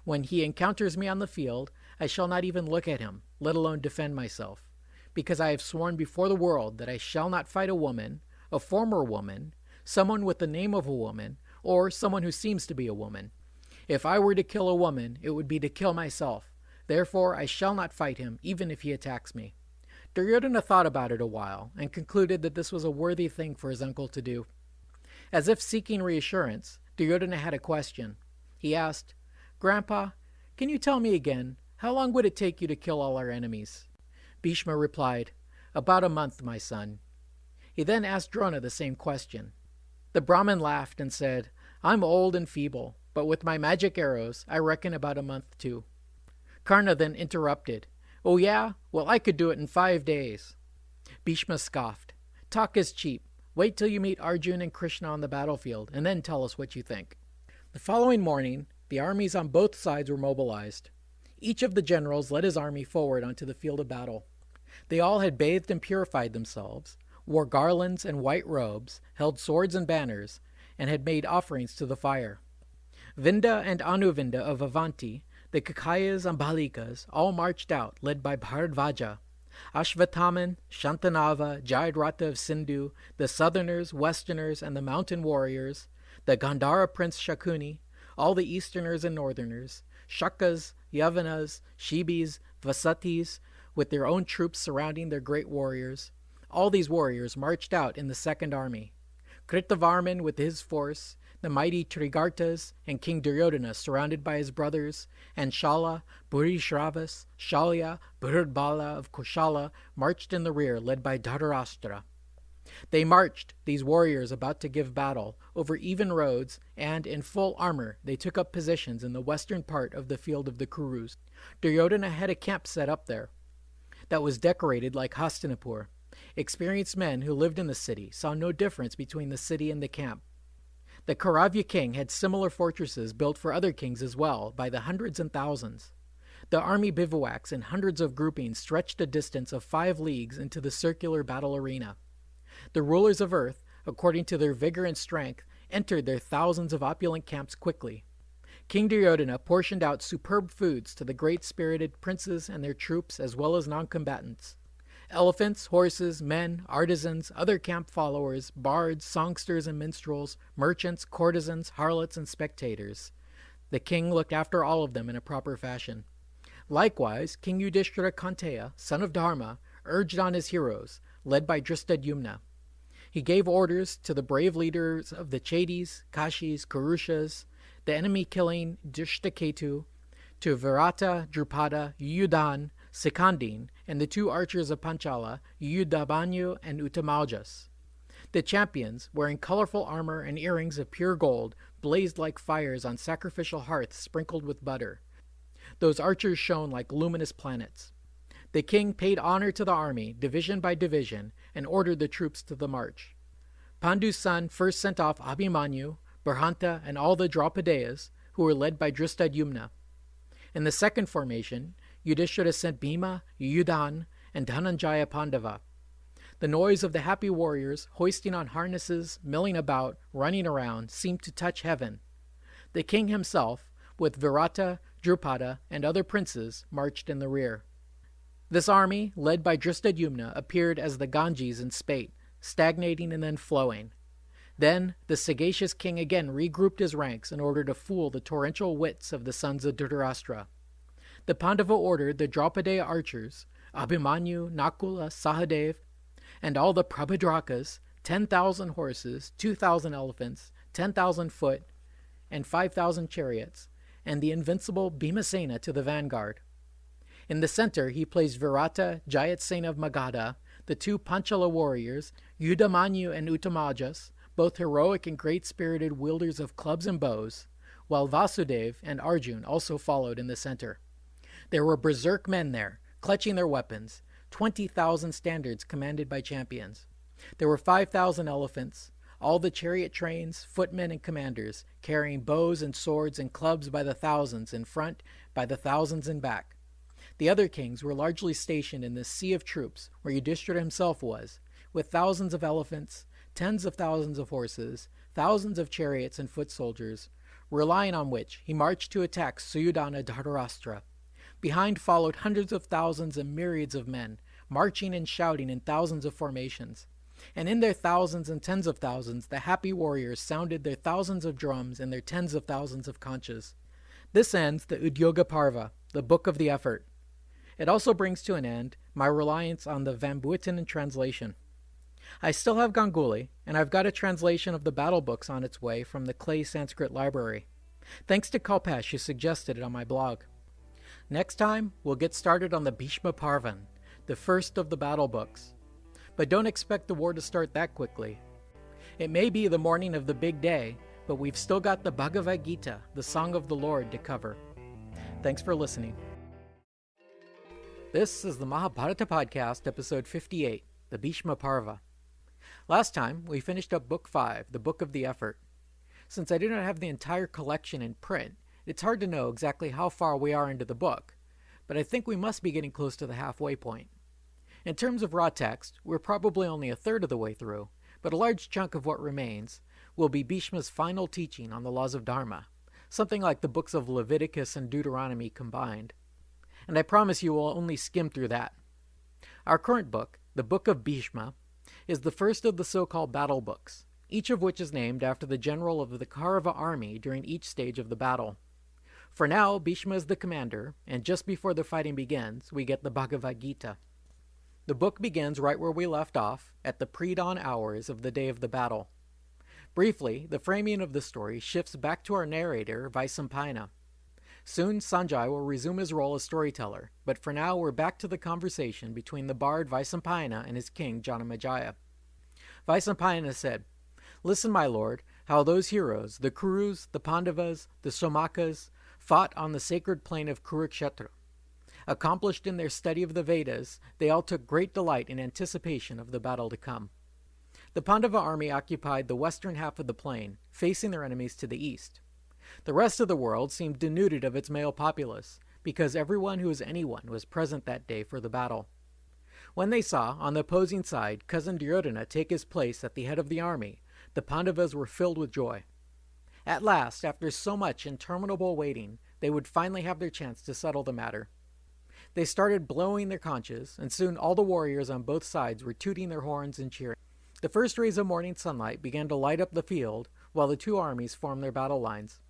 When he encounters me on the field, I shall not even look at him, let alone defend myself, because I have sworn before the world that I shall not fight a woman, a former woman, someone with the name of a woman, or someone who seems to be a woman. If I were to kill a woman, it would be to kill myself. Therefore I shall not fight him, even if he attacks me." Duryodhana thought about it a while, and concluded that this was a worthy thing for his uncle to do. As if seeking reassurance, Duryodhana had a question. He asked, "Grandpa, can you tell me again, how long would it take you to kill all our enemies?" Bhishma replied, "About a month, my son." He then asked Drona the same question. The Brahmin laughed and said, "I'm old and feeble, but with my magic arrows, I reckon about a month too." Karna then interrupted, "Oh yeah? Well, I could do it in 5 days." Bhishma scoffed, "Talk is cheap. Wait till you meet Arjun and Krishna on the battlefield, and then tell us what you think." The following morning, the armies on both sides were mobilized. Each of the generals led his army forward onto the field of battle. They all had bathed and purified themselves, wore garlands and white robes, held swords and banners, and had made offerings to the fire. Vinda and Anuvinda of Avanti, the Kakayas and Balikas, all marched out, led by Bharadvaja. Ashvataman, Shantanava, Jayadratha of Sindhu, the Southerners, Westerners, and the mountain warriors, the Gandhara prince Shakuni, all the Easterners and Northerners, Shakas, Yavanas, Shibis, Vasatis, with their own troops surrounding their great warriors. All these warriors marched out in the second army. Kritavarman with his force, the mighty Trigartas, and King Duryodhana surrounded by his brothers, and Shala, Burishravas, Shalya, Bhurbala of Koshala marched in the rear, led by Dhritarashtra. They marched, these warriors about to give battle, over even roads, and in full armor they took up positions in the western part of the field of the Kurus. Duryodhana had a camp set up there that was decorated like Hastinapur. Experienced men who lived in the city saw no difference between the city and the camp. The Kauravya king had similar fortresses built for other kings as well, by the hundreds and thousands. The army bivouacs in hundreds of groupings stretched a distance of 5 leagues into the circular battle arena. The rulers of earth, according to their vigor and strength, entered their thousands of opulent camps quickly. King Duryodhana portioned out superb foods to the great-spirited princes and their troops as well as non-combatants. Elephants, horses, men, artisans, other camp followers, bards, songsters and minstrels, merchants, courtesans, harlots, and spectators. The king looked after all of them in a proper fashion. Likewise, King Yudhishthira Kanteya, son of Dharma, urged on his heroes, led by Drishtadyumna. He gave orders to the brave leaders of the Chedis, Kashis, Kurushas, the enemy-killing Drishtaketu, to Virata, Drupada, Yuyudhan, Sikandin, and the 2 archers of Panchala, Yuyudhabanyu and Uttamaljas. The champions, wearing colorful armor and earrings of pure gold, blazed like fires on sacrificial hearths sprinkled with butter. Those archers shone like luminous planets. The king paid honor to the army, division by division, and ordered the troops to the march. Pandu's son first sent off Abhimanyu, Burhanta, and all the Draupadayas, who were led by Drishtadyumna. In the second formation, Yudhishthira sent Bhima, Yuyudhan, and Dhananjaya Pandava. The noise of the happy warriors, hoisting on harnesses, milling about, running around, seemed to touch heaven. The king himself, with Virata, Drupada, and other princes, marched in the rear. This army, led by Drishtadyumna, appeared as the Ganges in spate, stagnating and then flowing. Then the sagacious king again regrouped his ranks in order to fool the torrential wits of the sons of Dhritarashtra. The Pandava ordered the Draupadaya archers, Abhimanyu, Nakula, Sahadev, and all the Prabhadrakas, 10,000 horses, 2,000 elephants, 10,000 foot, and 5,000 chariots, and the invincible Bhimasena to the vanguard. In the center, he placed Virata, Jayatsena of Magadha, the two Panchala warriors, Yudamanyu and Uttamajas, both heroic and great-spirited wielders of clubs and bows, while Vasudev and Arjun also followed in the center. There were berserk men there, clutching their weapons, 20,000 standards commanded by champions. There were 5,000 elephants, all the chariot trains, footmen, and commanders, carrying bows and swords and clubs by the thousands in front, by the thousands in back. The other kings were largely stationed in this sea of troops where Yudhishthira himself was, with thousands of elephants, tens of thousands of horses, thousands of chariots and foot soldiers, relying on which he marched to attack Suyudana Dhritarashtra. Behind followed hundreds of thousands and myriads of men, marching and shouting in thousands of formations. And in their thousands and tens of thousands, the happy warriors sounded their thousands of drums and their tens of thousands of conchas. This ends the Udyoga Parva, the book of the effort. It also brings to an end my reliance on the Van Buitenen translation. I still have Ganguly, and I've got a translation of the battle books on its way from the Clay Sanskrit Library. Thanks to Kalpesh, who suggested it on my blog. Next time, we'll get started on the Bhisma Parva, the first of the battle books. But don't expect the war to start that quickly. It may be the morning of the big day, but we've still got the Bhagavad Gita, the Song of the Lord, to cover. Thanks for listening. This is the Mahabharata Podcast, episode 58, the Bhisma Parva. Last time, we finished up Book 5, the Book of the Effort. Since I do not have the entire collection in print, it's hard to know exactly how far we are into the book, but I think we must be getting close to the halfway point. In terms of raw text, we're probably only a third of the way through, but a large chunk of what remains will be Bhishma's final teaching on the laws of Dharma, something like the books of Leviticus and Deuteronomy combined. And I promise you we'll only skim through that. Our current book, the Book of Bhishma, is the first of the so-called battle books, each of which is named after the general of the Kaurava army during each stage of the battle. For now, Bhishma is the commander, and just before the fighting begins, we get the Bhagavad Gita. The book begins right where we left off, at the pre-dawn hours of the day of the battle. Briefly, the framing of the story shifts back to our narrator, Vaisampayana. Soon, Sanjay will resume his role as storyteller, but for now we're back to the conversation between the bard Vaisampayana and his king, Janamejaya. Vaisampayana said, "Listen, my lord, how those heroes, the Kurus, the Pandavas, the Somakas, fought on the sacred plain of Kurukshetra. Accomplished in their study of the Vedas, they all took great delight in anticipation of the battle to come. The Pandava army occupied the western half of the plain, facing their enemies to the east. The rest of the world seemed denuded of its male populace, because everyone who was anyone was present that day for the battle. When they saw, on the opposing side, cousin Duryodhana take his place at the head of the army, the Pandavas were filled with joy. At last, after so much interminable waiting, they would finally have their chance to settle the matter. They started blowing their conches, and soon all the warriors on both sides were tooting their horns and cheering. The first rays of morning sunlight began to light up the field, while the two armies formed their battle lines.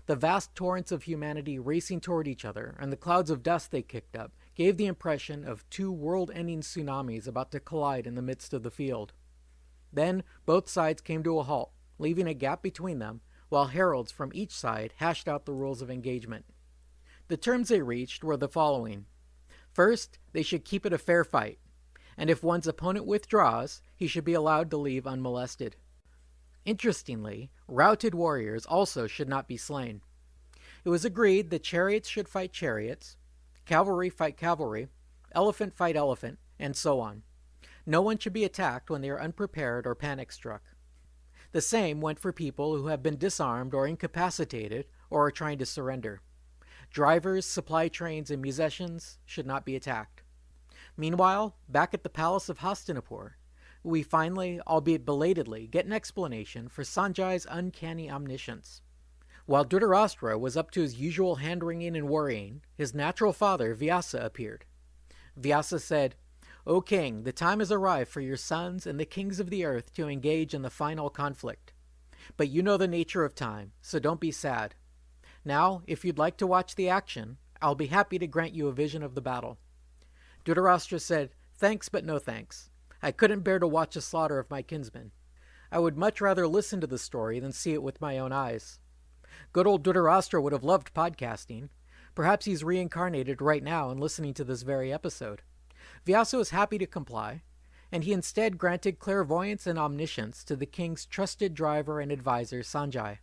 The vast torrents of humanity racing toward each other, and the clouds of dust they kicked up, gave the impression of two world-ending tsunamis about to collide in the midst of the field. Then both sides came to a halt, leaving a gap between them, while heralds from each side hashed out the rules of engagement. The terms they reached were the following. First, they should keep it a fair fight, and if one's opponent withdraws, he should be allowed to leave unmolested. Interestingly, routed warriors also should not be slain. It was agreed that chariots should fight chariots, cavalry fight cavalry, elephant fight elephant, and so on. No one should be attacked when they are unprepared or panic-struck. The same went for people who have been disarmed or incapacitated or are trying to surrender. Drivers, supply trains, and musicians should not be attacked. Meanwhile, back at the palace of Hastinapur, we finally, albeit belatedly, get an explanation for Sanjay's uncanny omniscience. While Dhritarashtra was up to his usual hand-wringing and worrying, his natural father, Vyasa, appeared. Vyasa said, "O king, the time has arrived for your sons and the kings of the earth to engage in the final conflict. But you know the nature of time, so don't be sad. Now, if you'd like to watch the action, I'll be happy to grant you a vision of the battle." Dhritarashtra said, "Thanks, but no thanks. I couldn't bear to watch the slaughter of my kinsmen. I would much rather listen to the story than see it with my own eyes." Good old Dhritarashtra would have loved podcasting, Perhaps he's reincarnated right now and listening to this very episode. Vyasa was happy to comply, and he instead granted clairvoyance and omniscience to the king's trusted driver and advisor, Sanjay.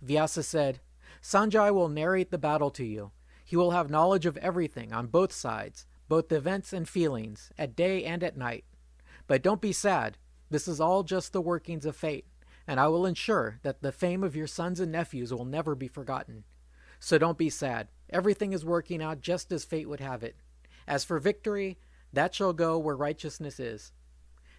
Vyasa said, "Sanjay will narrate the battle to you. He will have knowledge of everything on both sides, both events and feelings, at day and at night. But don't be sad. This is all just the workings of fate, and I will ensure that the fame of your sons and nephews will never be forgotten. So don't be sad. Everything is working out just as fate would have it. As for victory, that shall go where righteousness is."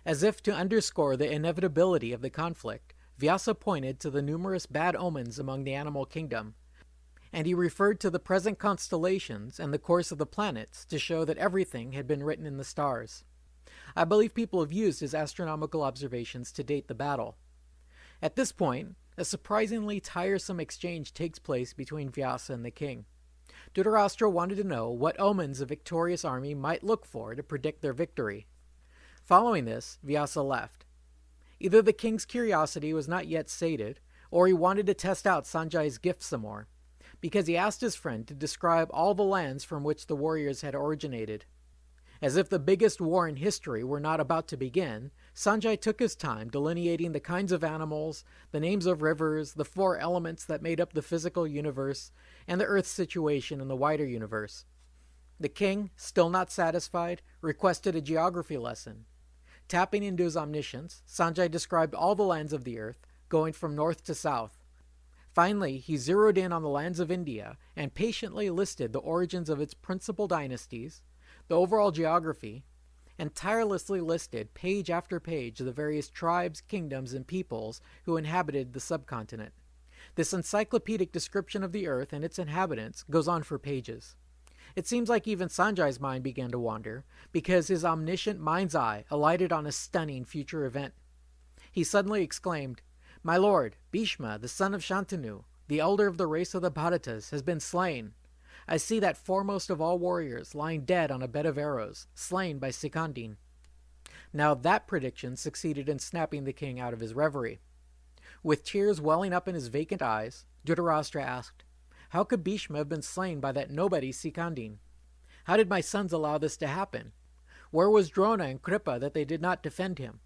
As if to underscore the inevitability of the conflict, Vyasa pointed to the numerous bad omens among the animal kingdom, and he referred to the present constellations and the course of the planets to show that everything had been written in the stars. I believe people have used his astronomical observations to date the battle. At this point, a surprisingly tiresome exchange takes place between Vyasa and the king. Dhritarashtra wanted to know what omens a victorious army might look for to predict their victory. Following this, Vyasa left. Either the king's curiosity was not yet sated, or he wanted to test out Sanjay's gift some more, because he asked his friend to describe all the lands from which the warriors had originated. As if the biggest war in history were not about to begin, Sanjay took his time delineating the kinds of animals, the names of rivers, the 4 elements that made up the physical universe, and the Earth's situation in the wider universe. The king, still not satisfied, requested a geography lesson. Tapping into his omniscience, Sanjay described all the lands of the earth, going from north to south. Finally, he zeroed in on the lands of India and patiently listed the origins of its principal dynasties, the overall geography, and tirelessly listed page after page the various tribes, kingdoms, and peoples who inhabited the subcontinent. This encyclopedic description of the earth and its inhabitants goes on for pages. It seems like even Sanjay's mind began to wander, because his omniscient mind's eye alighted on a stunning future event. He suddenly exclaimed, "My lord, Bhisma, the son of Shantanu, the elder of the race of the Bharatas, has been slain. I see that foremost of all warriors lying dead on a bed of arrows, slain by Sikandin." Now that prediction succeeded in snapping the king out of his reverie. With tears welling up in his vacant eyes, Dhritarashtra asked, "How could Bhishma have been slain by that nobody Sikandin? How did my sons allow this to happen? Where was Drona and Kripa that they did not defend him?"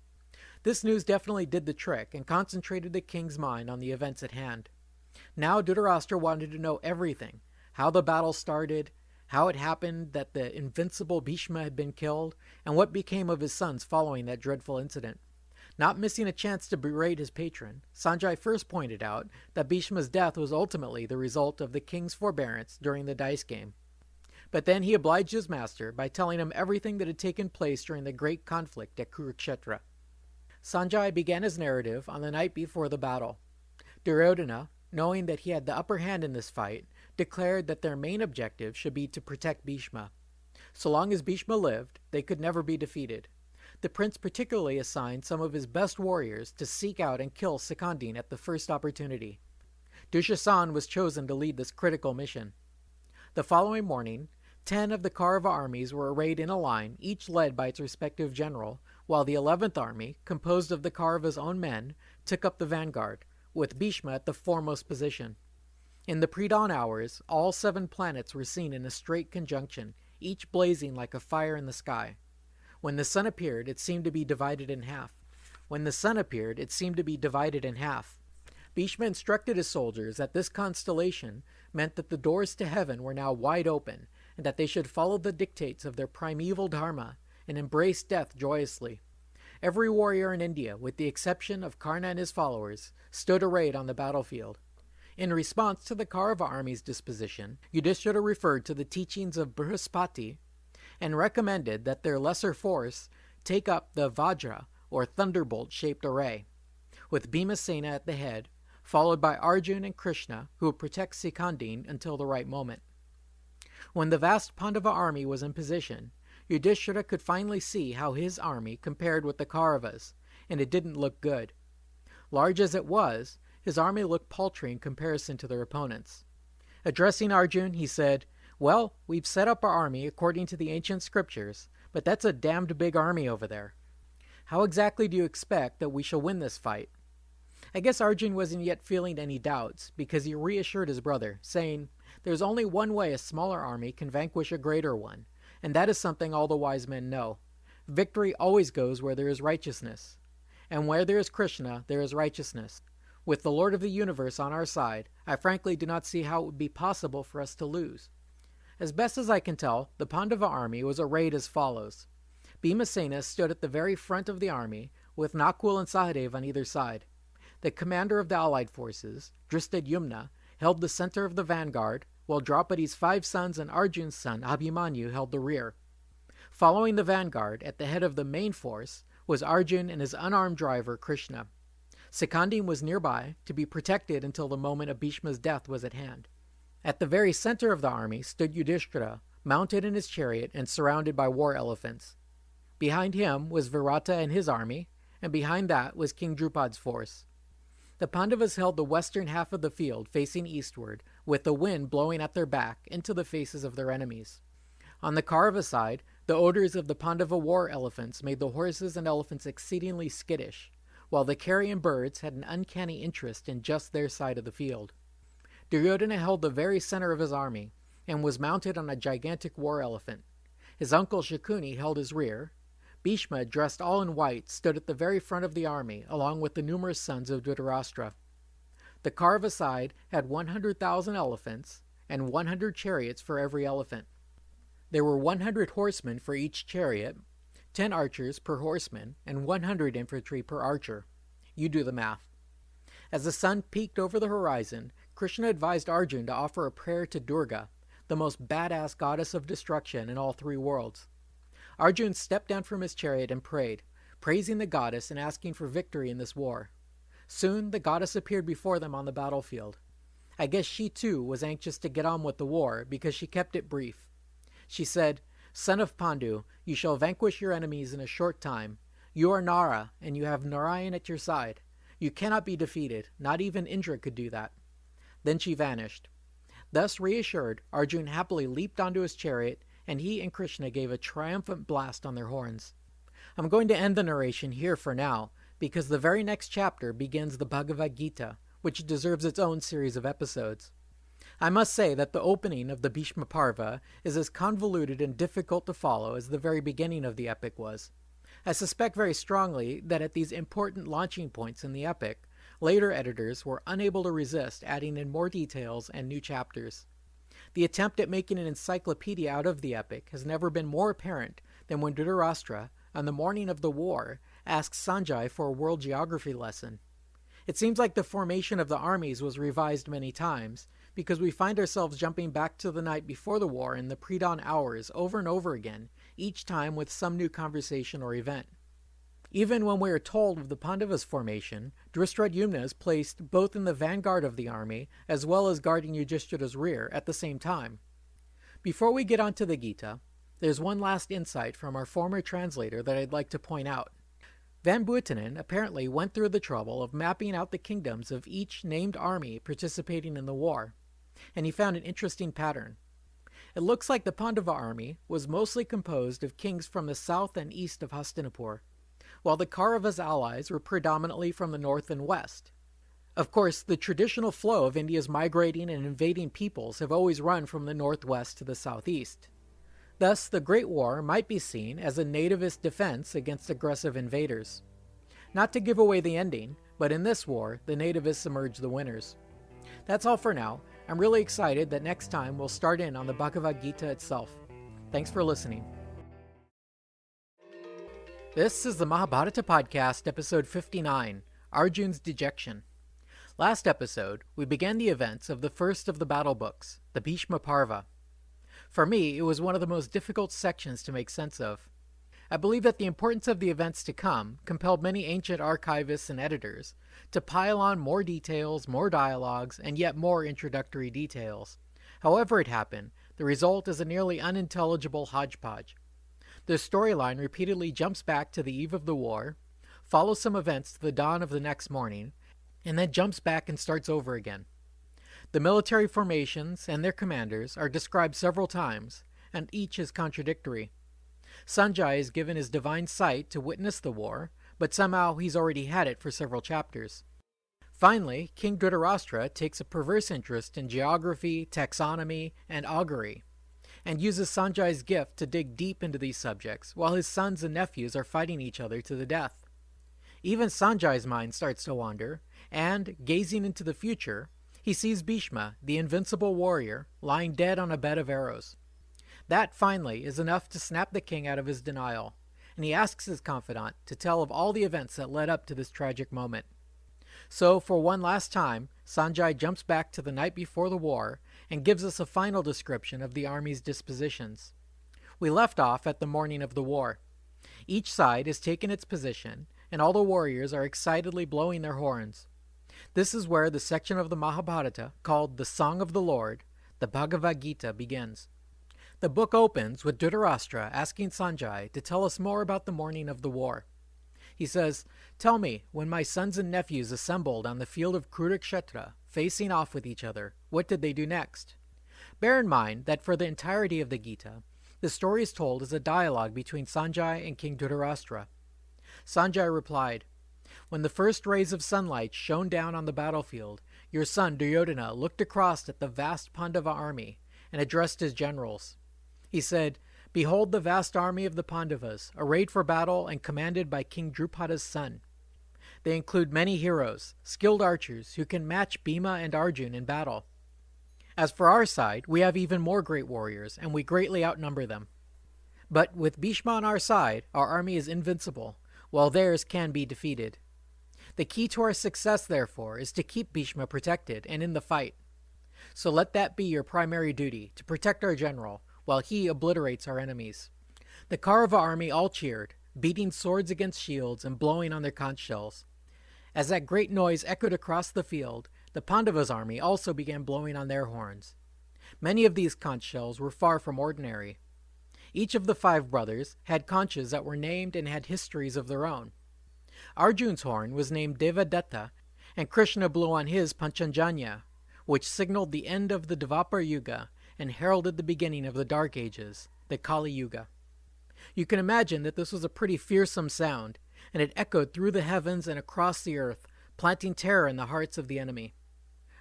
This news definitely did the trick and concentrated the king's mind on the events at hand. Now Dhritarashtra wanted to know everything: how the battle started, how it happened that the invincible Bhishma had been killed, and what became of his sons following that dreadful incident. Not missing a chance to berate his patron, Sanjay first pointed out that Bhishma's death was ultimately the result of the king's forbearance during the dice game. But then he obliged his master by telling him everything that had taken place during the great conflict at Kurukshetra. Sanjay began his narrative on the night before the battle. Duryodhana, knowing that he had the upper hand in this fight, declared that their main objective should be to protect Bhishma. So long as Bhishma lived, they could never be defeated. The prince particularly assigned some of his best warriors to seek out and kill Sikandin at the first opportunity. Dushasan was chosen to lead this critical mission. The following morning, 10 of the Kaurava armies were arrayed in a line, each led by its respective general, while the 11th army, composed of the Kaurava's own men, took up the vanguard, with Bhishma at the foremost position. In the pre-dawn hours, all 7 planets were seen in a straight conjunction, each blazing like a fire in the sky. When the sun appeared, it seemed to be divided in half. Bhishma instructed his soldiers that this constellation meant that the doors to heaven were now wide open, and that they should follow the dictates of their primeval dharma and embrace death joyously. Every warrior in India, with the exception of Karna and his followers, stood arrayed on the battlefield. In response to the Kaurava army's disposition, Yudhishthira referred to the teachings of Brihaspati and recommended that their lesser force take up the Vajra, or thunderbolt-shaped array, with Bhimasena at the head, followed by Arjun and Krishna, who would protect Sikandin until the right moment. When the vast Pandava army was in position, Yudhishthira could finally see how his army compared with the Kauravas, and it didn't look good. Large as it was, his army looked paltry in comparison to their opponents. Addressing Arjun, he said, "Well, we've set up our army according to the ancient scriptures, but that's a damned big army over there. How exactly do you expect that we shall win this fight?" I guess Arjun wasn't yet feeling any doubts, because he reassured his brother, saying, There's only one way a smaller army can vanquish a greater one, and that is something all the wise men know. Victory always goes where there is righteousness. And where there is Krishna, there is righteousness. With the Lord of the Universe on our side, I frankly do not see how it would be possible for us to lose. As best as I can tell, the Pandava army was arrayed as follows. Bhimasena stood at the very front of the army, with Nakul and Sahadev on either side. The commander of the allied forces, Dhristadyumna, held the center of the vanguard, while Draupadi's 5 sons and Arjun's son, Abhimanyu, held the rear. Following the vanguard, at the head of the main force, was Arjun and his unarmed driver, Krishna. Sikandi was nearby, to be protected until the moment of Bhishma's death was at hand. At the very center of the army stood Yudhishthira, mounted in his chariot and surrounded by war elephants. Behind him was Virata and his army, and behind that was King Drupad's force. The Pandavas held the western half of the field facing eastward, with the wind blowing at their back into the faces of their enemies. On the Kaurava side, the odors of the Pandava war elephants made the horses and elephants exceedingly skittish, while the carrion birds had an uncanny interest in just their side of the field. Duryodhana held the very center of his army, and was mounted on a gigantic war elephant. His uncle Shakuni held his rear. Bhishma, dressed all in white, stood at the very front of the army, along with the numerous sons of Dhritarashtra. The Kaurava side had 100,000 elephants, and 100 chariots for every elephant. There were 100 horsemen for each chariot, 10 archers per horseman, and 100 infantry per archer. You do the math. As the sun peaked over the horizon, Krishna advised Arjun to offer a prayer to Durga, the most badass goddess of destruction in all 3 worlds. Arjun stepped down from his chariot and prayed, praising the goddess and asking for victory in this war. Soon the goddess appeared before them on the battlefield. I guess she too was anxious to get on with the war because she kept it brief. She said, "Son of Pandu, you shall vanquish your enemies in a short time. You are Nara, and you have Narayan at your side. You cannot be defeated. Not even Indra could do that." Then she vanished. Thus reassured, Arjun happily leaped onto his chariot, and he and Krishna gave a triumphant blast on their horns. I'm going to end the narration here for now, because the very next chapter begins the Bhagavad Gita, which deserves its own series of episodes. I must say that the opening of the Bhisma Parva is as convoluted and difficult to follow as the very beginning of the epic was. I suspect very strongly that at these important launching points in the epic, later editors were unable to resist adding in more details and new chapters. The attempt at making an encyclopedia out of the epic has never been more apparent than when Dhritarashtra, on the morning of the war, asked Sanjay for a world geography lesson. It seems like the formation of the armies was revised many times, because we find ourselves jumping back to the night before the war in the pre-dawn hours over and over again, each time with some new conversation or event. Even when we are told of the Pandavas' formation, Dhristadyumna is placed both in the vanguard of the army as well as guarding Yudhishthira's rear at the same time. Before we get on to the Gita, there's one last insight from our former translator that I'd like to point out. Van Buitenen apparently went through the trouble of mapping out the kingdoms of each named army participating in the war, and he found an interesting pattern. It looks like the Pandava army was mostly composed of kings from the south and east of Hastinapur, while the Kaurava's allies were predominantly from the north and west. Of course, the traditional flow of India's migrating and invading peoples have always run from the northwest to the southeast. Thus, the Great War might be seen as a nativist defense against aggressive invaders. Not to give away the ending, but in this war, the nativists emerged the winners. That's all for now. I'm really excited that next time we'll start in on the Bhagavad Gita itself. Thanks for listening. This is the Mahabharata Podcast, episode 59, Arjun's Dejection. Last episode, we began the events of the first of the battle books, the Bhisma Parva. For me, it was one of the most difficult sections to make sense of. I believe that the importance of the events to come compelled many ancient archivists and editors to pile on more details, more dialogues, and yet more introductory details. However it happened, the result is a nearly unintelligible hodgepodge. The storyline repeatedly jumps back to the eve of the war, follows some events to the dawn of the next morning, and then jumps back and starts over again. The military formations and their commanders are described several times, and each is contradictory. Sanjay is given his divine sight to witness the war, but somehow he's already had it for several chapters. Finally, King Dhritarashtra takes a perverse interest in geography, taxonomy, and augury, and uses Sanjay's gift to dig deep into these subjects while his sons and nephews are fighting each other to the death. Even Sanjay's mind starts to wander, and, gazing into the future, he sees Bhishma, the invincible warrior, lying dead on a bed of arrows. That, finally, is enough to snap the king out of his denial, and he asks his confidant to tell of all the events that led up to this tragic moment. So, for one last time, Sanjay jumps back to the night before the war and gives us a final description of the army's dispositions. We left off at the morning of the war. Each side has taken its position, and all the warriors are excitedly blowing their horns. This is where the section of the Mahabharata called the Song of the Lord, the Bhagavad Gita, begins. The book opens with Dhritarashtra asking Sanjay to tell us more about the morning of the war. He says, "Tell me, when my sons and nephews assembled on the field of Kurukshetra, facing off with each other, what did they do next?" Bear in mind that for the entirety of the Gita, the story is told as a dialogue between Sanjay and King Dhritarashtra. Sanjay replied, "When the first rays of sunlight shone down on the battlefield, your son Duryodhana looked across at the vast Pandava army and addressed his generals. He said, 'Behold the vast army of the Pandavas, arrayed for battle and commanded by King Drupada's son. They include many heroes, skilled archers who can match Bhima and Arjun in battle. As for our side, we have even more great warriors, and we greatly outnumber them. But with Bhishma on our side, our army is invincible, while theirs can be defeated. The key to our success, therefore, is to keep Bhishma protected and in the fight. So let that be your primary duty, to protect our general, while he obliterates our enemies.' The Kaurava army all cheered, beating swords against shields and blowing on their conch shells. As that great noise echoed across the field, the Pandavas' army also began blowing on their horns. Many of these conch shells were far from ordinary. Each of the 5 brothers had conches that were named and had histories of their own. Arjun's horn was named Devadatta, and Krishna blew on his Panchanjanya, which signaled the end of the Dvapar Yuga and heralded the beginning of the Dark Ages, the Kali Yuga. You can imagine that this was a pretty fearsome sound, and it echoed through the heavens and across the earth, planting terror in the hearts of the enemy.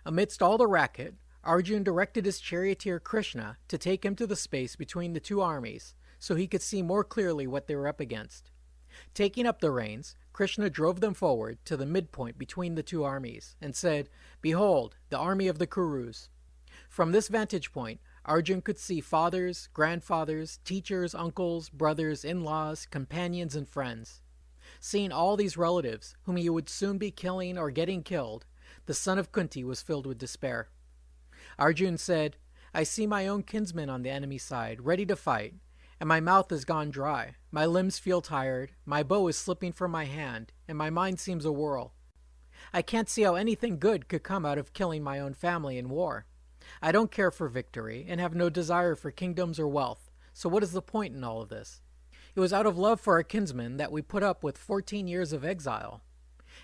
Amidst all the racket, Arjun directed his charioteer Krishna to take him to the space between the 2 armies, so he could see more clearly what they were up against. Taking up the reins, Krishna drove them forward to the midpoint between the 2 armies, and said, "Behold, the army of the Kurus." From this vantage point, Arjun could see fathers, grandfathers, teachers, uncles, brothers, in-laws, companions, and friends. Seeing all these relatives, whom he would soon be killing or getting killed, the son of Kunti was filled with despair. Arjun said, "I see my own kinsmen on the enemy side, ready to fight, and my mouth has gone dry, my limbs feel tired, my bow is slipping from my hand, and my mind seems a whirl. I can't see how anything good could come out of killing my own family in war. I don't care for victory, and have no desire for kingdoms or wealth, so what is the point in all of this? It was out of love for our kinsmen that we put up with 14 years of exile,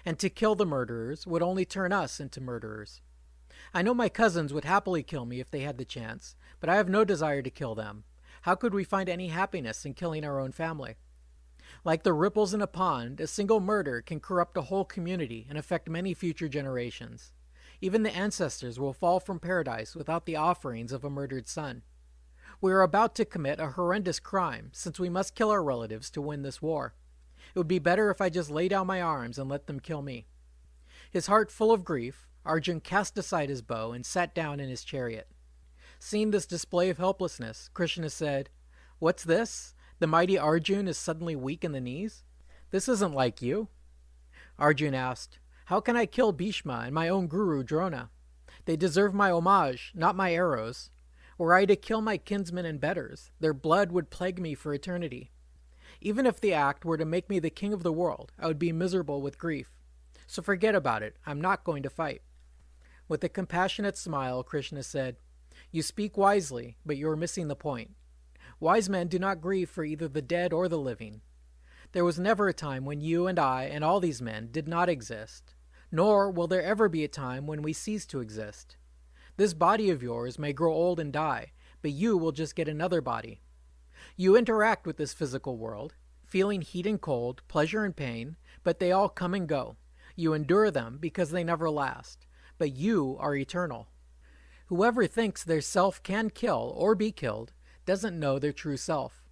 and to kill the murderers would only turn us into murderers. I know my cousins would happily kill me if they had the chance, but I have no desire to kill them. How could we find any happiness in killing our own family? Like the ripples in a pond, a single murder can corrupt a whole community and affect many future generations. Even the ancestors will fall from paradise without the offerings of a murdered son. We are about to commit a horrendous crime, since we must kill our relatives to win this war. It would be better if I just lay down my arms and let them kill me." His heart full of grief, Arjun cast aside his bow and sat down in his chariot. Seeing this display of helplessness, Krishna said, "What's this? The mighty Arjun is suddenly weak in the knees? This isn't like you." Arjun asked, "How can I kill Bhishma and my own guru Drona? They deserve my homage, not my arrows. Were I to kill my kinsmen and betters, their blood would plague me for eternity. Even if the act were to make me the king of the world, I would be miserable with grief. So forget about it. I'm not going to fight." With a compassionate smile, Krishna said, "You speak wisely, but you are missing the point. Wise men do not grieve for either the dead or the living. There was never a time when you and I and all these men did not exist, nor will there ever be a time when we cease to exist. This body of yours may grow old and die, but you will just get another body. You interact with this physical world, feeling heat and cold, pleasure and pain, but they all come and go. You endure them because they never last, but you are eternal. Whoever thinks their self can kill or be killed doesn't know their true self.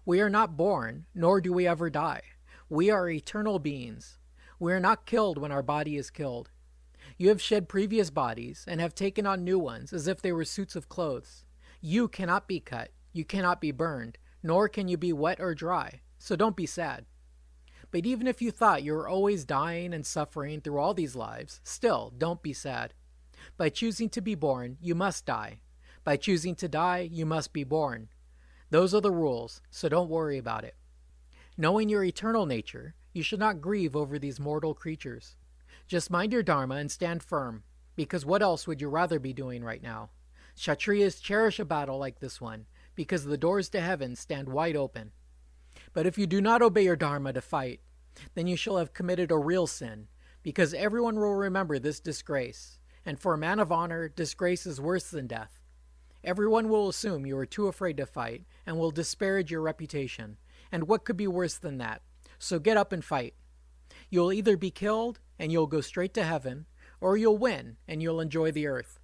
We are not born, nor do we ever die. We are eternal beings. We are not killed when our body is killed. You have shed previous bodies and have taken on new ones as if they were suits of clothes. You cannot be cut, you cannot be burned, nor can you be wet or dry, so don't be sad. But even if you thought you were always dying and suffering through all these lives, still don't be sad. By choosing to be born, you must die. By choosing to die, you must be born. Those are the rules, so don't worry about it. Knowing your eternal nature, you should not grieve over these mortal creatures. Just mind your dharma and stand firm, because what else would you rather be doing right now? Kshatriyas cherish a battle like this one, because the doors to heaven stand wide open. But if you do not obey your dharma to fight, then you shall have committed a real sin, because everyone will remember this disgrace, and for a man of honor, disgrace is worse than death. Everyone will assume you are too afraid to fight, and will disparage your reputation, and what could be worse than that? So get up and fight. You'll either be killed, and you'll go straight to heaven, or you'll win, and you'll enjoy the earth.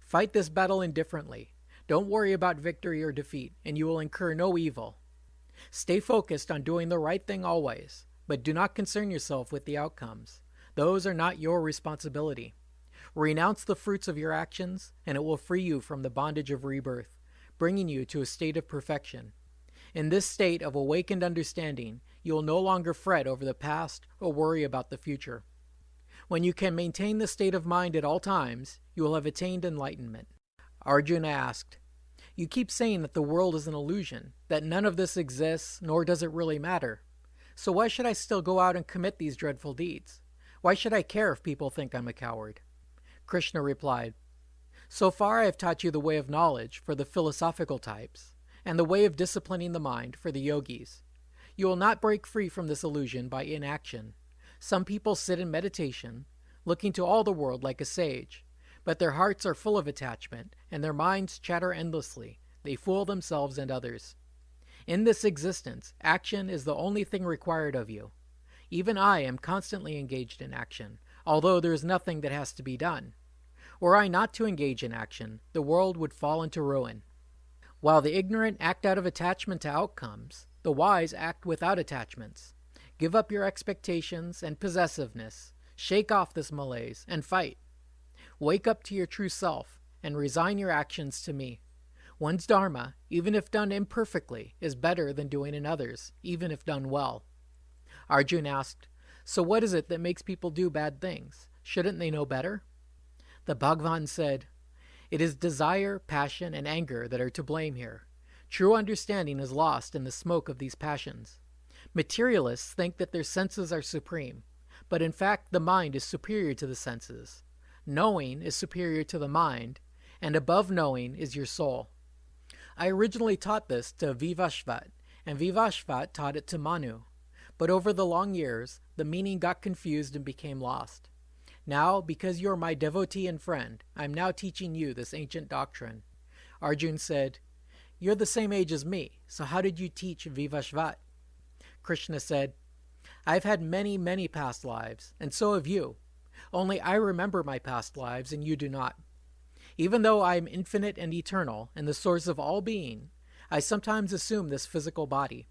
Fight this battle indifferently. Don't worry about victory or defeat, and you will incur no evil. Stay focused on doing the right thing always, but do not concern yourself with the outcomes. Those are not your responsibility. Renounce the fruits of your actions, and it will free you from the bondage of rebirth, bringing you to a state of perfection. In this state of awakened understanding, you will no longer fret over the past or worry about the future. When you can maintain this state of mind at all times, you will have attained enlightenment. Arjuna asked, "You keep saying that the world is an illusion, that none of this exists, nor does it really matter. So why should I still go out and commit these dreadful deeds? Why should I care if people think I'm a coward?" Krishna replied, "So far I have taught you the way of knowledge for the philosophical types, and the way of disciplining the mind for the yogis. You will not break free from this illusion by inaction. Some people sit in meditation, looking to all the world like a sage, but their hearts are full of attachment, and their minds chatter endlessly. They fool themselves and others. In this existence, action is the only thing required of you. Even I am constantly engaged in action, although there is nothing that has to be done. Were I not to engage in action, the world would fall into ruin. While the ignorant act out of attachment to outcomes, the wise act without attachments. Give up your expectations and possessiveness, shake off this malaise, and fight. Wake up to your true self, and resign your actions to me. One's dharma, even if done imperfectly, is better than doing another's, even if done well." Arjun asked, "So what is it that makes people do bad things? Shouldn't they know better?" The Bhagavan said, "It is desire, passion, and anger that are to blame here. True understanding is lost in the smoke of these passions. Materialists think that their senses are supreme, but in fact the mind is superior to the senses. Knowing is superior to the mind, and above knowing is your soul. I originally taught this to Vivashvat, and Vivashvat taught it to Manu. But over the long years, the meaning got confused and became lost. Now, because you are my devotee and friend, I am now teaching you this ancient doctrine." Arjun said, "You're the same age as me, so how did you teach Vivashvat?" Krishna said, "I've had many, many past lives, and so have you. Only I remember my past lives, and you do not. Even though I am infinite and eternal, and the source of all being, I sometimes assume this physical body.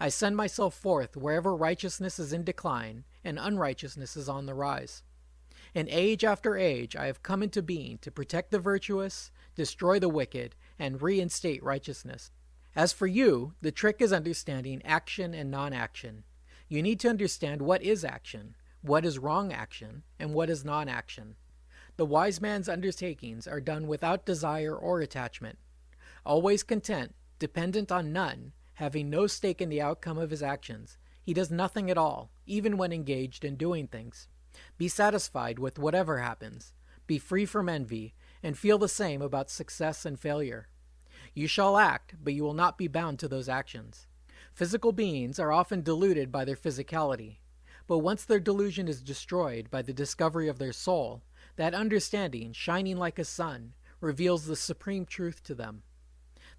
I send myself forth wherever righteousness is in decline, and unrighteousness is on the rise. In age after age I have come into being to protect the virtuous, destroy the wicked, and reinstate righteousness. As for you, the trick is understanding action and non-action. You need to understand what is action, what is wrong action, and what is non-action. The wise man's undertakings are done without desire or attachment. Always content, dependent on none, having no stake in the outcome of his actions, he does nothing at all, even when engaged in doing things. Be satisfied with whatever happens. Be free from envy, and feel the same about success and failure. You shall act, but you will not be bound to those actions. Physical beings are often deluded by their physicality, but once their delusion is destroyed by the discovery of their soul, that understanding, shining like a sun, reveals the supreme truth to them.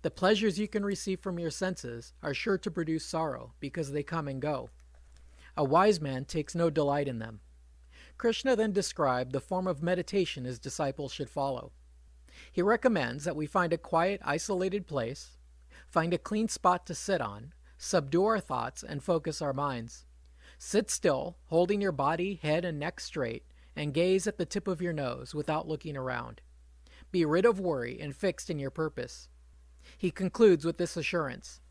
The pleasures you can receive from your senses are sure to produce sorrow, because they come and go. A wise man takes no delight in them. Krishna then described the form of meditation his disciples should follow. He recommends that we find a quiet, isolated place, find a clean spot to sit on, subdue our thoughts, and focus our minds. Sit still, holding your body, head, and neck straight, and gaze at the tip of your nose without looking around. Be rid of worry and fixed in your purpose. He concludes with this assurance.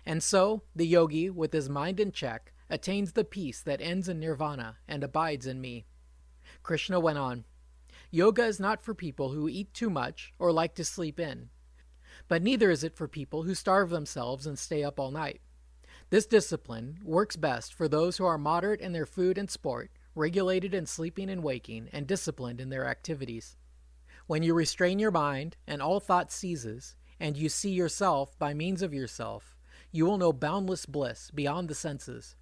And so, the yogi, with his mind in check, attains the peace that ends in nirvana and abides in me. Krishna went on, Yoga is not for people who eat too much or like to sleep in, but neither is it for people who starve themselves and stay up all night. This discipline works best for those who are moderate in their food and sport, regulated in sleeping and waking, and disciplined in their activities. When you restrain your mind and all thought ceases, and you see yourself by means of yourself, you will know boundless bliss beyond the senses.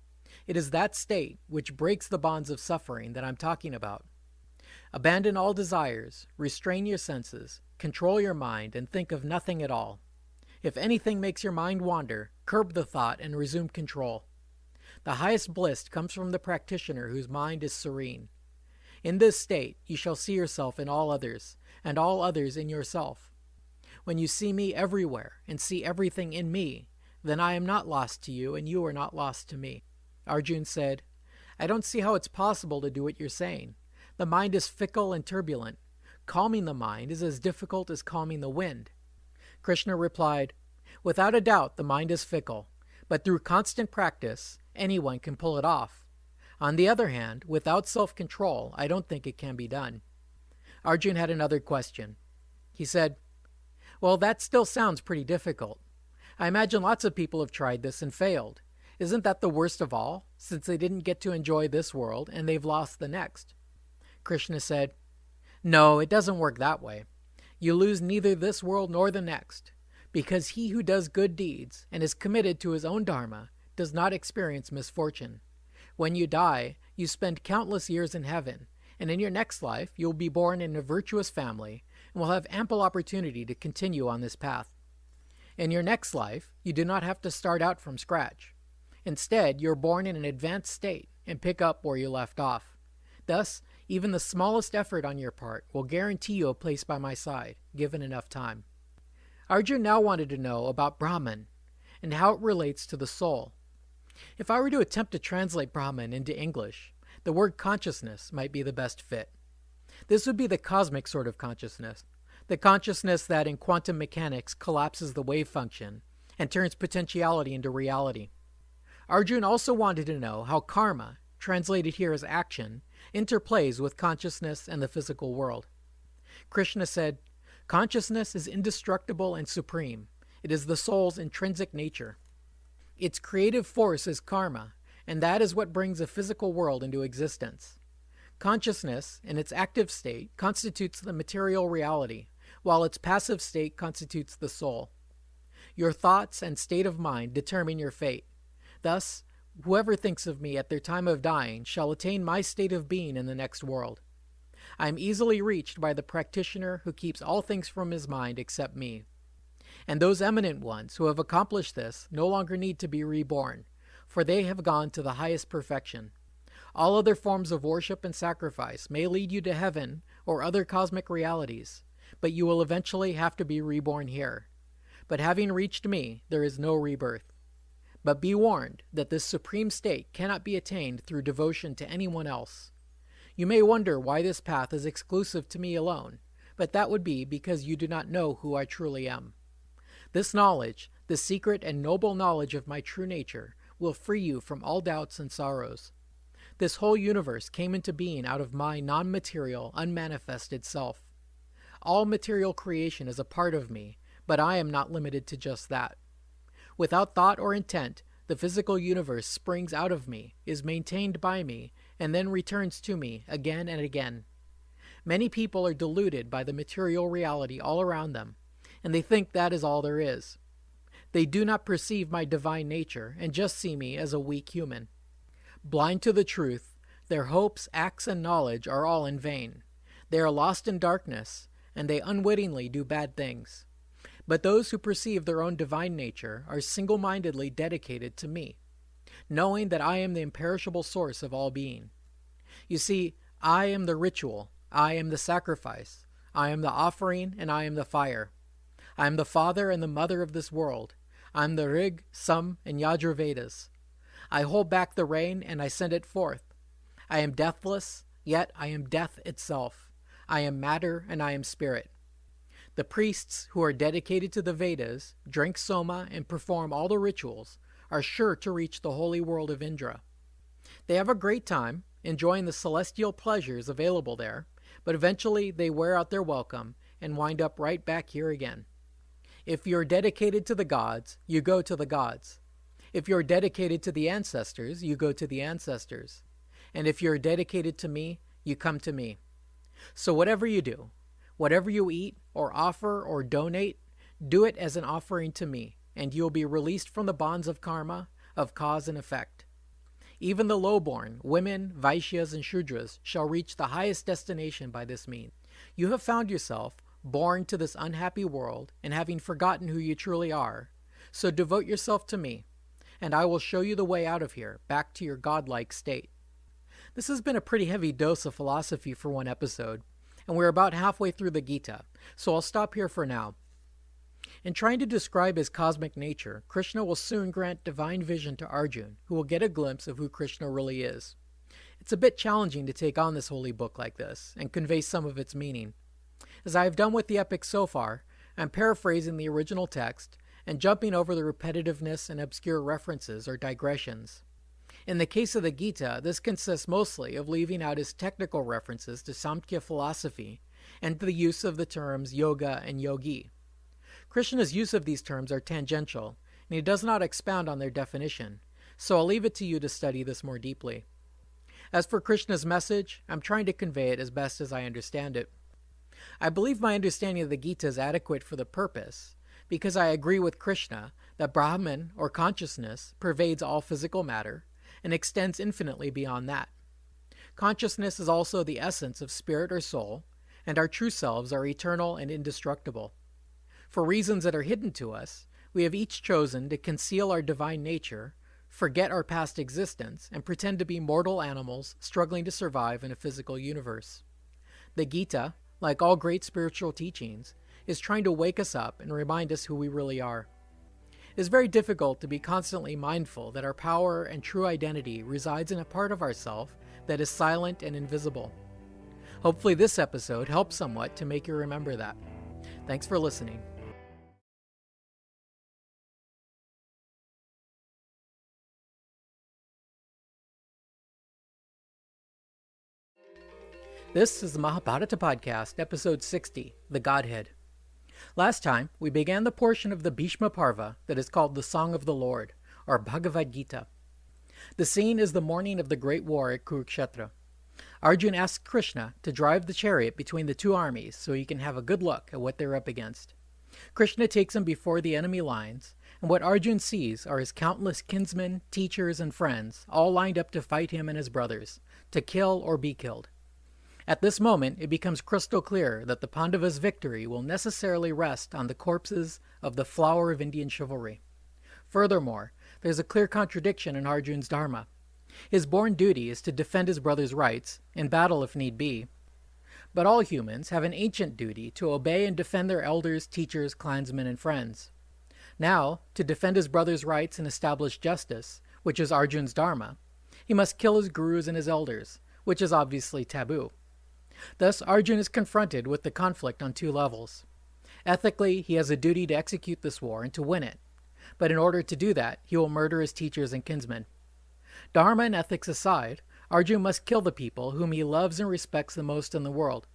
It is that state which breaks the bonds of suffering that I'm talking about. Abandon all desires, restrain your senses, control your mind, and think of nothing at all. If anything makes your mind wander, curb the thought and resume control. The highest bliss comes from the practitioner whose mind is serene. In this state, you shall see yourself in all others, and all others in yourself. When you see me everywhere and see everything in me, then I am not lost to you and you are not lost to me. Arjun said, I don't see how it's possible to do what you're saying. The mind is fickle and turbulent. Calming the mind is as difficult as calming the wind. Krishna replied, Without a doubt, the mind is fickle, but through constant practice, anyone can pull it off. On the other hand, without self-control, I don't think it can be done. Arjun had another question. He said, Well, that still sounds pretty difficult. I imagine lots of people have tried this and failed. Isn't that the worst of all, since they didn't get to enjoy this world and they've lost the next? Krishna said, No, it doesn't work that way. You lose neither this world nor the next, because he who does good deeds and is committed to his own dharma does not experience misfortune. When you die, you spend countless years in heaven, and in your next life you will be born in a virtuous family and will have ample opportunity to continue on this path. In your next life, you do not have to start out from scratch. Instead, you're born in an advanced state and pick up where you left off. Thus, even the smallest effort on your part will guarantee you a place by my side, given enough time. Arjun now wanted to know about Brahman and how it relates to the soul. If I were to attempt to translate Brahman into English, the word consciousness might be the best fit. This would be the cosmic sort of consciousness, the consciousness that in quantum mechanics collapses the wave function and turns potentiality into reality. Arjun also wanted to know how karma, translated here as action, interplays with consciousness and the physical world. Krishna said, Consciousness is indestructible and supreme. It is the soul's intrinsic nature. Its creative force is karma, and that is what brings a physical world into existence. Consciousness, in its active state, constitutes the material reality, while its passive state constitutes the soul. Your thoughts and state of mind determine your fate. Thus, whoever thinks of me at their time of dying shall attain my state of being in the next world. I am easily reached by the practitioner who keeps all things from his mind except me. And those eminent ones who have accomplished this no longer need to be reborn, for they have gone to the highest perfection. All other forms of worship and sacrifice may lead you to heaven or other cosmic realities, but you will eventually have to be reborn here. But having reached me, there is no rebirth. But be warned that this supreme state cannot be attained through devotion to anyone else. You may wonder why this path is exclusive to me alone, but that would be because you do not know who I truly am. This knowledge, the secret and noble knowledge of my true nature, will free you from all doubts and sorrows. This whole universe came into being out of my non-material, unmanifested self. All material creation is a part of me, but I am not limited to just that. Without thought or intent, the physical universe springs out of me, is maintained by me, and then returns to me again and again. Many people are deluded by the material reality all around them, and they think that is all there is. They do not perceive my divine nature and just see me as a weak human. Blind to the truth, their hopes, acts, and knowledge are all in vain. They are lost in darkness, and they unwittingly do bad things. But those who perceive their own divine nature are single-mindedly dedicated to me, knowing that I am the imperishable source of all being. You see, I am the ritual, I am the sacrifice, I am the offering, and I am the fire. I am the father and the mother of this world. I am the Rig, Sum, and Yajurvedas. I hold back the rain and I send it forth. I am deathless, yet I am death itself. I am matter and I am spirit. The priests who are dedicated to the Vedas, drink soma, and perform all the rituals are sure to reach the holy world of Indra. They have a great time, enjoying the celestial pleasures available there, but eventually they wear out their welcome and wind up right back here again. If you're dedicated to the gods, you go to the gods. If you're dedicated to the ancestors, you go to the ancestors. And if you're dedicated to me, you come to me. So whatever you do, whatever you eat or offer or donate, do it as an offering to me, and you'll be released from the bonds of karma, of cause and effect. Even the lowborn, women, Vaishyas, and Shudras shall reach the highest destination by this means. You have found yourself born to this unhappy world and having forgotten who you truly are. So devote yourself to me, and I will show you the way out of here, back to your godlike state. This has been a pretty heavy dose of philosophy for one episode, and we're about halfway through the Gita, so I'll stop here for now. In trying to describe his cosmic nature, Krishna will soon grant divine vision to Arjun, who will get a glimpse of who Krishna really is. It's a bit challenging to take on this holy book like this, and convey some of its meaning. As I have done with the epic so far, I'm paraphrasing the original text, and jumping over the repetitiveness and obscure references or digressions. In the case of the Gita, this consists mostly of leaving out his technical references to Samkhya philosophy and the use of the terms yoga and yogi. Krishna's use of these terms are tangential, and he does not expound on their definition, so I'll leave it to you to study this more deeply. As for Krishna's message, I'm trying to convey it as best as I understand it. I believe my understanding of the Gita is adequate for the purpose, because I agree with Krishna that Brahman, or consciousness, pervades all physical matter, and extends infinitely beyond that. Consciousness is also the essence of spirit or soul, and our true selves are eternal and indestructible. For reasons that are hidden to us, we have each chosen to conceal our divine nature, forget our past existence, and pretend to be mortal animals struggling to survive in a physical universe. The Gita, like all great spiritual teachings, is trying to wake us up and remind us who we really are. It is very difficult to be constantly mindful that our power and true identity resides in a part of ourself that is silent and invisible. Hopefully this episode helps somewhat to make you remember that. Thanks for listening. This is the Mahabharata Podcast, Episode 60, The Godhead. Last time, we began the portion of the Bhisma Parva that is called the Song of the Lord, or Bhagavad Gita. The scene is the morning of the great war at Kurukshetra. Arjun asks Krishna to drive the chariot between the two armies so he can have a good look at what they're up against. Krishna takes him before the enemy lines, and what Arjun sees are his countless kinsmen, teachers, and friends, all lined up to fight him and his brothers, to kill or be killed. At this moment, it becomes crystal clear that the Pandavas' victory will necessarily rest on the corpses of the flower of Indian chivalry. Furthermore, there's a clear contradiction in Arjun's dharma. His born duty is to defend his brother's rights, in battle if need be. But all humans have an ancient duty to obey and defend their elders, teachers, clansmen, and friends. Now, to defend his brother's rights and establish justice, which is Arjun's dharma, he must kill his gurus and his elders, which is obviously taboo. Thus, Arjun is confronted with the conflict on two levels. Ethically, he has a duty to execute this war and to win it. But in order to do that, he will murder his teachers and kinsmen. Dharma and ethics aside, Arjun must kill the people whom he loves and respects the most in the world.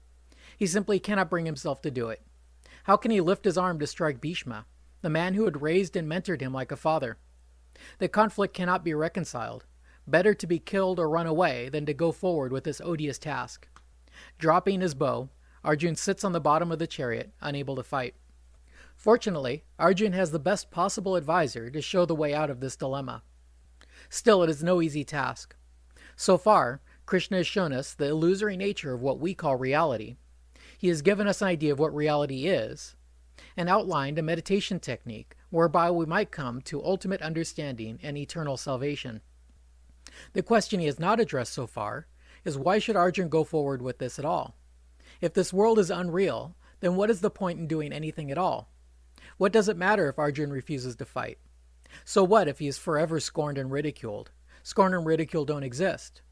He simply cannot bring himself to do it. How can he lift his arm to strike Bhisma, the man who had raised and mentored him like a father? The conflict cannot be reconciled. Better to be killed or run away than to go forward with this odious task. Dropping his bow, Arjun sits on the bottom of the chariot, unable to fight. Fortunately, Arjun has the best possible advisor to show the way out of this dilemma. Still, it is no easy task. So far, Krishna has shown us the illusory nature of what we call reality. He has given us an idea of what reality is, and outlined a meditation technique whereby we might come to ultimate understanding and eternal salvation. The question he has not addressed so far is why should Arjun go forward with this at all? If this world is unreal, then what is the point in doing anything at all? What does it matter if Arjun refuses to fight? So what if he is forever scorned and ridiculed? Scorn and ridicule don't exist.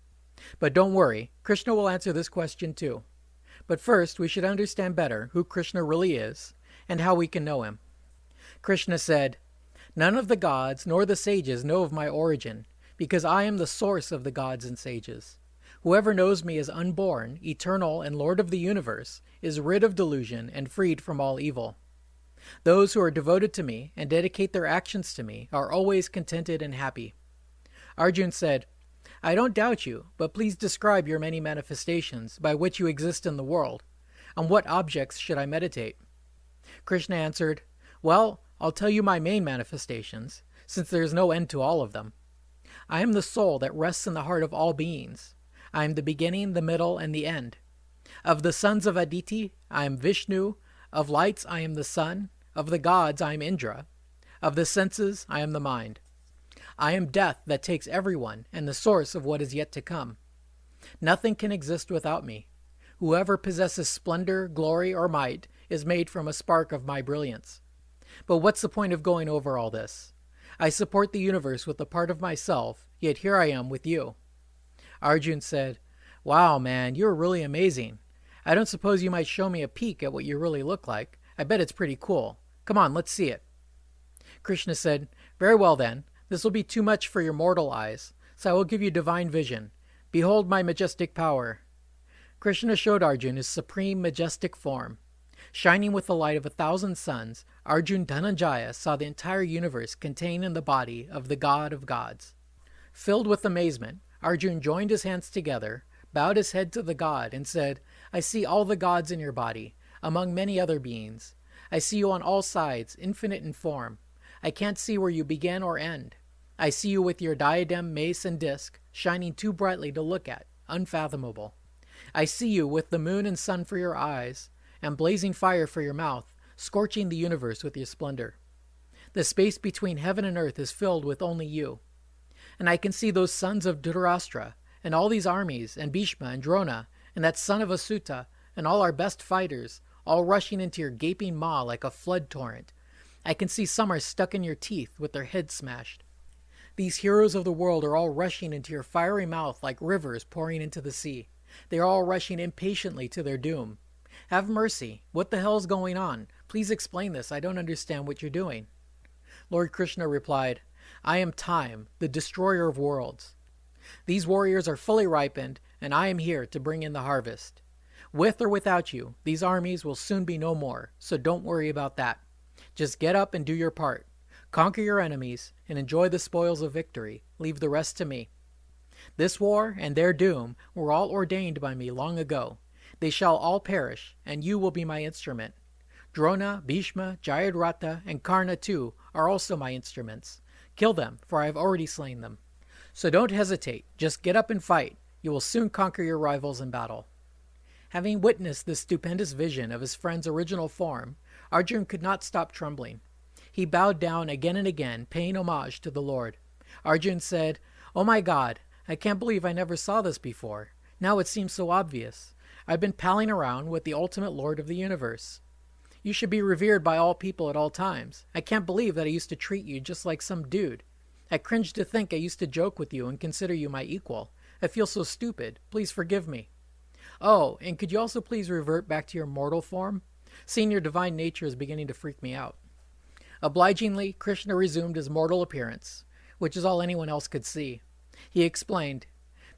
But don't worry, Krishna will answer this question too. But first, we should understand better who Krishna really is and how we can know him. Krishna said, "None of the gods nor the sages know of my origin, because I am the source of the gods and sages. Whoever knows me as unborn, eternal, and Lord of the universe is rid of delusion and freed from all evil. Those who are devoted to me and dedicate their actions to me are always contented and happy." Arjun said, "I don't doubt you, but please describe your many manifestations by which you exist in the world. On what objects should I meditate?" Krishna answered, "Well, I'll tell you my main manifestations, since there is no end to all of them. I am the soul that rests in the heart of all beings. I am the beginning, the middle, and the end. Of the sons of Aditi, I am Vishnu. Of lights, I am the sun. Of the gods, I am Indra. Of the senses, I am the mind. I am death that takes everyone and the source of what is yet to come. Nothing can exist without me. Whoever possesses splendor, glory, or might is made from a spark of my brilliance. But what's the point of going over all this? I support the universe with a part of myself, yet here I am with you." Arjun said, "Wow, man, you're really amazing. I don't suppose you might show me a peek at what you really look like. I bet it's pretty cool. Come on, let's see it." Krishna said, "Very well then. This will be too much for your mortal eyes, so I will give you divine vision. Behold my majestic power." Krishna showed Arjun his supreme majestic form. Shining with the light of 1,000 suns, Arjun Dhananjaya saw the entire universe contained in the body of the God of gods. Filled with amazement, Arjun joined his hands together, bowed his head to the god, and said, "I see all the gods in your body, among many other beings. I see you on all sides, infinite in form. I can't see where you begin or end. I see you with your diadem, mace, and disc, shining too brightly to look at, unfathomable. I see you with the moon and sun for your eyes, and blazing fire for your mouth, scorching the universe with your splendor. The space between heaven and earth is filled with only you. And I can see those sons of Dhritarashtra, and all these armies, and Bhisma and Drona, and that son of Asuta, and all our best fighters, all rushing into your gaping maw like a flood torrent. I can see some are stuck in your teeth with their heads smashed. These heroes of the world are all rushing into your fiery mouth like rivers pouring into the sea. They are all rushing impatiently to their doom. Have mercy. What the hell is going on? Please explain this. I don't understand what you're doing." Lord Krishna replied, "I am time, the destroyer of worlds. These warriors are fully ripened, and I am here to bring in the harvest. With or without you, these armies will soon be no more, so don't worry about that. Just get up and do your part. Conquer your enemies, and enjoy the spoils of victory. Leave the rest to me. This war and their doom were all ordained by me long ago. They shall all perish, and you will be my instrument. Drona, Bhishma, Jayadratha, and Karna too are also my instruments. Kill them, for I have already slain them. So don't hesitate, just get up and fight. You will soon conquer your rivals in battle." Having witnessed this stupendous vision of his friend's original form, Arjun could not stop trembling. He bowed down again and again, paying homage to the Lord. Arjun said, "Oh my God, I can't believe I never saw this before. Now it seems so obvious. I've been palling around with the ultimate Lord of the universe. You should be revered by all people at all times. I can't believe that I used to treat you just like some dude. I cringe to think I used to joke with you and consider you my equal. I feel so stupid. Please forgive me. Oh, and could you also please revert back to your mortal form? Seeing your divine nature is beginning to freak me out." Obligingly, Krishna resumed his mortal appearance, which is all anyone else could see. He explained,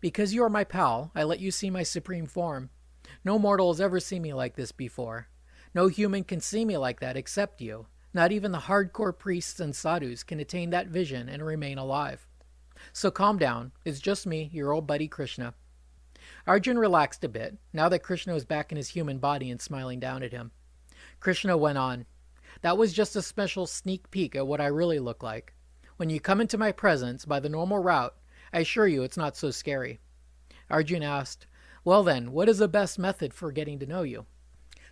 "Because you are my pal, I let you see my supreme form. No mortal has ever seen me like this before. No human can see me like that except you. Not even the hardcore priests and sadhus can attain that vision and remain alive. So calm down. It's just me, your old buddy Krishna." Arjun relaxed a bit, now that Krishna was back in his human body and smiling down at him. Krishna went on, "That was just a special sneak peek at what I really look like. When you come into my presence by the normal route, I assure you it's not so scary." Arjun asked, "Well then, what is the best method for getting to know you?"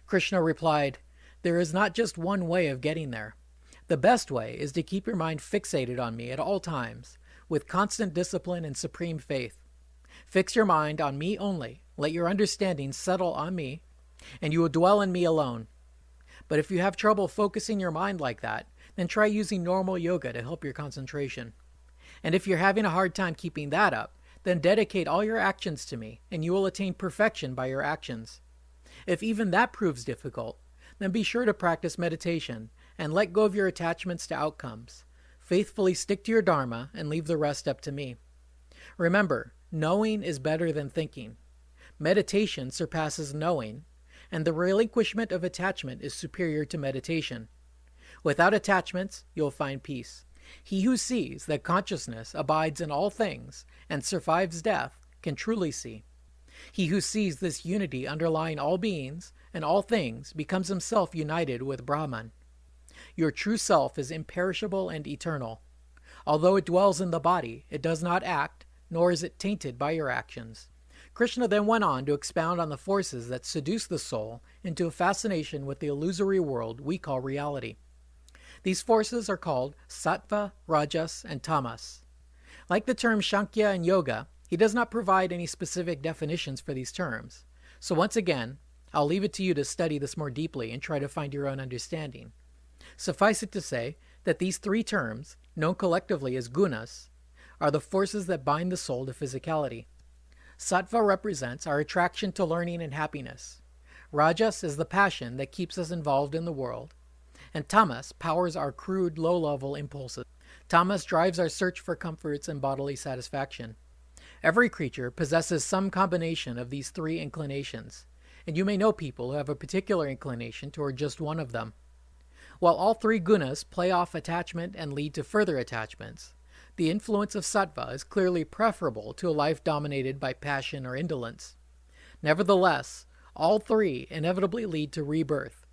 Krishna replied, "There is not just one way of getting there. The best way is to keep your mind fixated on me at all times, with constant discipline and supreme faith. Fix your mind on me only. Let your understanding settle on me, and you will dwell in me alone. But if you have trouble focusing your mind like that, then try using normal yoga to help your concentration. And if you're having a hard time keeping that up, then dedicate all your actions to me, and you will attain perfection by your actions. If even that proves difficult, then be sure to practice meditation and let go of your attachments to outcomes. Faithfully stick to your dharma and leave the rest up to me. Remember, knowing is better than thinking. Meditation surpasses knowing, and the relinquishment of attachment is superior to meditation. Without attachments, you'll find peace. He who sees that consciousness abides in all things and survives death can truly see. He who sees this unity underlying all beings and all things becomes himself united with Brahman. Your true self is imperishable and eternal. Although it dwells in the body, it does not act, nor is it tainted by your actions. Krishna then went on to expound on the forces that seduce the soul into a fascination with the illusory world we call reality. These forces are called sattva, rajas, and tamas. Like the terms Sankhya and yoga, he does not provide any specific definitions for these terms. So once again, I'll leave it to you to study this more deeply and try to find your own understanding. Suffice it to say that these three terms, known collectively as gunas, are the forces that bind the soul to physicality. Sattva represents our attraction to learning and happiness. Rajas is the passion that keeps us involved in the world. And tamas powers our crude, low-level impulses. Tamas drives our search for comforts and bodily satisfaction. Every creature possesses some combination of these three inclinations, and you may know people who have a particular inclination toward just one of them. While all three gunas play off attachment and lead to further attachments, the influence of sattva is clearly preferable to a life dominated by passion or indolence. Nevertheless, all three inevitably lead to rebirth.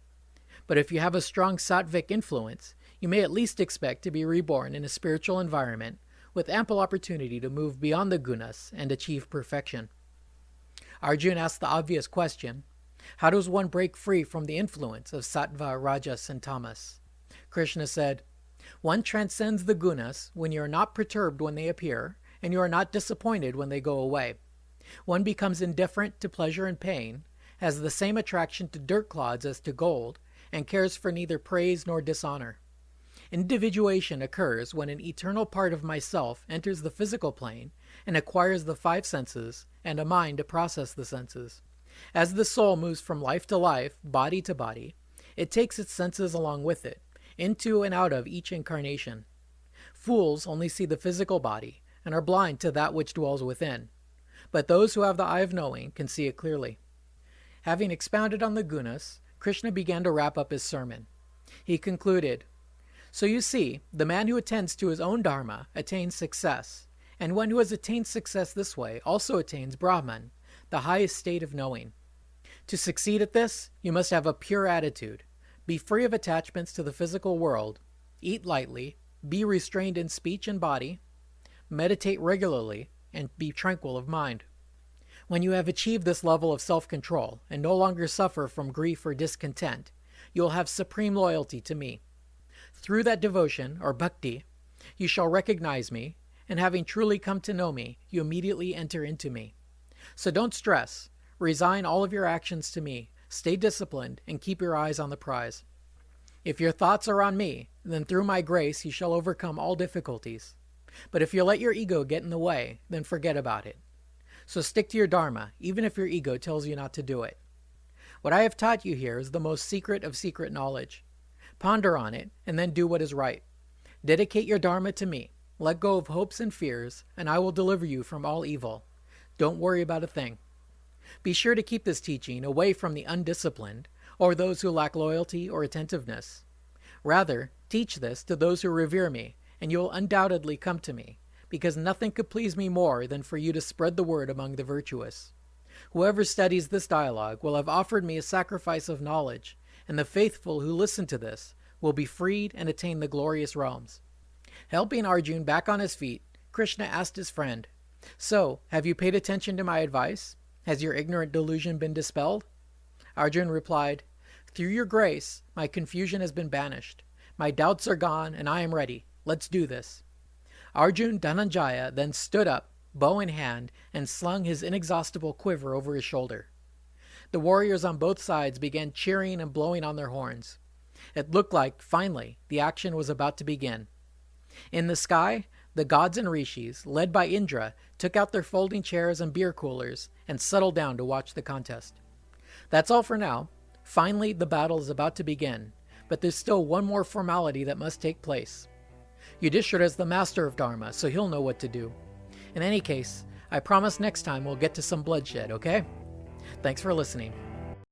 But if you have a strong sattvic influence, you may at least expect to be reborn in a spiritual environment with ample opportunity to move beyond the gunas and achieve perfection. Arjun asked the obvious question, how does one break free from the influence of sattva, rajas, and tamas? Krishna said, one transcends the gunas when you are not perturbed when they appear, and you are not disappointed when they go away. One becomes indifferent to pleasure and pain, has the same attraction to dirt clods as to gold, and cares for neither praise nor dishonor. Individuation occurs when an eternal part of myself enters the physical plane and acquires the five senses and a mind to process the senses. As the soul moves from life to life, body to body, it takes its senses along with it, into and out of each incarnation. Fools only see the physical body and are blind to that which dwells within, but those who have the eye of knowing can see it clearly. Having expounded on the gunas, Krishna began to wrap up his sermon. He concluded, so you see, the man who attends to his own dharma attains success, and one who has attained success this way also attains Brahman, the highest state of knowing. To succeed at this, you must have a pure attitude, be free of attachments to the physical world, eat lightly, be restrained in speech and body, meditate regularly, and be tranquil of mind. When you have achieved this level of self-control and no longer suffer from grief or discontent, you will have supreme loyalty to me. Through that devotion, or bhakti, you shall recognize me, and having truly come to know me, you immediately enter into me. So don't stress, resign all of your actions to me, stay disciplined, and keep your eyes on the prize. If your thoughts are on me, then through my grace you shall overcome all difficulties. But if you let your ego get in the way, then forget about it. So stick to your dharma, even if your ego tells you not to do it. What I have taught you here is the most secret of secret knowledge. Ponder on it, and then do what is right. Dedicate your dharma to me. Let go of hopes and fears, and I will deliver you from all evil. Don't worry about a thing. Be sure to keep this teaching away from the undisciplined, or those who lack loyalty or attentiveness. Rather, teach this to those who revere me, and you will undoubtedly come to me, because nothing could please me more than for you to spread the word among the virtuous. Whoever studies this dialogue will have offered me a sacrifice of knowledge, and the faithful who listen to this will be freed and attain the glorious realms. Helping Arjun back on his feet, Krishna asked his friend, so, have you paid attention to my advice? Has your ignorant delusion been dispelled? Arjun replied, through your grace, my confusion has been banished. My doubts are gone, and I am ready. Let's do this. Arjun Dhananjaya then stood up, bow in hand, and slung his inexhaustible quiver over his shoulder. The warriors on both sides began cheering and blowing on their horns. It looked like, finally, the action was about to begin. In the sky, the gods and rishis, led by Indra, took out their folding chairs and beer coolers and settled down to watch the contest. That's all for now. Finally, the battle is about to begin, but there's still one more formality that must take place. Yudhishthira is the master of Dharma, so he'll know what to do. In any case, I promise next time we'll get to some bloodshed, okay? Thanks for listening.